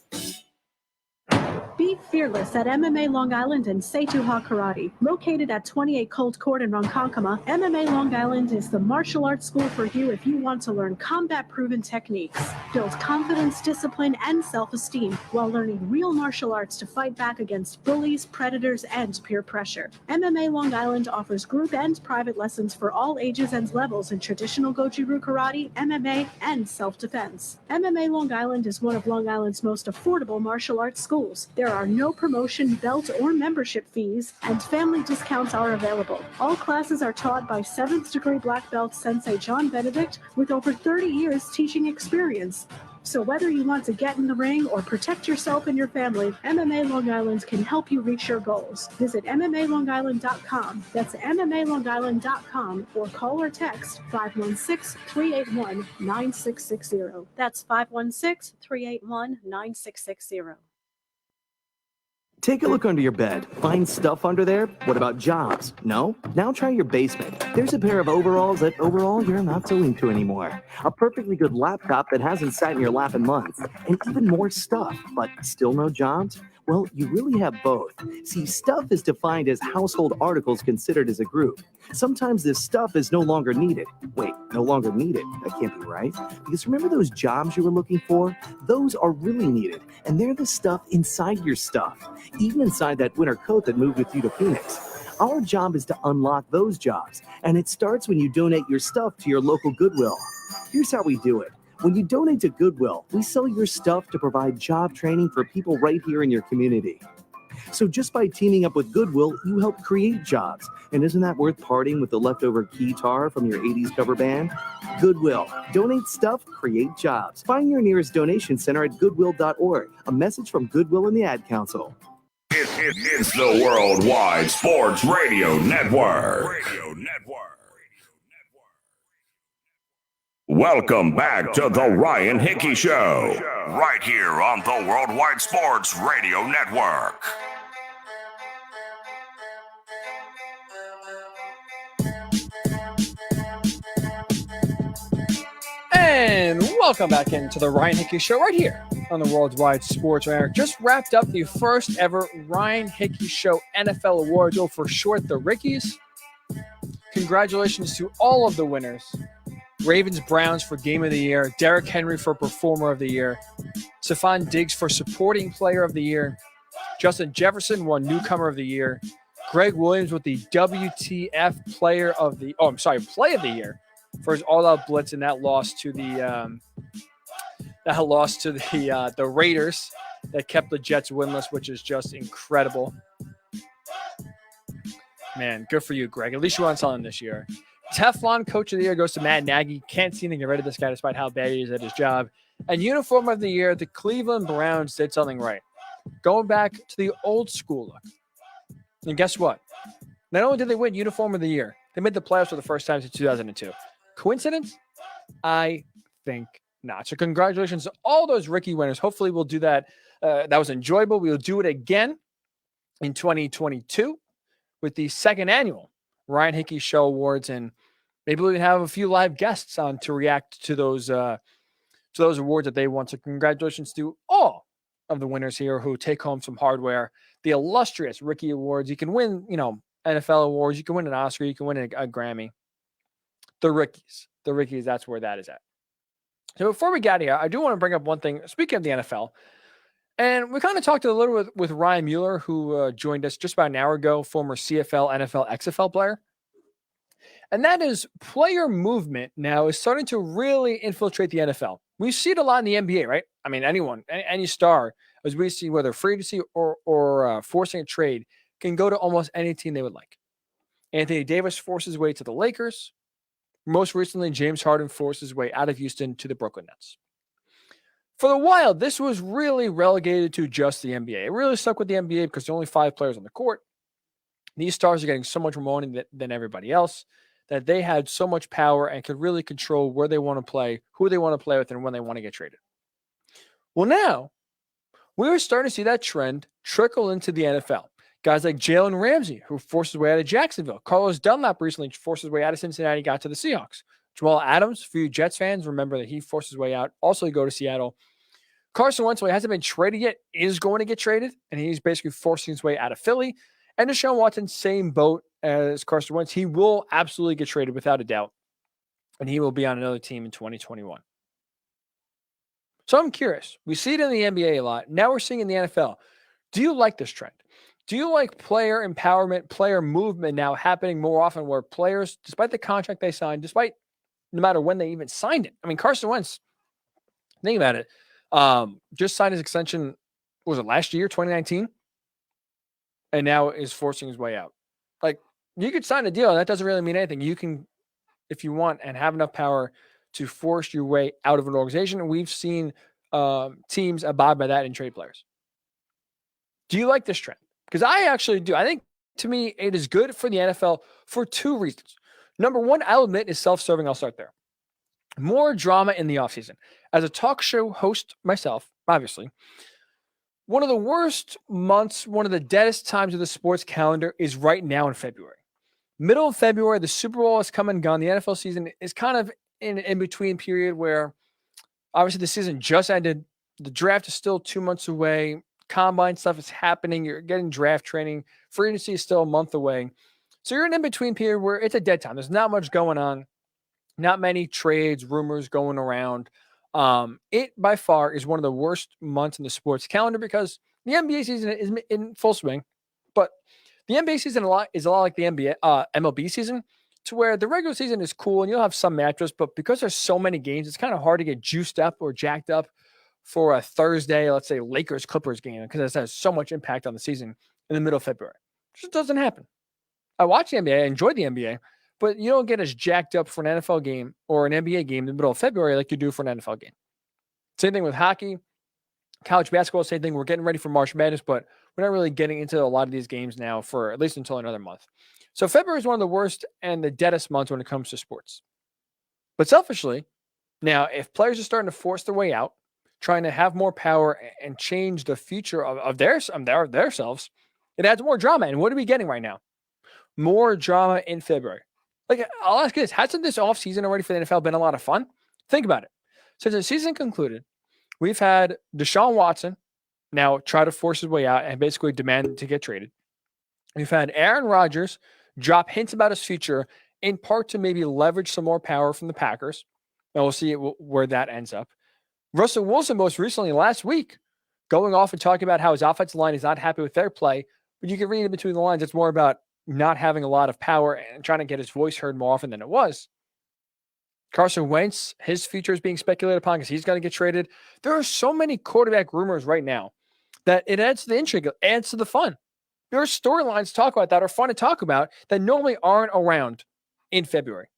Be fearless at MMA Long Island and Setuha Karate. Located at 28 Colt Court in Ronkonkoma, MMA Long Island is the martial arts school for you if you want to learn combat-proven techniques, build confidence, discipline, and self-esteem while learning real martial arts to fight back against bullies, predators, and peer pressure. MMA Long Island offers group and private lessons for all ages and levels in traditional Goju-Ryu Karate, MMA, and self-defense. MMA Long Island is one of Long Island's most affordable martial arts schools. There are no promotion, belt, or membership fees, and family discounts are available. All classes are taught by 7th degree black belt Sensei John Benedict with over 30 years teaching experience. So whether you want to get in the ring or protect yourself and your family, MMA Long Island can help you reach your goals. Visit MMALongIsland.com. That's MMALongIsland.com, or call or text 516-381-9660. That's 516-381-9660. Take a look under your bed. Find stuff under there? What about jobs? No? Now try your basement. There's a pair of overalls that overall you're not so into anymore. A perfectly good laptop that hasn't sat in your lap in months. And even more stuff, but still no jobs? Well, you really have both. See, stuff is defined as household articles considered as a group. Sometimes this stuff is no longer needed. Wait, no longer needed? That can't be right. Because remember those jobs you were looking for? Those are really needed, and they're the stuff inside your stuff. Even inside that winter coat that moved with you to Phoenix. Our job is to unlock those jobs, and it starts when you donate your stuff to your local Goodwill. Here's how we do it. When you donate to Goodwill, we sell your stuff to provide job training for people right here in your community. So just by teaming up with Goodwill, you help create jobs. And isn't that worth parting with the leftover guitar from your 80s cover band? Goodwill. Donate stuff, create jobs. Find your nearest donation center at goodwill.org. A message from Goodwill and the Ad Council. It's the Worldwide Sports Radio Network. Welcome back to the Ryan Hickey Show, right here on the Worldwide Sports Radio Network. And welcome back into the Ryan Hickey Show right here on the Worldwide Sports Network. Just wrapped up the first ever Ryan Hickey Show NFL Awards, or for short, the Rickies. Congratulations to all of the winners. Ravens Browns for Game of the Year, Derrick Henry for Performer of the Year, Stephon Diggs for Supporting Player of the Year, Justin Jefferson won Newcomer of the Year, Greg Williams with the WTF Play of the Year for his all-out blitz, and that lost to the Raiders that kept the Jets winless, which is just incredible. Man, good for you, Greg. At least you won something this year. Teflon Coach of the Year goes to Matt Nagy. Can't seem to get rid of this guy despite how bad he is at his job. And Uniform of the Year, the Cleveland Browns did something right. Going back to the old school look. And guess what? Not only did they win Uniform of the Year, they made the playoffs for the first time since 2002. Coincidence? I think not. So congratulations to all those Ricky winners. Hopefully we'll do that. That was enjoyable. We'll do it again in 2022 with the second annual Ryan Hickey Show Awards, and maybe we can have a few live guests on to react to those awards that they won. So congratulations to all of the winners here who take home some hardware. The illustrious Ricky Awards. You can win, NFL awards. You can win an Oscar. You can win a Grammy. The Rickies, that's where that is at. So before we get here, I do want to bring up one thing. Speaking of the NFL, and we kind of talked a little with Ryan Mueller, who joined us just about an hour ago, former CFL, NFL, XFL player. And that is player movement now is starting to really infiltrate the NFL. We see it a lot in the NBA, right? I mean, any star, as we see, whether free agency or forcing a trade, can go to almost any team they would like. Anthony Davis forced his way to the Lakers. Most recently, James Harden forced his way out of Houston to the Brooklyn Nets. For a while, this was really relegated to just the NBA. It really stuck with the NBA because there are only 5 players on the court. These stars are getting so much more money than everybody else that they had so much power and could really control where they want to play, who they want to play with, and when they want to get traded. Well, now, we're starting to see that trend trickle into the NFL. Guys like Jalen Ramsey, who forced his way out of Jacksonville. Carlos Dunlap recently forced his way out of Cincinnati, got to the Seahawks. Jamal Adams, for you Jets fans, remember that he forced his way out, also go to Seattle. Carson Wentz, who hasn't been traded yet, is going to get traded, and he's basically forcing his way out of Philly. And Deshaun Watson, same boat as Carson Wentz. He will absolutely get traded without a doubt, and he will be on another team in 2021. So I'm curious. We see it in the NBA a lot. Now we're seeing it in the NFL. Do you like this trend? Do you like player empowerment, player movement now happening more often where players, despite the contract they signed, despite no matter when they even signed it? I mean, Carson Wentz, think about it, just signed his extension, was it last year, 2019? And now is forcing his way out. Like, you could sign a deal, and that doesn't really mean anything. You can, if you want and have enough power to force your way out of an organization, and we've seen teams abide by that and trade players. Do you like this trend? Because I actually do. I think, to me, it is good for the NFL for 2 reasons. Number one, I'll admit, is self-serving. I'll start there. More drama in the offseason. As a talk show host myself, obviously, one of the worst months, one of the deadest times of the sports calendar is right now in February. Middle of February, the Super Bowl has come and gone. The NFL season is kind of in between period where obviously the season just ended. The draft is still 2 months away. Combine stuff is happening. You're getting draft training. Free agency is still a month away. So you're in between period where it's a dead time. There's not much going on. Not many trades, rumors going around. It by far is one of the worst months in the sports calendar because the NBA season is in full swing, but the NBA season is a lot like the MLB season, to where the regular season is cool and you'll have some matchups, but because there's so many games, it's kind of hard to get juiced up or jacked up for a Thursday, let's say Lakers Clippers game, because it has so much impact on the season in the middle of February. It just doesn't happen. I watch the NBA, I enjoy the NBA, but you don't get as jacked up for an NFL game or an NBA game in the middle of February like you do for an NFL game. Same thing with hockey, college basketball, same thing. We're getting ready for March Madness, but we're not really getting into a lot of these games now for at least until another month. So February is one of the worst and the deadest months when it comes to sports. But selfishly, now if players are starting to force their way out, trying to have more power and change the future of their selves, it adds more drama. And what are we getting right now? More drama in February. Like, I'll ask you this. Hasn't this offseason already for the NFL been a lot of fun? Think about it. Since the season concluded, we've had Deshaun Watson now try to force his way out and basically demand to get traded. We've had Aaron Rodgers drop hints about his future, in part to maybe leverage some more power from the Packers. And we'll see where that ends up. Russell Wilson, most recently last week, going off and talking about how his offensive line is not happy with their play. But you can read in between the lines, it's more about not having a lot of power and trying to get his voice heard more often than it was. Carson Wentz, his future is being speculated upon because he's going to get traded. There are so many quarterback rumors right now that it adds to the intrigue, it adds to the fun. There are storylines to talk about that are fun to talk about that normally aren't around in February.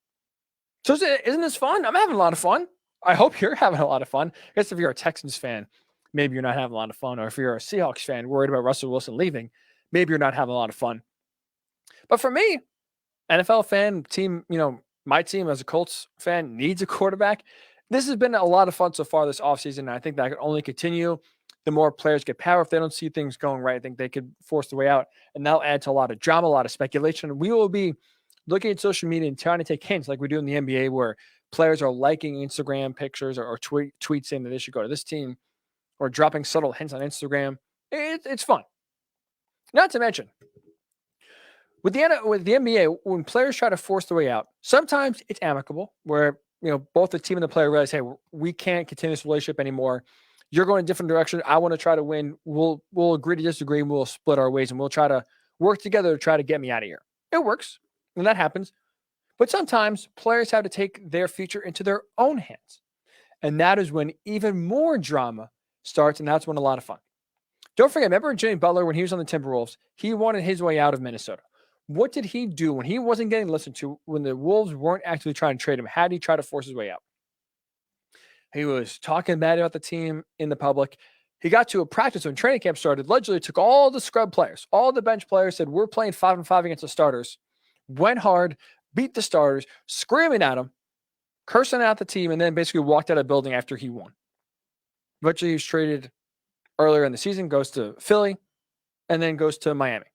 So isn't this fun? I'm having a lot of fun. I hope you're having a lot of fun. I guess if you're a Texans fan, maybe you're not having a lot of fun. Or if you're a Seahawks fan worried about Russell Wilson leaving, maybe you're not having a lot of fun. But for me, NFL fan, team, my team as a Colts fan needs a quarterback. This has been a lot of fun so far this offseason, and I think that could only continue. The more players get power, if they don't see things going right, I think they could force their way out, and that'll add to a lot of drama, a lot of speculation. We will be looking at social media and trying to take hints like we do in the NBA, where players are liking Instagram pictures or tweets saying that they should go to this team, or dropping subtle hints on Instagram. It's fun. Not to mention, with the NBA, when players try to force their way out, sometimes it's amicable, where both the team and the player realize, hey, we can't continue this relationship anymore. You're going a different direction. I want to try to win. We'll agree to disagree, and we'll split our ways, and we'll try to work together to try to get me out of here. It works, and that happens. But sometimes players have to take their future into their own hands, and that is when even more drama starts, and that's when a lot of fun. Don't forget, remember Jimmy Butler when he was on the Timberwolves? He wanted his way out of Minnesota. What did he do when he wasn't getting listened to, when the Wolves weren't actually trying to trade him? How did he try to force his way out? He was talking bad about the team in the public. He got to a practice when training camp started, allegedly took all the scrub players, all the bench players, said, we're playing 5-5 against the starters, went hard, beat the starters, screaming at them, cursing out the team, and then basically walked out of the building after he won. Eventually, he was traded earlier in the season, goes to Philly, and then goes to Miami.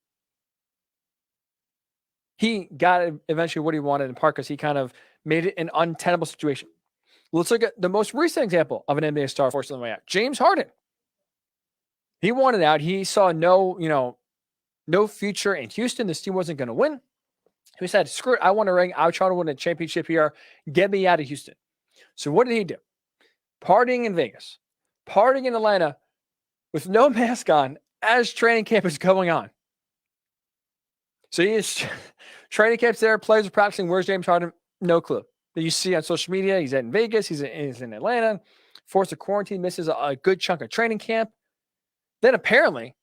He got eventually what he wanted in part because he kind of made it an untenable situation. Let's look at the most recent example of an NBA star forcing the way out. James Harden. He wanted out. He saw no future in Houston. This team wasn't going to win. He said, screw it. I want a ring. I'm trying to win a championship here. Get me out of Houston. So what did he do? Partying in Vegas, partying in Atlanta with no mask on as training camp is going on. So he is training camps there. Players are practicing. Where's James Harden? No clue. You see on social media, he's in Vegas. He's in Atlanta. Forced to quarantine. Misses a good chunk of training camp. Then apparently,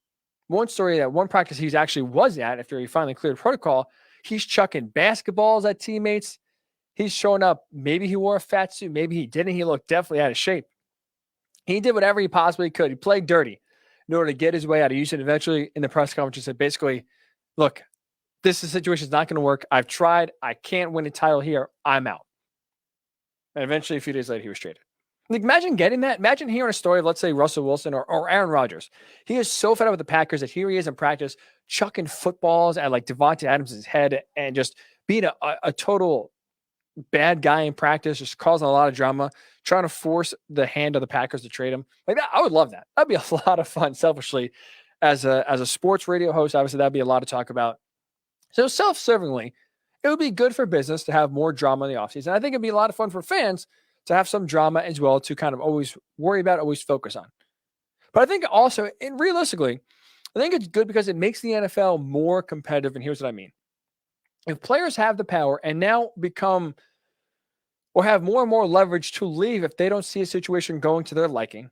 one story that one practice he actually was at after he finally cleared protocol, he's chucking basketballs at teammates. He's showing up. Maybe he wore a fat suit. Maybe he didn't. He looked definitely out of shape. He did whatever he possibly could. He played dirty in order to get his way out of Houston. Eventually, in the press conference, he said, basically, look, this situation is not going to work. I've tried. I can't win a title here. I'm out. And eventually, a few days later, he was traded. Like, imagine getting that. Imagine hearing a story of, let's say, Russell Wilson or Aaron Rodgers. He is so fed up with the Packers that here he is in practice, chucking footballs at like Devontae Adams' head and just being a total bad guy in practice, just causing a lot of drama, trying to force the hand of the Packers to trade him. Like that, I would love that. That'd be a lot of fun, selfishly. As a sports radio host, obviously, that'd be a lot to talk about. So self-servingly, it would be good for business to have more drama in the offseason. I think it'd be a lot of fun for fans to have some drama as well to kind of always worry about, always focus on. But I think also, and realistically, I think it's good because it makes the NFL more competitive. And here's what I mean. If players have the power and now become or have more and more leverage to leave if they don't see a situation going to their liking,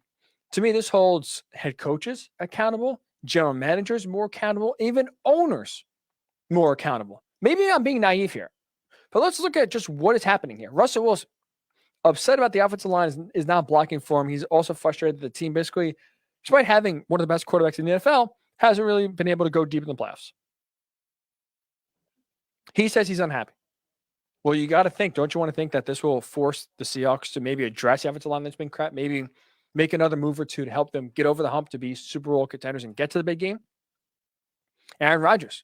to me, this holds head coaches accountable, general managers more accountable, even owners more accountable. Maybe I'm being naive here, but let's look at just what is happening here. Russell Wilson, upset about the offensive line, is not blocking for him. He's also frustrated that the team basically, despite having one of the best quarterbacks in the NFL, hasn't really been able to go deep in the playoffs. He says he's unhappy. Well, you got to think, don't you want to think that this will force the Seahawks to maybe address the offensive line that's been crap, maybe make another move or two to help them get over the hump to be Super Bowl contenders and get to the big game? Aaron Rodgers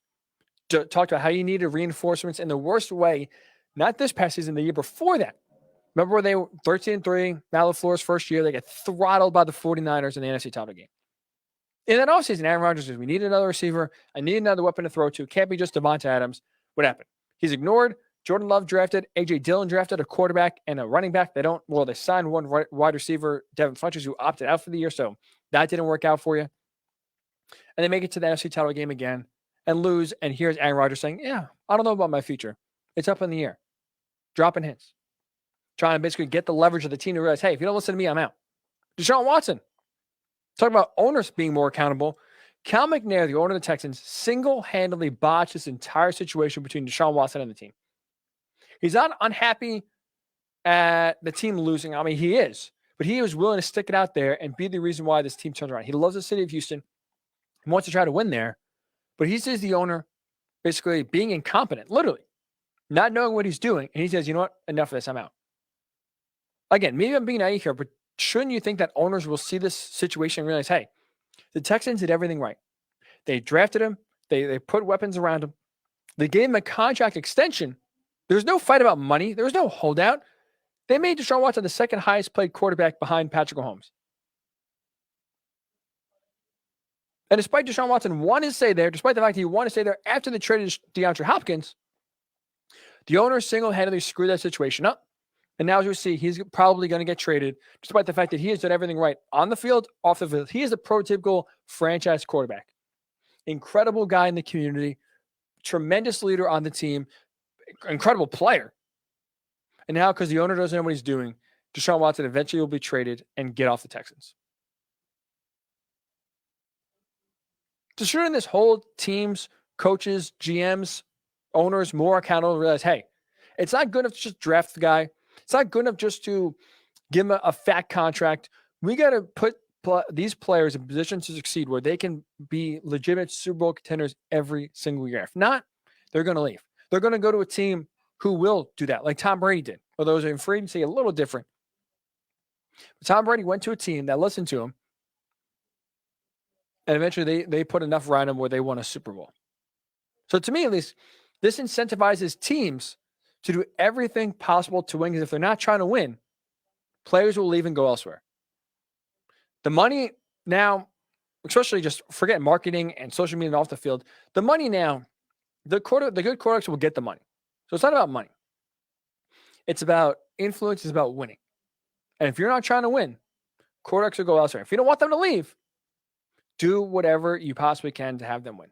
talked about how you needed reinforcements in the worst way, not this past season, the year before that. Remember where they were 13-3, Matt LaFleur's first year, they get throttled by the 49ers in the NFC title game. In that offseason, Aaron Rodgers says, we need another receiver. I need another weapon to throw to. Can't be just Devontae Adams. What happened? He's ignored. Jordan Love drafted. A.J. Dillon drafted a quarterback and a running back. They signed one wide receiver, Devin Funchess, who opted out for the year, so that didn't work out for you. And they make it to the NFC title game again and lose. And here's Aaron Rodgers saying, yeah, I don't know about my future. It's up in the air. Dropping hints. Trying to basically get the leverage of the team to realize, hey, if you don't listen to me, I'm out. Deshaun Watson. Talking about owners being more accountable. Cal McNair, the owner of the Texans, single-handedly botched this entire situation between Deshaun Watson and the team. He's not unhappy at the team losing. I mean, he is. But he was willing to stick it out there and be the reason why this team turns around. He loves the city of Houston. He wants to try to win there. But he says the owner basically being incompetent, literally, not knowing what he's doing. And he says, you know what? Enough of this. I'm out. Again, maybe I'm being naive here, but shouldn't you think that owners will see this situation and realize, hey, the Texans did everything right. They drafted him. They put weapons around him. They gave him a contract extension. There's no fight about money. There was no holdout. They made Deshaun Watson the second highest paid quarterback behind Patrick Mahomes. And despite Deshaun Watson wanting to stay there, despite the fact he wanted to stay there after they traded DeAndre Hopkins, the owner single-handedly screwed that situation up. And now, as we see, he's probably going to get traded, despite the fact that he has done everything right on the field, off the field. He is a prototypical franchise quarterback. Incredible guy in the community, tremendous leader on the team, incredible player. And now, because the owner doesn't know what he's doing, Deshaun Watson eventually will be traded and get off the Texans. So shouldn't this whole teams, coaches, GMs, owners more accountable, realize, hey, it's not good enough to just draft the guy. It's not good enough just to give him a fat contract. We got to put these players in positions to succeed where they can be legitimate Super Bowl contenders every single year. If not, they're going to leave. They're going to go to a team who will do that, like Tom Brady did. Although in free agency, a little different. But Tom Brady went to a team that listened to him, and eventually they put enough around him where they won a Super Bowl. So to me, at least, this incentivizes teams to do everything possible to win, because if they're not trying to win, players will leave and go elsewhere. The money now, especially just forget marketing and social media and off the field, the money now, the good quarterbacks will get the money. So it's not about money. It's about influence. It's about winning. And if you're not trying to win, quarterbacks will go elsewhere. If you don't want them to leave, do whatever you possibly can to have them win.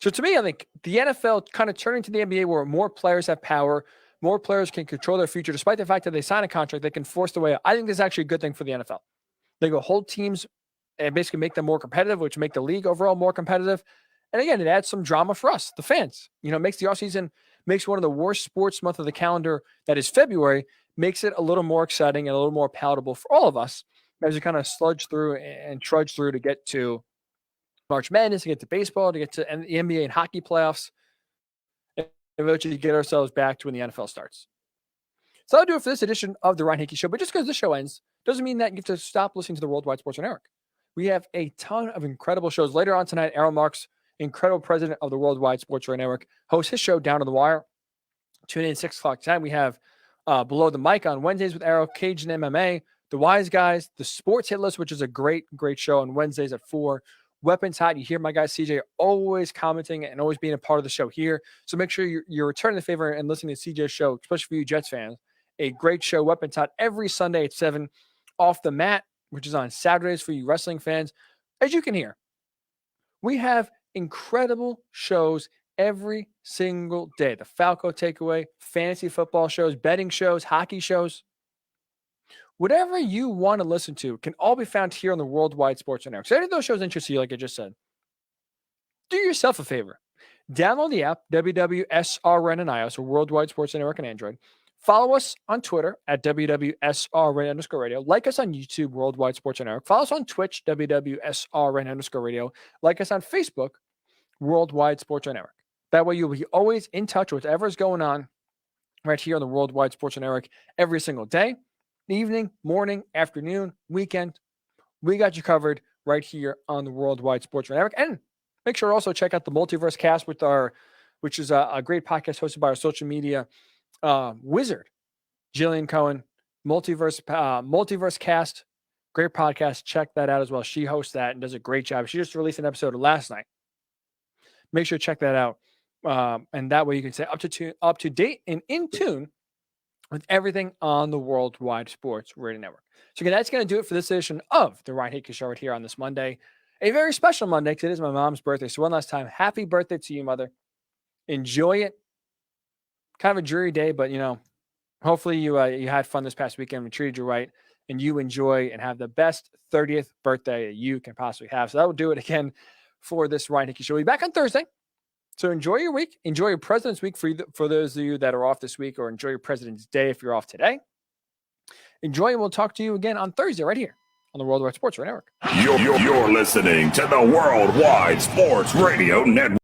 So to me, I think the NFL kind of turning to the NBA where more players have power, more players can control their future, despite the fact that they sign a contract, they can force their way out. I think this is actually a good thing for the NFL. They go hold teams and basically make them more competitive, which make the league overall more competitive. And again, it adds some drama for us, the fans. It makes the offseason, makes one of the worst sports month of the calendar, that is February, makes it a little more exciting and a little more palatable for all of us as we kind of sludge through and trudge through to get to March Madness, to get to baseball, to get to the NBA and hockey playoffs, and eventually get ourselves back to when the NFL starts. So that'll do it for this edition of the Ryan Hickey Show. But just because the show ends doesn't mean that you have to stop listening to the Worldwide Sports Network. We have a ton of incredible shows. Later on tonight, Aaron Marks, incredible president of the Worldwide Sports Network, hosts his show Down to the Wire. Tune in 6 o'clock tonight. We have Below the Mic on Wednesdays with Arrow, Cajun MMA, The Wise Guys, The Sports Hit List, which is a great show on Wednesdays at 4. Weapons Hot. You hear my guy CJ always commenting and always being a part of the show here. So make sure you're returning the favor and listening to CJ's show, especially for you Jets fans. A great show, Weapons Hot, every Sunday at 7. Off the Mat, which is on Saturdays for you wrestling fans. As you can hear, we have incredible shows every single day. The Falco Takeaway, fantasy football shows, betting shows, hockey shows. Whatever you want to listen to can all be found here on the Worldwide Sports Network. So if any of those shows interest you, like I just said, do yourself a favor. Download the app, WWSRN and iOS, or Worldwide Sports Network and Android. Follow us on Twitter at WWSRN_radio. Like us on YouTube, Worldwide Sports Network. Follow us on Twitch, WWSRN_radio. Like us on Facebook, Worldwide Sports Network. That way you'll be always in touch with whatever's going on right here on the Worldwide Sports Network every single day, evening, morning, afternoon, weekend. We got you covered right here on the Worldwide Sports Network. And make sure to also check out the Multiverse Cast which is a great podcast hosted by our social media wizard, Jillian Cohen. Multiverse Cast, great podcast. Check that out as well. She hosts that and does a great job. She just released an episode last night. Make sure to check that out. And that way you can stay up to date and in tune with everything on the Worldwide Sports Radio Network. So again, that's going to do it for this edition of the Ryan Hickey Show right here on this Monday. A very special Monday because it is my mom's birthday. So one last time, happy birthday to you, Mother. Enjoy it. Kind of a dreary day, but hopefully you had fun this past weekend. We treated you right, and you enjoy and have the best 30th birthday you can possibly have. So that will do it again for this Ryan Hickey Show. We'll be back on Thursday. So enjoy your week. Enjoy your President's Week for those of you that are off this week, or enjoy your President's Day if you're off today. Enjoy, and we'll talk to you again on Thursday right here on the Worldwide Sports Radio Network. You're listening to the Worldwide Sports Radio Network.